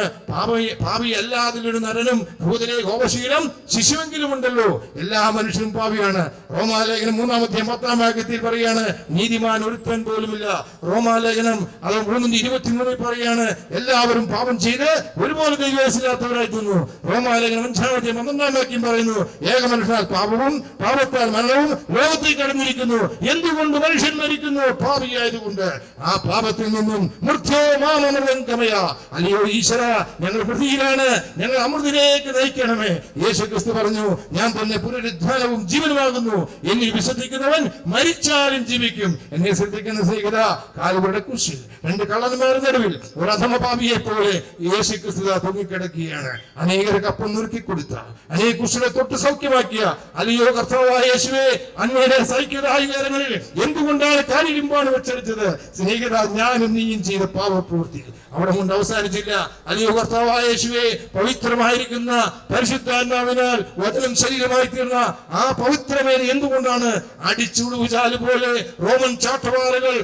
പാപി അല്ലാതിലൊരു നരനും ഭൂതലെ കോപശീലം ശിശുവെങ്കിലും ഉണ്ടല്ലോ. എല്ലാ മനുഷ്യരും പാപിയാണ്. റോമാലേഖനം 3-ാം വാക്യത്തിൽ പറയാണ്, നീതിമാൻ ഒരുത്തൻ പോലുമില്ല. റോമാലേഖനം അത് 3:23 പറയാണ്, എല്ലാവരും പാപം ചെയ്ത് ഒരുപോലെ ദൈവത്തിലാത്തവരായി തീർന്നു. റോമാലേഖനം 5-ാം വാക്യം പറയുന്നു, ഏക മനുഷ്യനാൽ പാപവും പാപത്താൽ മരണവും ലോകത്തിൽ കടന്നിരിക്കുന്നു. എന്തുകൊണ്ട് മനുഷ്യൻ മരിക്കുന്നു? പാപിയായതുകൊണ്ട്. ആ പാപത്തിൽ നിന്നും മൃത്യോമാമൃതംഗമയ, അല്ലയോ ഈശ്വര, ഞങ്ങൾ പ്രതിയിലാണ്, ഞങ്ങൾ അമൃതിലേക്ക് നയിക്കണമേ. യേശുക്രിസ്തു പറഞ്ഞു, ഞാൻ തന്നെ പുനരുദ്ധാനവും ജീവനുമാകുന്നു. എന്നിൽ വിശ്വസിക്കുന്നവൻ മരിച്ചാലും ജീവിക്കും. എന്നെ ശ്രദ്ധിക്കുന്ന സ്നേഹിത, കാലുകളുടെ കുരിശിൽ 2 കള്ളന്മാരുടെ നടുവിൽ ഒരു അധമ പാപിയെ പോലെ യേശുക്രിസ്തു തൂങ്ങിക്കിടക്കുകയാണ്. അനേകർക്ക് അപ്പം നുറുക്കി കൊടുത്ത, അനേക കുരിശിനെ തൊട്ട് സൗഖ്യമാക്കിയ, അല്ലയോ കർത്താവായ യേശുവേ, അങ്ങയുടെ സൈക്യതായികാരങ്ങളിൽ എന്തുകൊണ്ടാണ് കാലിരുമ്പാണ് വെച്ചെടുത്തത്? സ്നേഹിത, ഞാനും നീയും ചെയ്ത പാപപ്രവൃത്തി അവിടെ കൊണ്ട് അവസാനിച്ചില്ല. അല്ലയോ കർത്താവായ യേശുവേ, പവിത്രമായിരിക്കുന്ന പരിശുദ്ധാത്മാവിനാൽ വചനം ശരീരമായി തീർന്ന ആ പവിത്രമേനെ എന്തുകൊണ്ടാണ് അടിച്ചുടുചാല് പോലെ റോമൻ ചാട്ടവാറുകൾ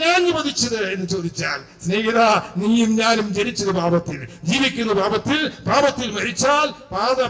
ഞാൻ പതിച്ചത് എന്ന് ചോദിച്ചാൽ, സ്നേഹിത, നീയും ഞാനും ജനിച്ചത് പാപത്തിൽ, ജീവിക്കുന്ന പാപത്തിൽ, പാപത്തിൽ മരിച്ചാൽ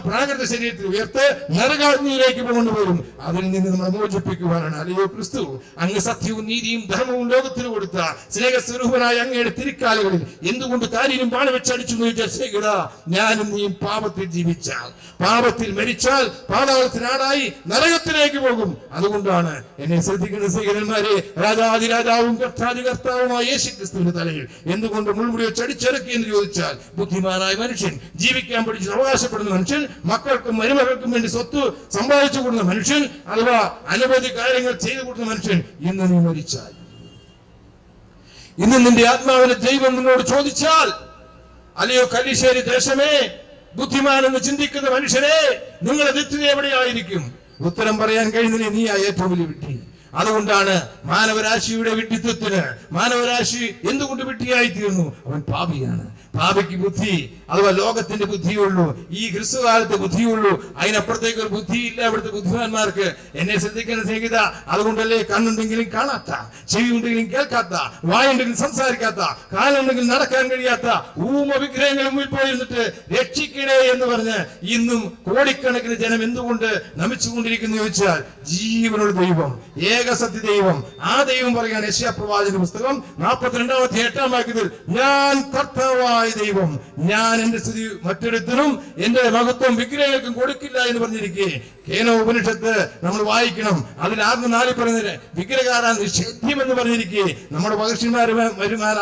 പ്രാകൃത ശരീരത്തിൽ ഉയർത്ത് നരകാഗ്നിയിലേക്ക് കൊണ്ടുവരും. അതിൽ നിന്ന് നമ്മളെ മോചിപ്പിക്കുവാനാണ് അല്ലയോ ക്രിസ്തു അങ്ങ് സത്യവും നീതിയും ധർമ്മവും ലോകത്തിന് കൊടുത്ത സ്നേഹസ്വരൂപനായ അങ്ങയുടെ തിരുക്കാലുകളിൽ എന്തുകൊണ്ട് കാലിലും പാണ വെച്ചടിച്ചു എന്ന് ചോദിച്ചാൽ, സ്നേഹിത, ഞാനും നീയും പാപത്തിൽ ജീവിച്ചാൽ, പാപത്തിൽ മരിച്ചാൽ പാതാളത്തിനാടായി നരകത്തിലേക്ക് പോകും. അതുകൊണ്ടാണ് എന്നെ ശ്രദ്ധിക്കുന്ന സ്നേഹിതന്മാരെ, രാജാതിരാജാവും കർത്താവുമായ യേശുക്രിസ്തുവിന്റെ തലയിൽ എന്തുകൊണ്ട് മുൾമുടി വെച്ച് അടിച്ചിറക്കി എന്ന് ചോദിച്ചാൽ, ബുദ്ധിമാനായ മനുഷ്യൻ, ജീവിക്കാൻ പഠിച്ച് അവകാശപ്പെടുന്ന മനുഷ്യൻ, മക്കൾക്കും മരുമകൾക്കും വേണ്ടി സ്വത്ത് സമ്പാദിച്ചു കൊടുക്കുന്ന മനുഷ്യൻ, അഥവാ അനവധി കാര്യങ്ങൾ ചെയ്തു കൊടുക്കുന്ന മനുഷ്യൻ, ഇന്ന് നീ മരിച്ചാൽ, ഇന്ന് നിന്റെ ആത്മാവിനെ ദൈവം നിന്നോട് ചോദിച്ചാൽ, അല്ലയോ കല്ലിശ്ശേരി ദേശമേ, ബുദ്ധിമാനെന്ന് ചിന്തിക്കുന്ന മനുഷ്യരെ, നിങ്ങളുടെ നിത്യത എവിടെയായിരിക്കും? ഉത്തരം പറയാൻ കഴിയുന്നില്ല. നീയാ ഏറ്റവും വലിയ വിഡ്ഢി. അതുകൊണ്ടാണ് മാനവരാശിയുടെ വിഡ്ഢിത്വത്തിന്, മാനവരാശി എന്തുകൊണ്ട് വിഡ്ഢിയായി തീർന്നു? അവൻ പാപിയാണ്. പാപിക്ക് ബുദ്ധി അഥവാ ലോകത്തിന്റെ ബുദ്ധിയുള്ളൂ, ഈ ക്രിസ്തുകാലത്തെ ബുദ്ധിയുള്ളൂ. അതിനപ്പുറത്തേക്ക് ഒരു ബുദ്ധിയില്ല ഇവിടുത്തെ ബുദ്ധിമാന്മാർക്ക്. എന്നെ ശ്രദ്ധിക്കുന്ന സ്നേഹിത, അതുകൊണ്ടല്ലേ കണ്ണുണ്ടെങ്കിലും കാണാത്ത, ചെവി ഉണ്ടെങ്കിലും കേൾക്കാത്ത, വായുണ്ടെങ്കിലും സംസാരിക്കാത്ത, കാലുണ്ടെങ്കിലും നടക്കാൻ കഴിയാത്ത ഊമ വിഗ്രഹങ്ങൾ മുന്നിൽ പോയിരുന്നിട്ട് രക്ഷിക്കണേ എന്ന് പറഞ്ഞ് ഇന്നും കോടിക്കണക്കിന് ജനം എന്തുകൊണ്ട് നമിച്ചുകൊണ്ടിരിക്കുന്നു ചോദിച്ചാൽ, ജീവനുള്ള ദൈവം, ഏകസത്യ ദൈവം, ആ ദൈവം പറയുകയാണ് യെശയ്യാ പുസ്തകം 42-ാം വാക്യത്തിൽ, ഞാൻ കർത്താവായ ദൈവം, ഞാൻ എന്റെ സ്തുതി മറ്റൊരുത്തരും എന്റെ മഹത്വം വിഗ്രഹങ്ങൾക്കും കൊടുക്കില്ല എന്ന് പറഞ്ഞിരിക്കെ, കേന ഉപനിഷത്ത് നമ്മൾ വായിക്കണം. അതിൽ 6:4 പറയുന്നത് വിഗ്രഹാരാധന നിഷേധ്യം എന്ന് പറഞ്ഞിരിക്കെ, നമ്മുടെ മഹർഷിമാർ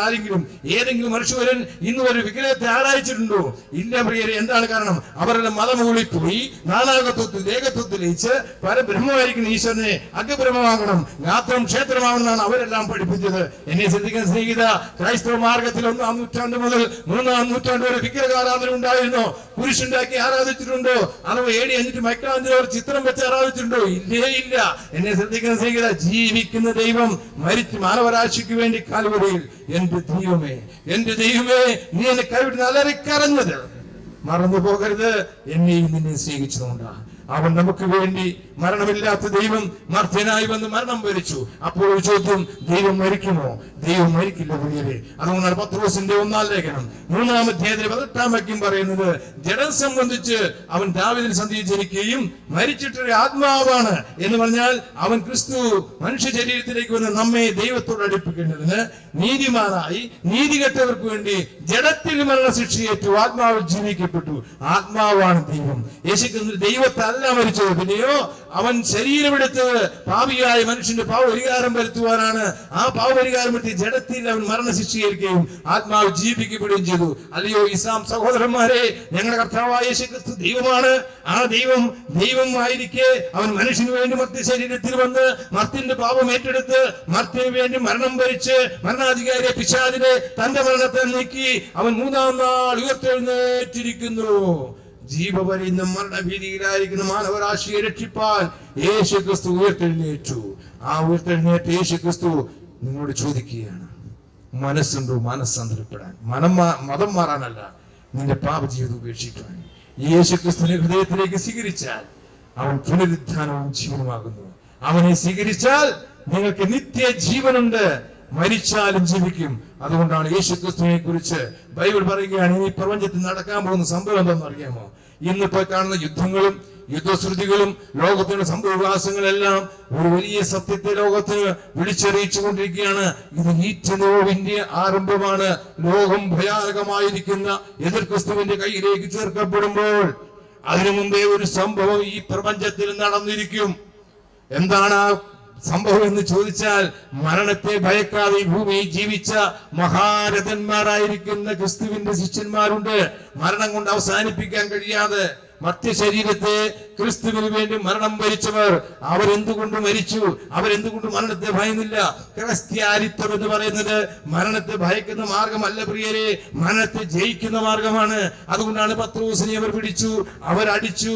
ആരെങ്കിലും ഏതെങ്കിലും മനുഷ്യവരൻ ഇന്ന് ഒരു വിഗ്രഹത്തെ ആരാധിച്ചിട്ടുണ്ടോ? ഇല്ല പ്രിയരെ. എന്താണ് കാരണം? അവരുടെ മതമൂളിൽ പോയി നാനാകത്വത്തിൽ ഏകത്വത്തിൽ ലയിച്ച് പരബ്രഹ്മമായിരിക്കുന്ന ഈശ്വരനെ അഗ്രബ്രഹ്മമാകണം, ഗാത്രം ക്ഷേത്രമാകണമെന്നാണ് അവരെല്ലാം പഠിപ്പിച്ചത്. എന്നെ ശ്രദ്ധിക്കുന്ന സ്നേഹിത, ക്രൈസ്തവ മാർഗത്തിൽ 1-ാം നൂറ്റാണ്ട് മുതൽ 3-ാം നൂറ്റാണ്ട് വരെ വിഗ്രഹാരാധന ഉണ്ടായിരുന്നോ? കുരിശുണ്ടാക്കി ആരാധിച്ചിട്ടുണ്ടോ? അഥവാ AD 5 മൈക്ലാഞ്ചലോ ചിത്രം വെച്ച് ആരാധിച്ചിട്ടുണ്ടോ? ഇല്ലേ, ഇല്ല. എന്നെ ശ്രദ്ധിക്കുന്ന സ്നേഹിത, ജീവിക്കുന്ന ദൈവം മരിച്ച് മാനവരാശിക്ക് വേണ്ടി കാൽവരിയിൽ, എന്റെ ദൈവമേ, എന്റെ ദൈവമേ, നീ എന്നെ കൈവിട്ട് അലറിക്കരഞ്ഞത് മറന്നു പോകരുത്. എന്നെയും നിന്നെ സ്നേഹിച്ചതുകൊണ്ടാണ്. അവൻ നമുക്ക് വേണ്ടി മരണമില്ലാത്ത ദൈവം മർത്യനായി വന്ന് മരണം വരിച്ചു. അപ്പോൾ ഒരു ചോദ്യം, ദൈവം മരിക്കുമോ? ദൈവം മരിക്കില്ല പ്രിയരെ. അതുകൊണ്ടാണ് പത്രോസിന്റെ 1-ാം ലേഖനം 3-ാം അധ്യായത്തിൽ 18-ാം വാക്യം പറയുന്നത്, ജഡം സംബന്ധിച്ച് അവൻ ദാവീദിന് സന്ധിയിൽ ജനിക്കുകയും മരിച്ചിട്ടൊരു ആത്മാവാണ് എന്ന് പറഞ്ഞാൽ അവൻ ക്രിസ്തു മനുഷ്യ ശരീരത്തിലേക്ക് വന്ന് നമ്മെ ദൈവത്തോട് അടുപ്പിക്കേണ്ടതിന് നീതിമാനായി നീതികെട്ടവർക്ക് വേണ്ടി ജഡത്തിൽ മരണശിക്ഷയേറ്റു ആത്മാവ് ജീവിക്കപ്പെട്ടു. ആത്മാവാണ് ദൈവം. യേശുക്രിസ്തു ദൈവത്തല്ല മരിച്ചത്, പിന്നെയോ അവൻ ശരീരമെടുത്ത് പാപിയായ മനുഷ്യന്റെ പാവപരിഹാരം വരുത്തുവാനാണ്. ആ പാവപരിഹാരം വരുത്തി ജഡത്തിൽ അവൻ മരണശിക്ഷയേൽക്കുകയും ആത്മാവ് ജീവിക്കപ്പെടുകയും ചെയ്തു. അല്ലയോ ഇസ്ലാം സഹോദരന്മാരെ, ഞങ്ങളുടെ കർത്താവായ യേശുക്രിസ്തു ദൈവമാണ്. ആ ദൈവമായിരിക്കെ അവൻ മനുഷ്യന് വേണ്ടി മർത്യ ശരീരത്തിൽ വന്ന് മർത്യന്റെ പാപം ഏറ്റെടുത്ത് മർത്യന് വേണ്ടി മരണം ഭരിച്ച് മരണാധികാരിയെ പിശാചിനെ തന്റെ മരണത്തെ നീക്കി അവൻ 3-ാം നാൾ ഉയർത്തെഴുന്നേറ്റിരിക്കുന്നു. ജീവപര്യന്ത മരണഭീതിയിലായിരിക്കുന്ന മാനവരാശിയെ രക്ഷിപ്പാൻ യേശുക്രിസ്തു ഉയർത്തെഴുന്നേറ്റു. ആ ഉയർത്തെഴുന്നേറ്റ യേശുക്രിസ്തു നിങ്ങളോട് ചോദിക്കുകയാണ്, മനസ്സുണ്ടോ മാനസാന്തരപ്പെടാൻ? മതം മാറാനല്ല, നിന്റെ പാപജീവിതം ഉപേക്ഷിക്കാൻ. യേശുക്രിസ്തുവിനെ ഹൃദയത്തിലേക്ക് സ്വീകരിച്ചാൽ അവൻ പുനരുദ്ധാനവും ജീവനുമാകുന്നു. അവനെ സ്വീകരിച്ചാൽ നിങ്ങൾക്ക് നിത്യജീവനുണ്ട്, മരിച്ചാലും ജീവിക്കും. അതുകൊണ്ടാണ് യേശുക്രിസ്തുവിനെ കുറിച്ച് ബൈബിൾ പറയുകയാണ്, ഈ പ്രപഞ്ചത്തിൽ നടക്കാൻ പോകുന്ന സംഭവം എന്താണെന്ന് അറിയാമോ? ഇന്നിപ്പോ കാണുന്ന യുദ്ധങ്ങളും യുദ്ധശ്രുതികളും ലോകത്തിന്റെ സംഭവവികാസങ്ങളെല്ലാം ഒരു വലിയ സത്യത്തെ ലോകത്തിന് വിളിച്ചറിയിച്ചു കൊണ്ടിരിക്കുകയാണ്. ഇത് ഈറ്റനോവിന്റെ ആരംഭമാണ്. ലോകം ഭയാനകമായിരിക്കുന്ന എതിർ ക്രിസ്തുവിന്റെ കയ്യിലേക്ക് ചേർക്കപ്പെടുമ്പോൾ അതിനു മുമ്പേ ഒരു സംഭവം ഈ പ്രപഞ്ചത്തിൽ നടന്നിരിക്കും. എന്താണ് ആ സംഭവം എന്ന് ചോദിച്ചാൽ, മരണത്തെ ഭയക്കാതെ ഈ ഭൂമിയിൽ ജീവിച്ച മഹാരഥന്മാരായിരിക്കുന്ന ക്രിസ്തുവിന്റെ ശിഷ്യന്മാരുണ്ട്. മരണം കൊണ്ട് അവസാനിപ്പിക്കാൻ കഴിയാതെ മർത്യ ശരീരത്തെ ക്രിസ്തുവിന് വേണ്ടി മരണം വരിച്ചവർ, അവരെന്തുകൊണ്ട് മരിച്ചു? അവരെന്തുകൊണ്ട് മരണത്തെ ഭയന്നില്ല? ക്രിസ്ത്യാനിത്വം എന്ന് പറയുന്നത് മരണത്തെ ഭയക്കുന്ന മാർഗമല്ല പ്രിയരെ, മരണത്തെ ജയിക്കുന്ന മാർഗമാണ്. അതുകൊണ്ടാണ് പത്രോസിനെ അവർ പിടിച്ചു, അവരടിച്ചു,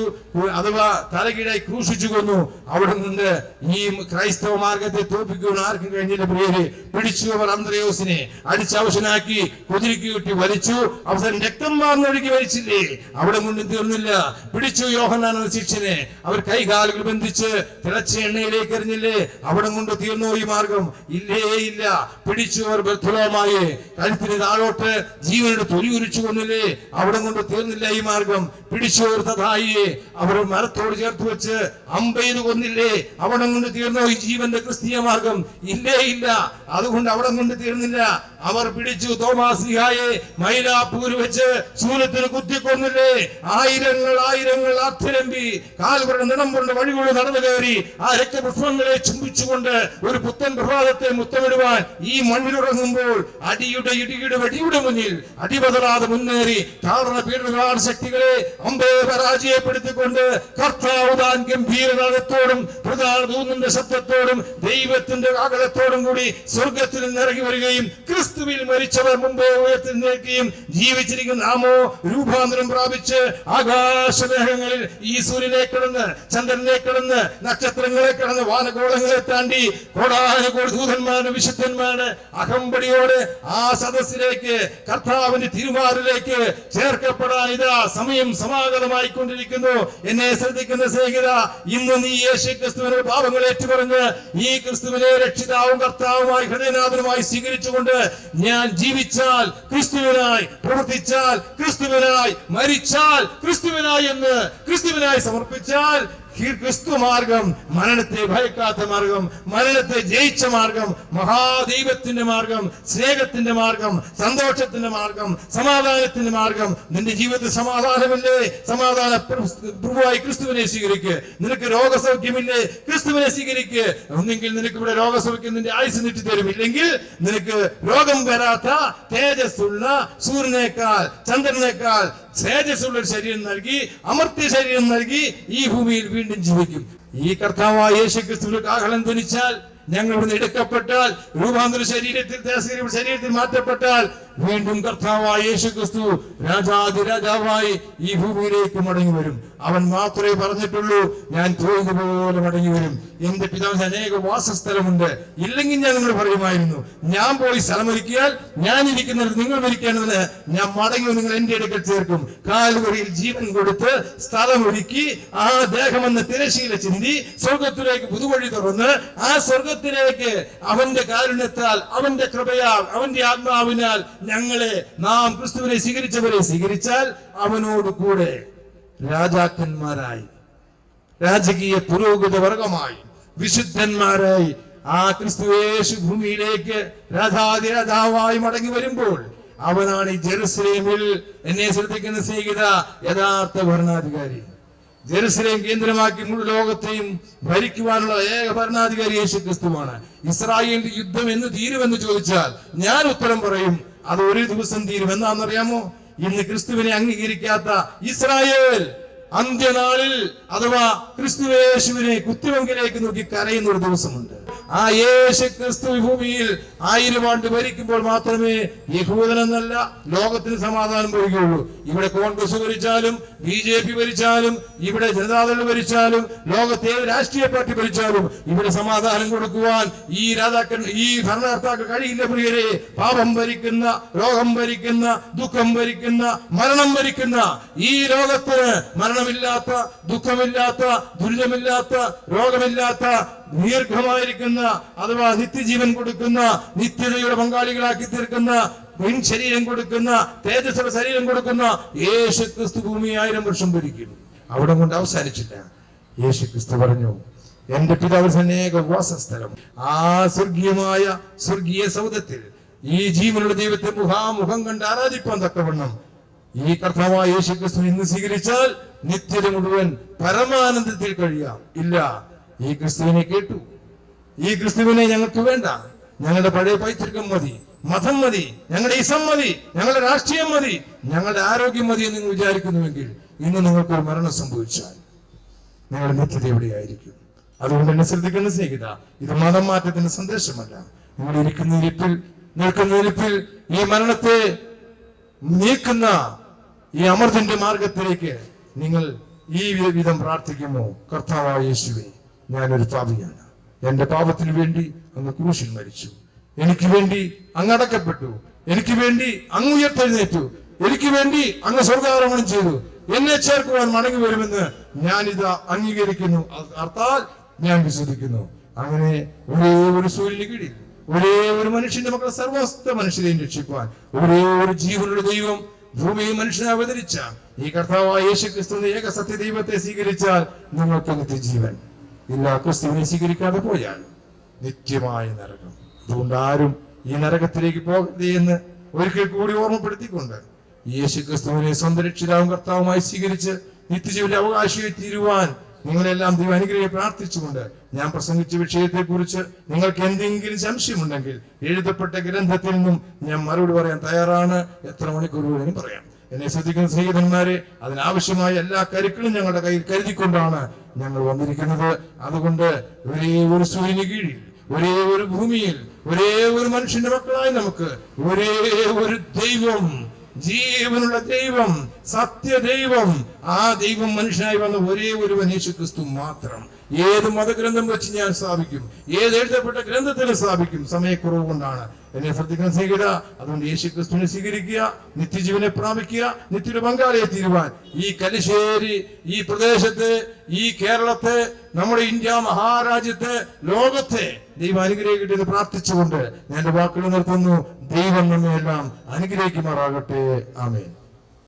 അഥവാ തലകീഴായി ക്രൂശിച്ചു കൊന്നു. അവിടെ നിന്ന് ഈ ക്രൈസ്തവ മാർഗത്തെ തോൽപ്പിക്കുവാൻ ആർക്കും കഴിഞ്ഞില്ല പ്രിയരെ. പിടിച്ചു അവർ അന്ത്രയോസിനെ, അടിച്ചവശനാക്കി കുതിരയ്ക്ക് കിട്ടി വലിച്ചു. അവസാനം രക്തം വാർന്നൊഴുകി വലിച്ചില്ലേ? അവിടെ കൊണ്ടും തീർന്നില്ല. പിടിച്ചു യോഹന്നാൻ എന്ന ശിഷ്യനെ, അവർ കൈകാലുകൾ ബന്ധിച്ച് തിളച്ച എണ്ണയിലേക്ക് എറിഞ്ഞില്ലേ? അവിടെ കൊണ്ട് തീർന്നോ ഈ മാർഗം? ഇല്ലേ ഇല്ല. പിടിച്ചു അവർ ബർത്തലോമായെ, കഴുത്തിന് താഴോട്ട് ജീവനോട് തൊലി ഉരിച്ചു കൊന്നില്ലേ? അവിടെ കൊണ്ട് തീർന്നില്ല ഈ മാർഗം. പിടിച്ചു അവർ തഥായിയെ, അവർ മരത്തോട് ചേർത്ത് വെച്ച് അമ്പെയ്ത് കൊന്നില്ലേ? അവിടെ കൊണ്ട് തീർന്നോ ഈ ജീവന്റെ ക്രിസ്തീയ മാർഗം? ഇല്ലേ ഇല്ല. അതുകൊണ്ട് അവിടെ കൊണ്ട് തീർന്നില്ല. അവർ പിടിച്ചു തോമാസ്ലിഹായെ മൈലാപ്പൂര് വെച്ച് ശൂലത്തിന് കുത്തിക്കൊന്നില്ലേ? ആയിരങ്ങൾ അർത്ഥരമ്പി കാലുകളുടെ നിണം കൊണ്ട് വഴികൊണ്ട് നടന്നു കയറി ആ രക്തപുഷ്പങ്ങളെ ചുംബിച്ചുകൊണ്ട് ഒരു പുത്തൻ പ്രഭാതത്തെ മുത്തമിടുവാൻ ഈ മണ്ണിലുറങ്ങുമ്പോൾ ഇടിയുടെ വെടിയുടെ മുന്നിൽ അടിപതറാതെ മുന്നേറി താഴ്ന്ന പീഡന ശക്തികളെ അമ്പേ പരാജയപ്പെടുത്തിക്കൊണ്ട് കർത്താവ് താൻ ഗംഭീരനാഥത്തോടും പ്രധാന ദൂതന്റെ ശബ്ദത്തോടും ദൈവത്തിന്റെ ആഗലത്തോടും കൂടി സ്വർഗത്തിൽ നിന്ന് ഇറങ്ങി വരികയും ക്രിസ്തുവിൽ മരിച്ചവർ മുമ്പേ ഉയർത്തിനേൽക്കുകയും ജീവിച്ചിരിക്കുന്ന നാമോ രൂപാന്തരം പ്രാപിച്ച് ആകാശമേഘങ്ങളിൽ ഈ സൂര്യനെ കിടന്ന് ചന്ദ്രനെ കിടന്ന് നക്ഷത്രങ്ങളെ കിടന്ന് വാനഗോളങ്ങളെ താണ്ടി കോടാനുകോടി ദൂതന്മാരുടെ വിശുദ്ധന്മാരുടെ അകമ്പടിയോടെ ആ സദസ്സിലേക്ക് കർത്താവിന്റെ തിരുമാറിലേക്ക് ചേർക്കപ്പെടാൻ ഇതാ സമയം സമാഗതമായി കൊണ്ടിരിക്കുന്നു. എന്നെ ശ്രദ്ധിക്കുന്ന സ്നേഹിത, ഇന്ന് നീ യേശു ക്രിസ്തുവിന്റെ പാപങ്ങൾ ഏറ്റുപറഞ്ഞ് ഈ ക്രിസ്തുവിനെ രക്ഷിതാവും കർത്താവുമായി ഹൃദയനാഥനുമായി സ്വീകരിച്ചുകൊണ്ട് ഞാൻ ജീവിച്ചാൽ ക്രിസ്തുവിനായി, പ്രവർത്തിച്ചാൽ ക്രിസ്തുവിനായി, മരിച്ചാൽ ക്രിസ്തുവിനായി എന്ന് ക്രിസ്തുവിനായി സമർപ്പിച്ചാൽ ക്രിസ്തു മാർഗം, മരണത്തെ ഭയക്കാത്ത മാർഗം, മരണത്തെ ജയിച്ച മാർഗം, മഹാദൈവത്തിന്റെ മാർഗം, സ്നേഹത്തിന്റെ മാർഗം, സന്തോഷത്തിന്റെ മാർഗം, സമാധാനത്തിന്റെ മാർഗം. നിന്റെ ജീവിതത്തിൽ സമാധാനമില്ലേ? സമാധാന പ്രഭുവായി ക്രിസ്തുവിനെ സ്വീകരിക്ക്. നിനക്ക് രോഗസൗഖ്യമില്ലേ? ക്രിസ്തുവിനെ സ്വീകരിക്ക്. ഒന്നെങ്കിൽ നിനക്ക് ഇവിടെ രോഗസൗഖ്യം നിന്റെ ആയുസ് നീട്ടി തരും, ഇല്ലെങ്കിൽ നിനക്ക് രോഗം വരാത്ത തേജസ്സുള്ള സൂര്യനേക്കാൾ ചന്ദ്രനേക്കാൾ തേജസ്സുള്ള ശരീരം നൽകി, അമർത്യ ശരീരം നൽകി ഈ ഭൂമിയിൽ വീണ്ടും ജീവിക്കും. ഈ കർത്താവായ യേശുക്രിസ്തുവിന്റെ കാഹളം ധ്വനിച്ചാൽ, ഞങ്ങൾ ഇവിടുന്ന് എടുക്കപ്പെട്ടാൽ, രൂപാന്തര ശരീരത്തിൽ മാറ്റപ്പെട്ടാൽ വീണ്ടും കർത്താവായ യേശു ക്രിസ്തു രാജാതിരാജാവായി ഈ ഭൂമിയിലേക്ക് മടങ്ങി വരും. അവൻ മാത്രമേ പറഞ്ഞിട്ടുള്ളൂ, ഞാൻ പോയതുപോലെ മടങ്ങി വരും. എന്റെ പിതാവിന് അനേക വാസസ്ഥലമുണ്ട്, ഇല്ലെങ്കിൽ ഞാൻ നിങ്ങൾ പറയുമായിരുന്നു, ഞാൻ പോയി സ്ഥലമൊരുക്കിയാൽ ഞാൻ ഇരിക്കുന്നത് നിങ്ങൾ മരിക്കേണ്ടതിന് ഞാൻ മടങ്ങി നിങ്ങൾ എന്റെ അടുക്കൽ ചേർക്കും. കാൽവരിയിൽ ജീവൻ കൊടുത്ത് സ്ഥലമൊരുക്കി ആ ദേഹമെന്ന തിരശീല ചിന്തി സ്വർഗത്തിലേക്ക് പുതുവഴി തുറന്ന് ആ സ്വർഗത്തിലേക്ക് അവന്റെ കാരുണ്യത്താൽ, അവന്റെ കൃപയാൽ, അവന്റെ ആത്മാവിനാൽ ഞങ്ങളെ, നാം ക്രിസ്തുവിനെ സ്വീകരിച്ചവരെ സ്വീകരിച്ചാൽ അവനോട് കൂടെ രാജാക്കന്മാരായി, രാജകീയ പുരോഗത വർഗമായി, വിശുദ്ധന്മാരായി ആ ക്രിസ്തുയേശു ഭൂമിയിലേക്ക് രാജാതിരാജാവായി മടങ്ങി വരുമ്പോൾ അവനാണ് ഈ ജെറുസലേമിൽ എന്നെ ശ്രദ്ധിക്കുന്ന സ്നേഹിത യഥാർത്ഥ ഭരണാധികാരി. ജെറുസലേം കേന്ദ്രമാക്കി മുഴു ലോകത്തെയും ഭരിക്കുവാനുള്ള ഏക ഭരണാധികാരി യേശു ക്രിസ്തുവാണ്. ഇസ്രായേലിന്റെ യുദ്ധം എന്ന് തീരുമെന്ന് ചോദിച്ചാൽ ഞാൻ ഉത്തരം പറയും, അത് ഒരു ദിവസം തീരും. എന്താണെന്നറിയാമോ? ഇന്ന് ക്രിസ്തുവിനെ അംഗീകരിക്കാത്ത ഇസ്രായേൽ അന്ത്യനാളിൽ അഥവാ ക്രിസ്തുയേശുവിനെ കുത്തിവെങ്കിലേക്ക് നോക്കി കരയുന്ന ഒരു ദിവസമുണ്ട്. ആ യേശു ക്രിസ്തു ഭൂമിയിൽ 1000 ആണ്ട് ഭരിക്കുമ്പോൾ മാത്രമേ യഹൂദനെന്നല്ല ലോകത്തിന് സമാധാനം വരികയുള്ളൂ. ഇവിടെ കോൺഗ്രസ് ഭരിച്ചാലും BJP ഭരിച്ചാലും ഇവിടെ ജനതാദൾ ഭരിച്ചാലും ലോകത്തെ രാഷ്ട്രീയ പാർട്ടി ഭരിച്ചാലും ഇവിടെ സമാധാനം കൊടുക്കുവാൻ ഈ ഭരണകർത്താക്കൾ കഴിയില്ല പ്രിയരെ. പാപം ഭരിക്കുന്ന, രോഗം ഭരിക്കുന്ന, ദുഃഖം ഭരിക്കുന്ന, മരണം ഭരിക്കുന്ന ഈ ലോകത്തിന് മരണമില്ലാത്ത, ദുഃഖമില്ലാത്ത, ദുരിതമില്ലാത്ത, രോഗമില്ലാത്ത, ദീർഘമായിരിക്കുന്ന അഥവാ നിത്യജീവൻ കൊടുക്കുന്ന, നിത്യതയുടെ പങ്കാളികളാക്കി തീർക്കുന്ന, ശരീരം കൊടുക്കുന്ന, തേജസ്സുള്ള ശരീരം കൊടുക്കുന്ന യേശു ക്രിസ്തു ഭൂമി 1000 വർഷം ഭരിക്കും. അവിടെ കൊണ്ട് അവസാനിച്ചില്ല. യേശു ക്രിസ്തു പറഞ്ഞു, എന്റെ പിതാവിന് അനേക വാസസ്ഥലം. ആ സ്വർഗീയ സൗധത്തിൽ ഈ ജീവനുള്ള ദൈവത്തെ മുഖാമുഖം കണ്ട് ആരാധിപ്പാൻ തക്കവണ്ണം ഈ കർത്താവായ യേശു ക്രിസ്തു ഇന്ന് സ്വീകരിച്ചാൽ നിത്യത മുഴുവൻ പരമാനന്ദത്തിൽ കഴിയാം. ഇല്ല, ഈ ക്രിസ്തുവിനെ കേട്ടു, ഈ ക്രിസ്തുവിനെ ഞങ്ങൾക്ക് വേണ്ട, ഞങ്ങളുടെ പഴയ പൈതൃകം മതി, മതം മതി, ഞങ്ങളുടെ ഇസം മതി, ഞങ്ങളുടെ രാഷ്ട്രീയം മതി, ഞങ്ങളുടെ ആരോഗ്യം മതി എന്ന് നിങ്ങൾ വിചാരിക്കുന്നുവെങ്കിൽ ഇന്ന് നിങ്ങൾക്കൊരു മരണം സംഭവിച്ചാൽ നിങ്ങളുടെ നിത്യത എവിടെയായിരിക്കും? അതുകൊണ്ട് എന്നെ ശ്രദ്ധിക്കുന്ന സ്നേഹിത, ഇത് മതം മാറ്റത്തിന്റെ സന്ദേശമല്ല. നിങ്ങൾ നിൽക്കുന്ന ഇരിപ്പിൽ ഈ മരണത്തെ നീക്കുന്ന ഈ അമൃതന്റെ മാർഗത്തിലേക്ക് നിങ്ങൾ ഈ വിധം പ്രാർത്ഥിക്കുമോ? കർത്താവായ യേശുവേ, ഞാനൊരു പാപിയാണ്, എന്റെ പാപത്തിന് വേണ്ടി അങ്ങ് ക്രൂശിൽ മരിച്ചു, എനിക്ക് വേണ്ടി അങ്ങ് അടക്കപ്പെട്ടു, എനിക്ക് വേണ്ടി അങ്ങ് ഉയർത്തെഴുന്നേറ്റു, എനിക്ക് വേണ്ടി അങ്ങ് സ്വർഗ്ഗാരോഹണം ചെയ്തു, എന്നെ ചേർക്കുവാൻ മടങ്ങി വരുമെന്ന് ഞാനിതാ അംഗീകരിക്കുന്നു, അർത്ഥാൽ ഞാൻ വിശ്വസിക്കുന്നു. അങ്ങനെ ഒരേ ഒരു സൂര്യന് കീഴിൽ ഒരേ ഒരു മനുഷ്യന്റെ മക്കളെ സർവസ്ത മനുഷ്യരെയും രക്ഷിക്കുവാൻ ഒരേ ഒരു ജീവനുള്ള ദൈവം ഭൂമിയിൽ മനുഷ്യനെ അവതരിച്ച ഈ കർത്താവായ യേശു ക്രിസ്തുവിന്റെ ഏക സത്യ ദൈവത്തെ സ്വീകരിച്ചാൽ നിങ്ങൾക്ക് നിത്യജീവൻ. ഇല്ല, ക്രിസ്തുവിനെ സ്വീകരിക്കാതെ പോയാൽ നിത്യമായ നരകം. അതുകൊണ്ട് ആരും ഈ നരകത്തിലേക്ക് പോകരുത് എന്ന് ഒരിക്കൽ കൂടി ഓർമ്മപ്പെടുത്തിക്കൊണ്ട് യേശു ക്രിസ്തുവിനെ സ്വന്തം രക്ഷിതാവും കർത്താവുമായി സ്വീകരിച്ച് നിത്യജീവന്റെ അവകാശിയായി തീരുവാൻ നിങ്ങളെല്ലാം ദൈവം അനുഗ്രഹിച്ച് പ്രാർത്ഥിച്ചുകൊണ്ട് ഞാൻ പ്രസംഗിച്ച വിഷയത്തെ കുറിച്ച് നിങ്ങൾക്ക് എന്തെങ്കിലും സംശയമുണ്ടെങ്കിൽ എഴുതപ്പെട്ട ഗ്രന്ഥത്തിൽ നിന്നും ഞാൻ മറുപടി പറയാൻ തയ്യാറാണ്. എത്ര മണിക്കൂർ വേണമെങ്കിലും പറയാം. എന്നെ ശ്രദ്ധിക്കുന്ന സ്നേഹിതന്മാരെ, അതിനാവശ്യമായ എല്ലാ കരുക്കളും ഞങ്ങളുടെ കയ്യിൽ കരുതിക്കൊണ്ടാണ് ഞങ്ങൾ വന്നിരിക്കുന്നത്. അതുകൊണ്ട് ഒരേ ഒരു സൂര്യന് കീഴിൽ, ഒരേ ഒരു ഭൂമിയിൽ, ഒരേ ഒരു മനുഷ്യന്റെ മക്കളായി നമുക്ക് ഒരേ ഒരു ദൈവം, ജീവനുള്ള ദൈവം, സത്യദൈവം, ആ ദൈവം മനുഷ്യനായി വന്ന ഒരേ ഒരുവൻ യേശു ക്രിസ്തു മാത്രം. ഏത് മതഗ്രന്ഥം വെച്ച് ഞാൻ സ്ഥാപിക്കും, ഏത് എഴുതപ്പെട്ട ഗ്രന്ഥത്തിൽ സ്ഥാപിക്കും, സമയക്കുറവ് കൊണ്ടാണ്. എന്നെ ശ്രദ്ധിക്കാൻ സ്വീകരിക്കുക. അതുകൊണ്ട് യേശു ക്രിസ്തുവിനെ സ്വീകരിക്കുക, നിത്യജീവനെ പ്രാപിക്കുക, നിത്യയുടെ പങ്കാളിയെ തീരുവാൻ ഈ കലിശ്ശേരി, ഈ പ്രദേശത്ത്, ഈ കേരളത്തെ, നമ്മുടെ ഇന്ത്യ മഹാരാജ്യത്തെ, ലോകത്തെ ദൈവം അനുഗ്രഹിക്കട്ടെ എന്ന് പ്രാർത്ഥിച്ചുകൊണ്ട് ഞാൻ എന്റെ വാക്കുകൾ നിർത്തുന്നു. ദൈവം നമ്മെ എല്ലാം അനുഗ്രഹിക്കുമാറാകട്ടെ. ആമേൻ.